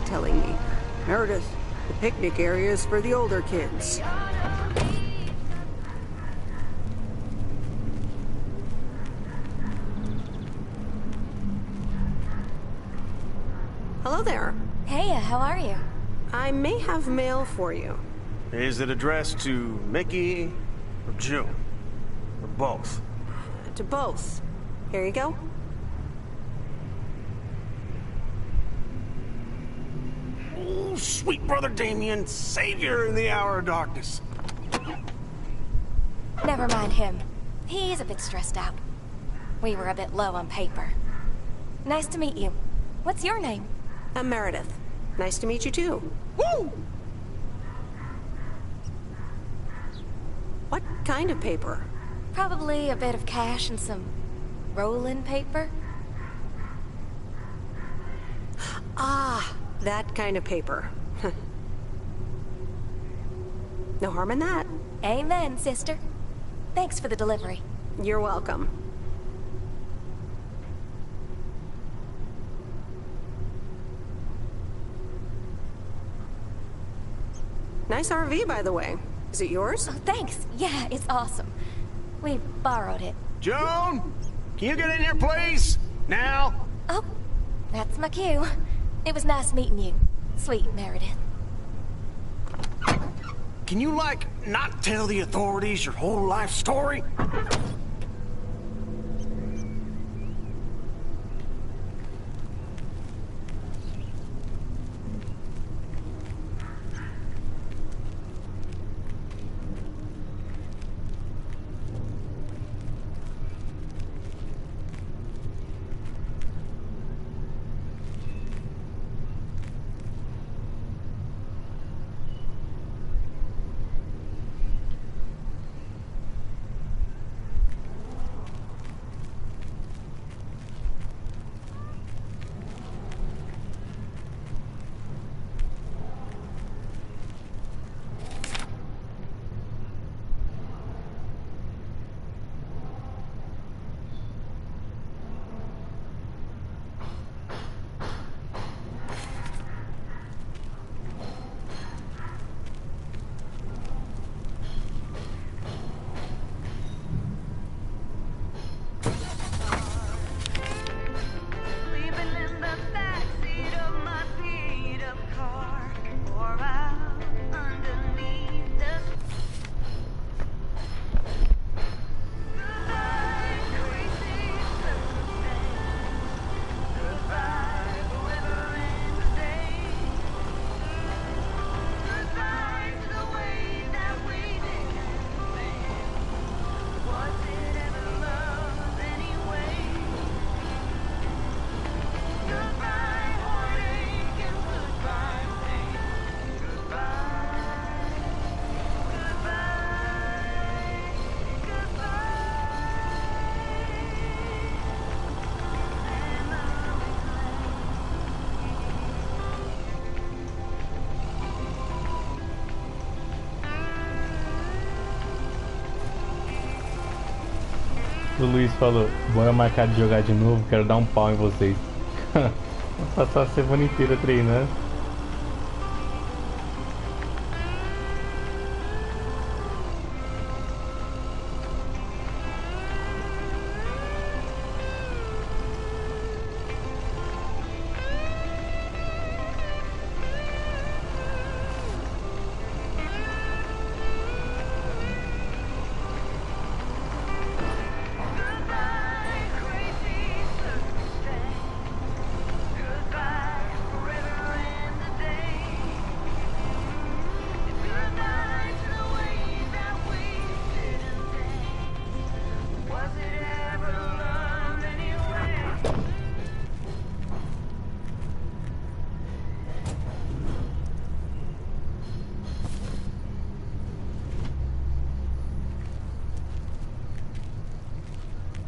[SPEAKER 10] telling me, Meredith, the picnic area is for the older kids.
[SPEAKER 1] Hello there.
[SPEAKER 13] Hey, how are you?
[SPEAKER 1] I may have mail for you.
[SPEAKER 22] Is it addressed to Mickey or June? Or both?
[SPEAKER 1] To both. Here you go.
[SPEAKER 22] Oh, sweet brother Damien, savior in the hour of darkness.
[SPEAKER 13] Never mind him. He's a bit stressed out. We were a bit low on paper. Nice to meet you. What's your name?
[SPEAKER 1] I'm Meredith. Nice to meet you too.
[SPEAKER 22] Woo!
[SPEAKER 1] What kind of paper?
[SPEAKER 13] Probably a bit of cash and some rolling paper.
[SPEAKER 1] Ah, that kind of paper. No harm in that.
[SPEAKER 13] Amen, sister. Thanks for the delivery.
[SPEAKER 1] You're welcome. Nice RV, by the way. Is it yours?
[SPEAKER 13] Oh, thanks. Yeah, it's awesome. We borrowed it.
[SPEAKER 22] Joan! Can you get in here, please? Now?
[SPEAKER 13] Oh, that's my cue. It was nice meeting you, sweet Meredith.
[SPEAKER 22] Can you, like, not tell the authorities your whole life story?
[SPEAKER 4] O Luiz falou, bora marcar de jogar de novo, quero dar um pau em vocês. Vou passar a semana inteira treinando.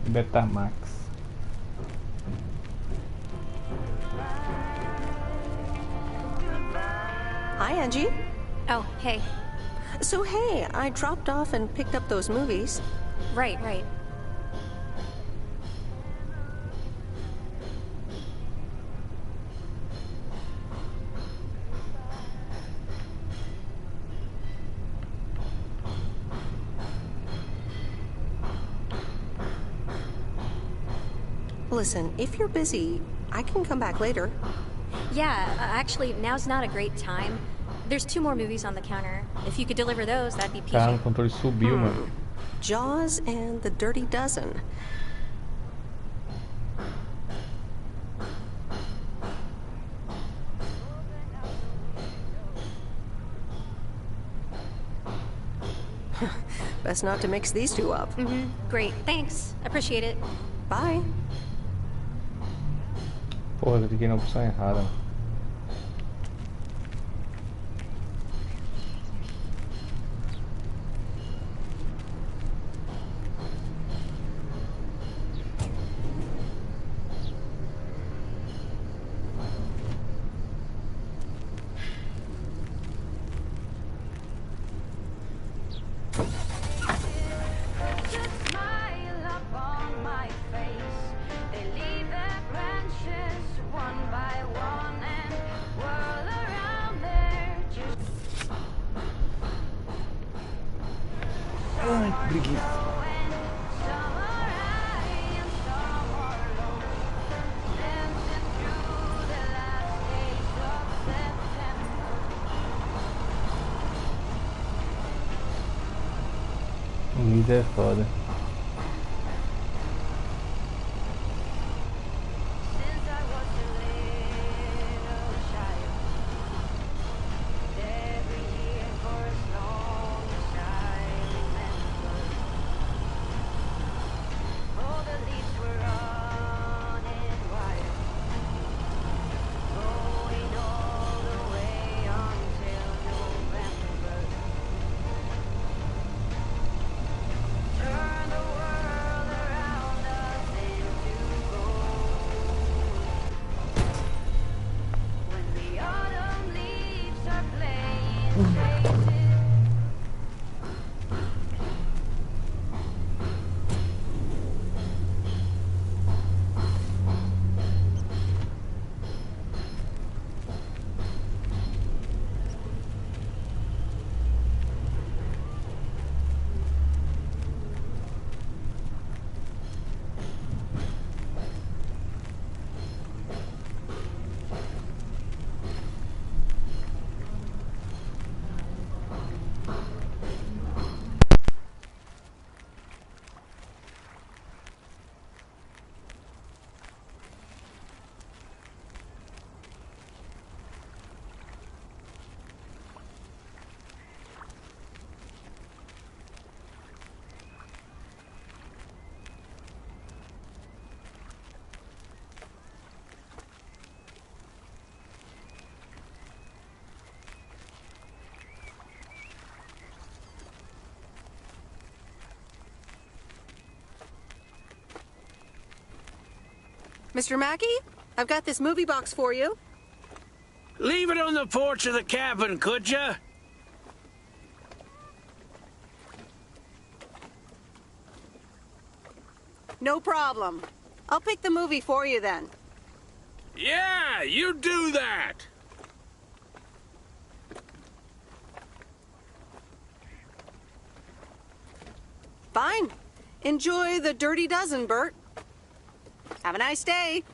[SPEAKER 4] Betamax.
[SPEAKER 1] Hi, Angie.
[SPEAKER 13] Oh, hey.
[SPEAKER 1] So, hey, I dropped off and picked up those movies.
[SPEAKER 13] Right.
[SPEAKER 1] Listen, if you're busy, I can come back later.
[SPEAKER 13] Yeah, actually, now's not a great time. There's 2 more movies on the counter. If you could deliver those, that'd be peachy.
[SPEAKER 4] Cara, o controle subiu, mano.
[SPEAKER 1] Jaws and The Dirty Dozen. Best not to mix these 2 up.
[SPEAKER 13] Great, thanks. Appreciate it.
[SPEAKER 1] Bye.
[SPEAKER 4] Porra, eu cliquei na opção errada. Ai, que preguiça. Vida é foda.
[SPEAKER 1] Mr. Mackey, I've got this movie box for you.
[SPEAKER 15] Leave it on the porch of the cabin, could ya?
[SPEAKER 1] No problem. I'll pick the movie for you then.
[SPEAKER 15] Yeah, you do that.
[SPEAKER 1] Fine. Enjoy The Dirty Dozen, Bert. Have a nice day.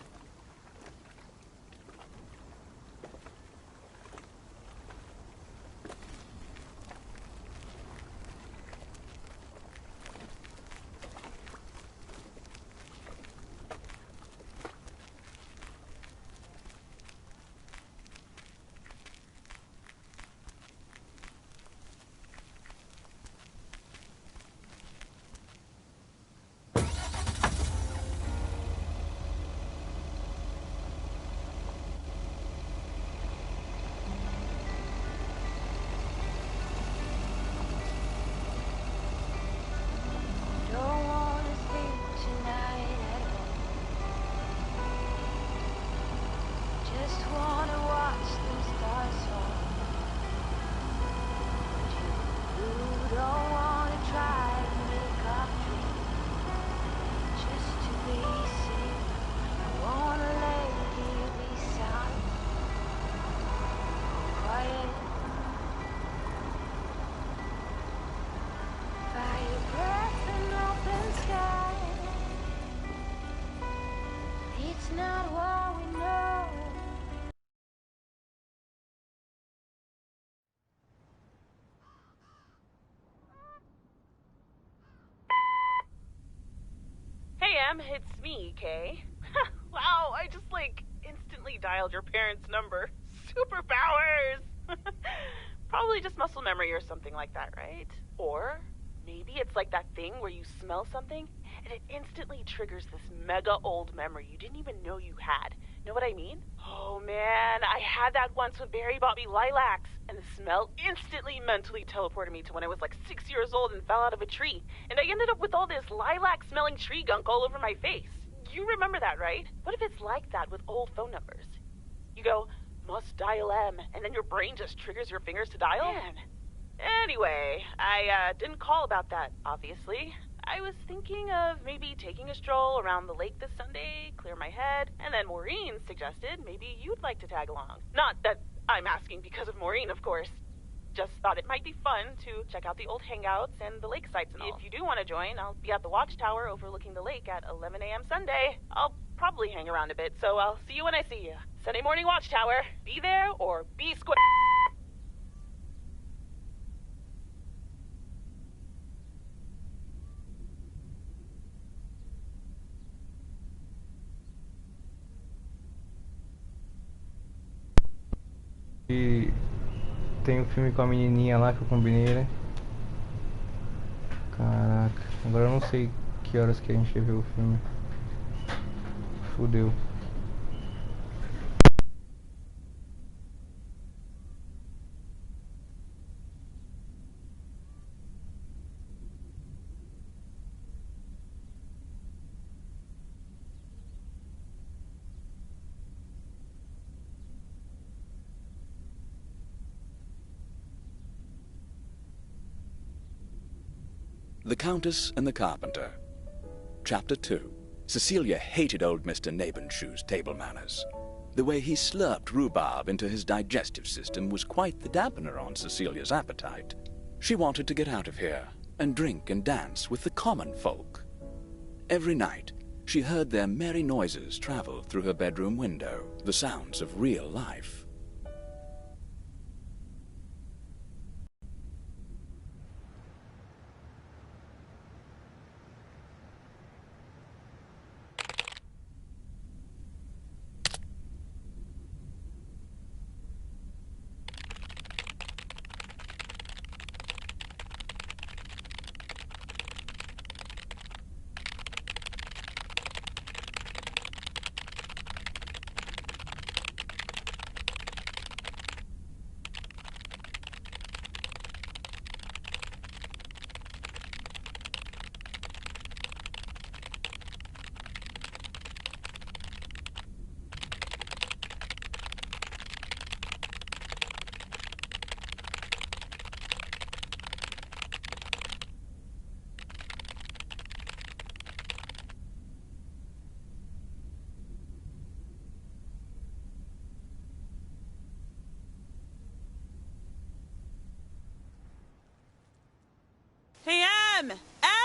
[SPEAKER 14] it's me, Kay. Wow, I just, instantly dialed your parents' number. Superpowers! Probably just muscle memory or something like that, right? Or maybe it's like that thing where you smell something, and it instantly triggers this mega old memory you didn't even know you had. Know what I mean? Oh man, I had that once when Barry bought me lilacs, and the smell instantly mentally teleported me to when I was 6 years old and fell out of a tree, and I ended up with all this lilac-smelling tree gunk all over my face. You remember that, right? What if it's like that with old phone numbers? You go, must dial M, and then your brain just triggers your fingers to dial? Man. Anyway, I didn't call about that, obviously. I was thinking of maybe taking a stroll around the lake this Sunday, clear my head, and then Maureen suggested maybe you'd like to tag along. Not that I'm asking because of Maureen, of course. Just thought it might be fun to check out the old hangouts and the lake sites and all. If you do want to join, I'll be at the watchtower overlooking the lake at 11 a.m. Sunday. I'll probably hang around a bit, so I'll see you when I see you. Sunday morning watchtower. Be there or be square.
[SPEAKER 4] E tem um filme com a menininha lá que eu combinei, né? Caraca, agora eu não sei que horas que a gente viu o filme. Fudeu.
[SPEAKER 20] The Countess and the Carpenter. Chapter 2. Cecilia hated old Mr. Nabenshoe's table manners. The way he slurped rhubarb into his digestive system was quite the dampener on Cecilia's appetite. She wanted to get out of here and drink and dance with the common folk. Every night, she heard their merry noises travel through her bedroom window, the sounds of real life.
[SPEAKER 14] Hey,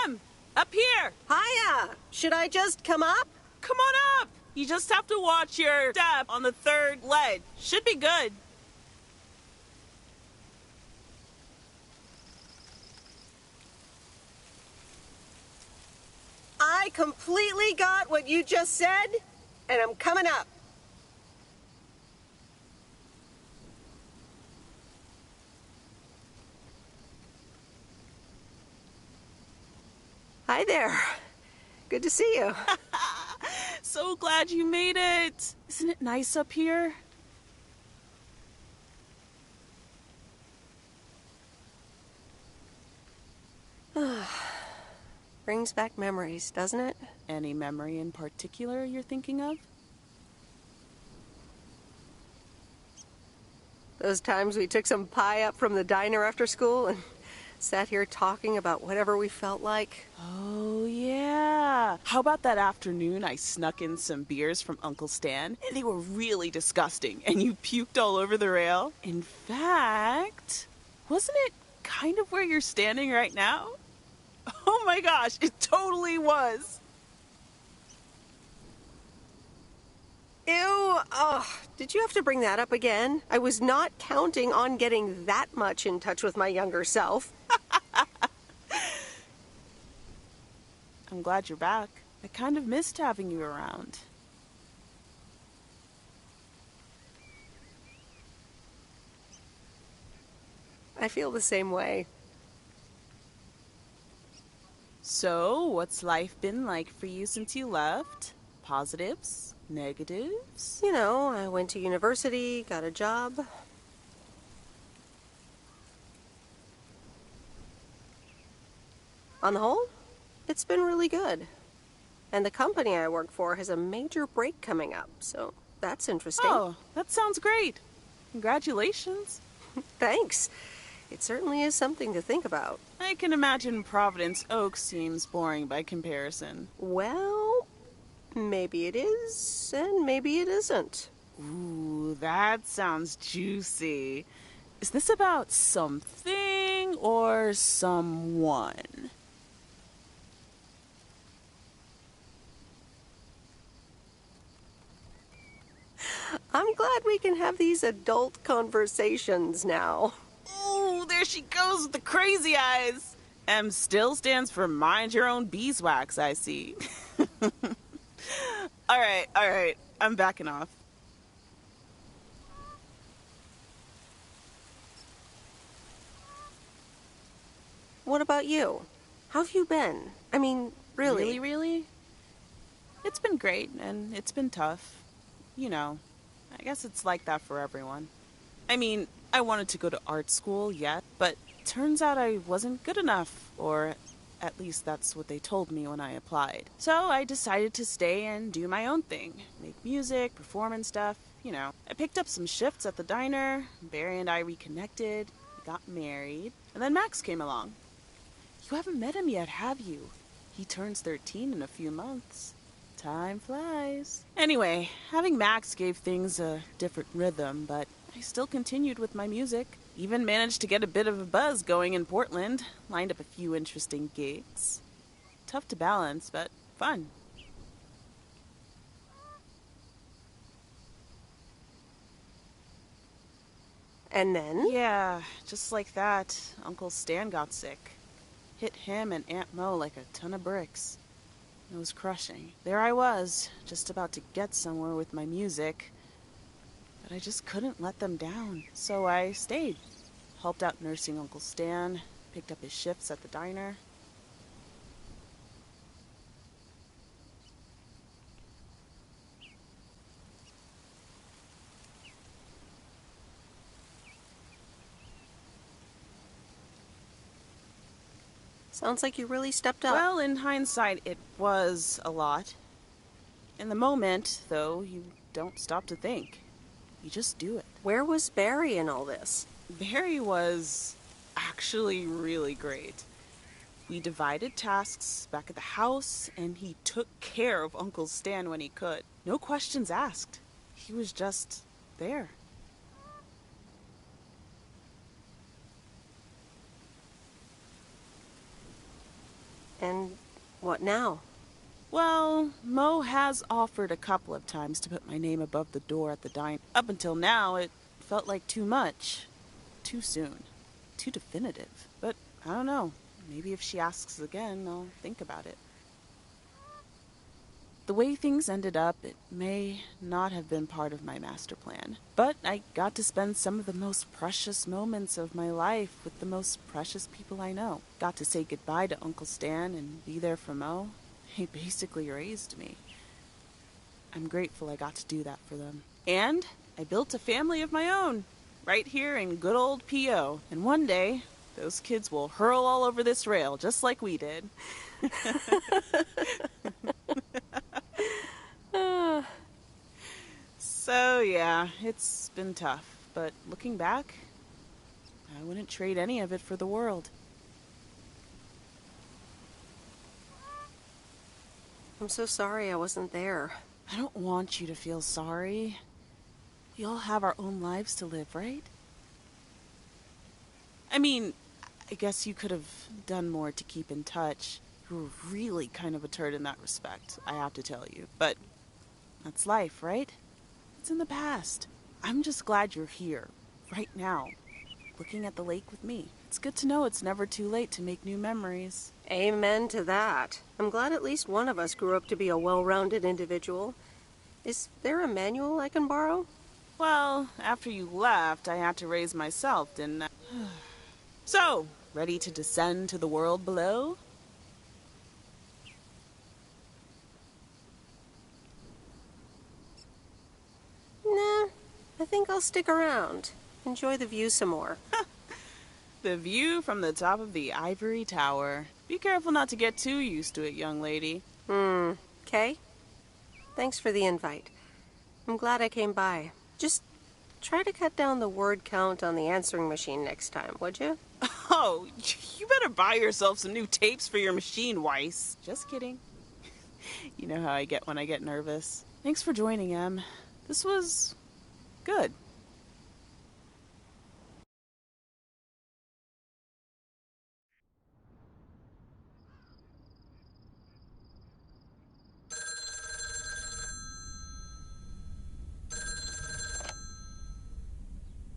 [SPEAKER 14] M! Up here!
[SPEAKER 1] Hiya! Should I just come up?
[SPEAKER 14] Come on up! You just have to watch your step on the third ledge. Should be good.
[SPEAKER 1] I completely got what you just said, and I'm coming up. Hi there. Good to see you.
[SPEAKER 14] So glad you made it. Isn't it nice up here?
[SPEAKER 1] Brings back memories, doesn't it?
[SPEAKER 14] Any memory in particular you're thinking of?
[SPEAKER 1] Those times we took some pie up from the diner after school and sat here talking about whatever we felt like.
[SPEAKER 14] Oh, yeah. How about that afternoon I snuck in some beers from Uncle Stan, and they were really disgusting, and you puked all over the rail? In fact, wasn't it kind of where you're standing right now? Oh my gosh, it totally was.
[SPEAKER 1] Ew, did you have to bring that up again? I was not counting on getting that much in touch with my younger self.
[SPEAKER 14] I'm glad you're back. I kind of missed having you around.
[SPEAKER 1] I feel the same way.
[SPEAKER 14] So, what's life been like for you since you left? Positives? Negatives?
[SPEAKER 1] You know, I went to university, got a job. On the whole, it's been really good. And the company I work for has a major break coming up, so that's interesting.
[SPEAKER 14] Oh, that sounds great. Congratulations.
[SPEAKER 1] Thanks. It certainly is something to think about.
[SPEAKER 14] I can imagine Providence Oaks seems boring by comparison.
[SPEAKER 1] Well, maybe it is, and maybe it isn't.
[SPEAKER 14] Ooh, that sounds juicy. Is this about something or someone?
[SPEAKER 1] I'm glad we can have these adult conversations now.
[SPEAKER 14] Ooh, there she goes with the crazy eyes. M still stands for mind your own beeswax, I see. All right. I'm backing off.
[SPEAKER 1] What about you? How have you been? I mean, really?
[SPEAKER 14] Really? It's been great, and it's been tough. You know, I guess it's like that for everyone. I mean, I wanted to go to art school, yeah, but turns out I wasn't good enough, or at least that's what they told me when I applied. So I decided to stay and do my own thing. Make music, perform and stuff, you know. I picked up some shifts at the diner, Barry and I reconnected, got married, and then Max came along. You haven't met him yet, have you? He turns 13 in a few months. Time flies. Anyway, having Max gave things a different rhythm, but I still continued with my music. Even managed to get a bit of a buzz going in Portland. Lined up a few interesting gigs. Tough to balance, but fun.
[SPEAKER 1] And then?
[SPEAKER 14] Yeah, just like that, Uncle Stan got sick. Hit him and Aunt Mo like a ton of bricks. It was crushing. There I was, just about to get somewhere with my music. But I just couldn't let them down, so I stayed. Helped out nursing Uncle Stan, picked up his shifts at the diner.
[SPEAKER 1] Sounds like you really stepped up.
[SPEAKER 14] Well, in hindsight, it was a lot. In the moment, though, you don't stop to think. You just do it.
[SPEAKER 1] Where was Barry in all this?
[SPEAKER 14] Barry was actually really great. We divided tasks back at the house, and he took care of Uncle Stan when he could. No questions asked. He was just there.
[SPEAKER 1] And what now?
[SPEAKER 14] Well, Mo has offered a couple of times to put my name above the door at the diner. Up until now, it felt like too much. Too soon. Too definitive. But I don't know. Maybe if she asks again, I'll think about it. The way things ended up, it may not have been part of my master plan. But I got to spend some of the most precious moments of my life with the most precious people I know. Got to say goodbye to Uncle Stan and be there for Mo. He basically raised me. I'm grateful I got to do that for them. And I built a family of my own, right here in good old P.O. And one day, those kids will hurl all over this rail, just like we did. So, yeah, it's been tough. But looking back, I wouldn't trade any of it for the world.
[SPEAKER 1] I'm so sorry I wasn't there.
[SPEAKER 14] I don't want you to feel sorry. We all have our own lives to live, right? I mean, I guess you could have done more to keep in touch. You were really kind of a turd in that respect, I have to tell you. But that's life, right? It's in the past. I'm just glad you're here, right now, looking at the lake with me. It's good to know it's never too late to make new memories.
[SPEAKER 1] Amen to that. I'm glad at least one of us grew up to be a well-rounded individual. Is there a manual I can borrow?
[SPEAKER 14] Well, after you left, I had to raise myself, didn't I? So, ready to descend to the world below?
[SPEAKER 1] Nah, I think I'll stick around. Enjoy the view some more.
[SPEAKER 14] The view from the top of the ivory tower. Be careful not to get too used to it, young lady.
[SPEAKER 1] Okay. Thanks for the invite. I'm glad I came by. Just try to cut down the word count on the answering machine next time, would you?
[SPEAKER 14] Oh, you better buy yourself some new tapes for your machine, Weiss. Just kidding. You know how I get when I get nervous. Thanks for joining, Em. This was good.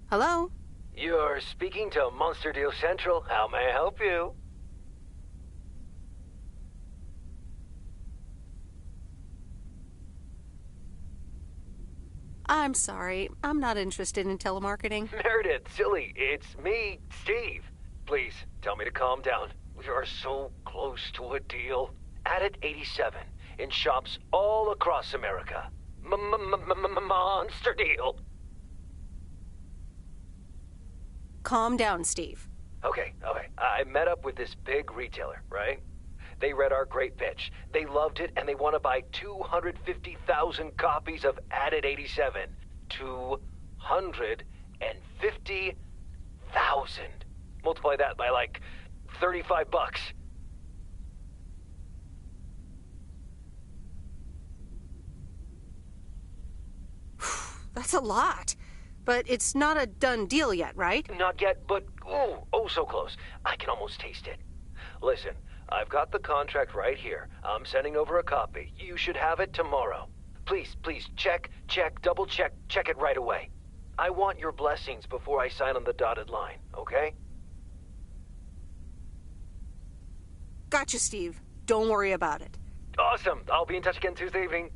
[SPEAKER 1] Hello?
[SPEAKER 2] You're speaking to Monster Deal Central. How may I help you?
[SPEAKER 1] I'm sorry. I'm not interested in telemarketing.
[SPEAKER 2] Meredith, silly. It's me, Steve. Please, tell me to calm down. We are so close to a deal. Added 87 in shops all across America. Monster Deal.
[SPEAKER 1] Calm down, Steve.
[SPEAKER 2] Okay. I met up with this big retailer, right? They read our great pitch. They loved it, and they want to buy 250,000 copies of Added 87. 250,000. Multiply that by like $35.
[SPEAKER 1] That's a lot. But it's not a done deal yet, right?
[SPEAKER 2] Not yet, but oh, so close. I can almost taste it. Listen, I've got the contract right here. I'm sending over a copy. You should have it tomorrow. Please, check, double check it right away. I want your blessings before I sign on the dotted line, okay?
[SPEAKER 1] Gotcha, Steve. Don't worry about it.
[SPEAKER 2] Awesome. I'll be in touch again Tuesday evening.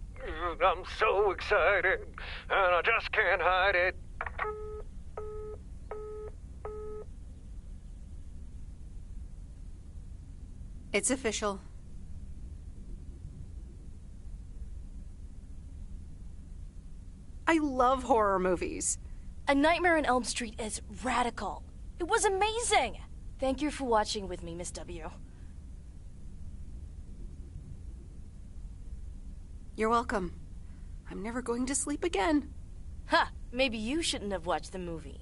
[SPEAKER 2] I'm so excited, and I just can't hide it.
[SPEAKER 1] It's official. I love horror movies.
[SPEAKER 8] A Nightmare on Elm Street is radical. It was amazing! Thank you for watching with me, Miss W.
[SPEAKER 1] You're welcome. I'm never going to sleep again.
[SPEAKER 8] Ha! Maybe you shouldn't have watched the movie.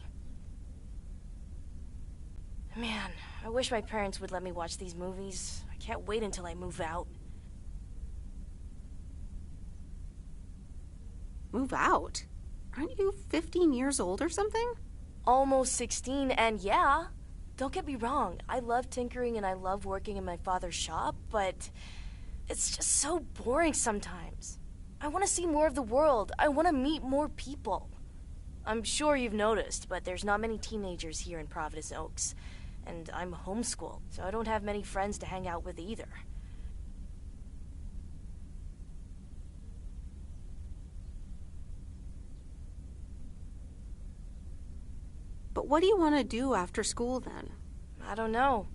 [SPEAKER 8] Man, I wish my parents would let me watch these movies. I can't wait until I move out.
[SPEAKER 1] Move out? Aren't you 15 years old or something?
[SPEAKER 8] Almost 16, and yeah. Don't get me wrong, I love tinkering and I love working in my father's shop, but it's just so boring sometimes. I want to see more of the world. I want to meet more people. I'm sure you've noticed, but there's not many teenagers here in Providence Oaks. And I'm homeschooled, so I don't have many friends to hang out with either.
[SPEAKER 1] But what do you want to do after school then?
[SPEAKER 8] I don't know.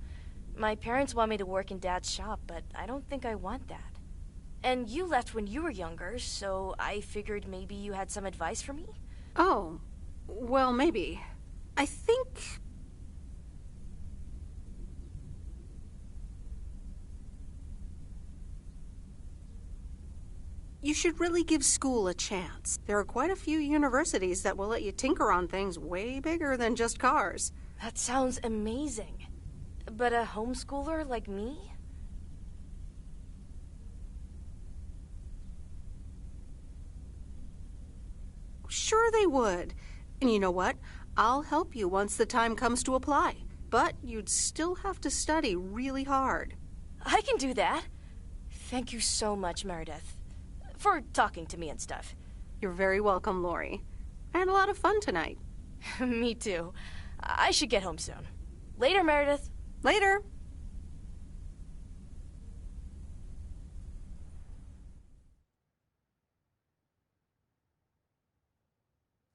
[SPEAKER 8] My parents want me to work in Dad's shop, but I don't think I want that. And you left when you were younger, so I figured maybe you had some advice for me?
[SPEAKER 1] Oh, well, maybe. I think... you should really give school a chance. There are quite a few universities that will let you tinker on things way bigger than just cars.
[SPEAKER 8] That sounds amazing. But a homeschooler like me?
[SPEAKER 1] Sure they would. And you know what? I'll help you once the time comes to apply. But you'd still have to study really hard.
[SPEAKER 8] I can do that. Thank you so much, Meredith. For talking to me and stuff.
[SPEAKER 1] You're very welcome, Lori. I had a lot of fun tonight.
[SPEAKER 8] Me too. I should get home soon. Later, Meredith.
[SPEAKER 1] Later.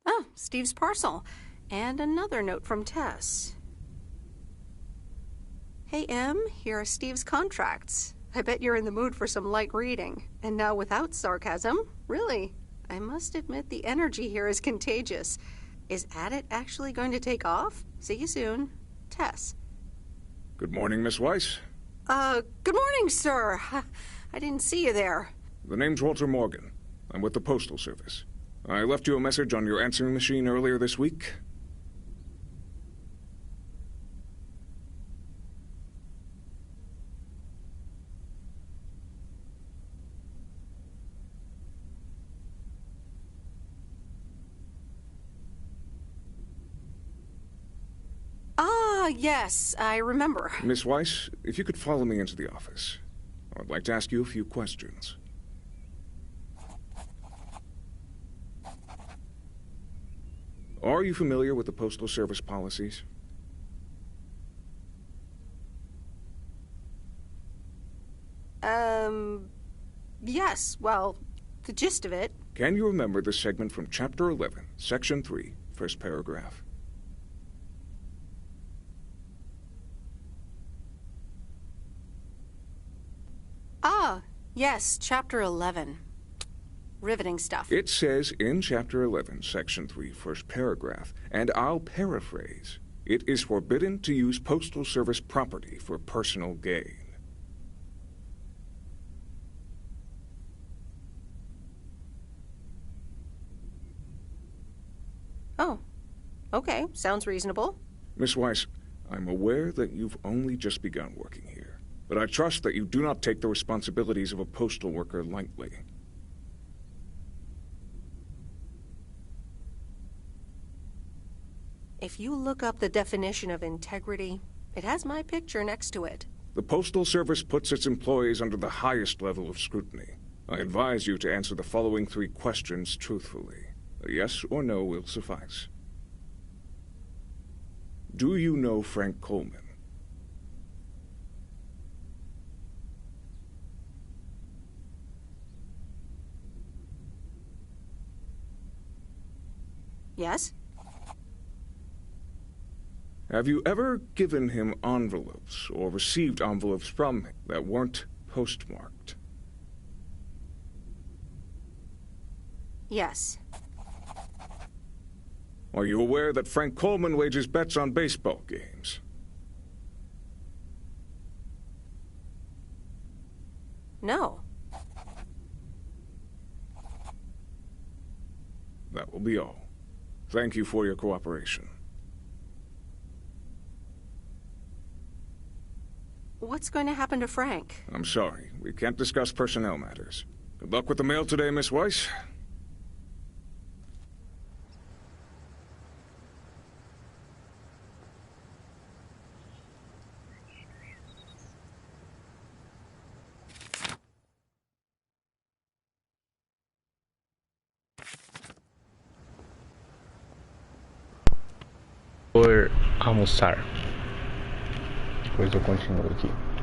[SPEAKER 1] Oh, Steve's parcel. And another note from Tess. Hey, Em, here are Steve's contracts. I bet you're in the mood for some light reading. And now without sarcasm. Really. I must admit the energy here is contagious. Is Addit actually going to take off? See you soon. Tess.
[SPEAKER 19] Good morning, Miss Weiss.
[SPEAKER 1] Good morning, sir. I didn't see you there.
[SPEAKER 19] The name's Walter Morgan. I'm with the Postal Service. I left you a message on your answering machine earlier this week.
[SPEAKER 1] Yes, I remember.
[SPEAKER 19] Miss Weiss, if you could follow me into the office. I'd like to ask you a few questions. Are you familiar with the Postal Service policies?
[SPEAKER 1] Yes, well, the gist of it.
[SPEAKER 19] Can you remember the segment from Chapter 11, Section 3, first paragraph?
[SPEAKER 1] Yes, Chapter 11. Riveting stuff.
[SPEAKER 19] It says in Chapter 11, Section 3, first paragraph, and I'll paraphrase, it is forbidden to use Postal Service property for personal gain.
[SPEAKER 1] Oh, okay, sounds reasonable.
[SPEAKER 19] Miss Weiss, I'm aware that you've only just begun working here. But I trust that you do not take the responsibilities of a postal worker lightly.
[SPEAKER 1] If you look up the definition of integrity, it has my picture next to it.
[SPEAKER 19] The Postal Service puts its employees under the highest level of scrutiny. I advise you to answer the following 3 questions truthfully. A yes or no will suffice. Do you know Frank Coleman?
[SPEAKER 1] Yes?
[SPEAKER 19] Have you ever given him envelopes or received envelopes from him that weren't postmarked?
[SPEAKER 1] Yes.
[SPEAKER 19] Are you aware that Frank Coleman wages bets on baseball games?
[SPEAKER 1] No.
[SPEAKER 19] That will be all. Thank you for your cooperation.
[SPEAKER 1] What's going to happen to Frank?
[SPEAKER 19] I'm sorry. We can't discuss personnel matters. Good luck with the mail today, Miss Weiss.
[SPEAKER 4] Por almoçar. Depois eu continuo aqui.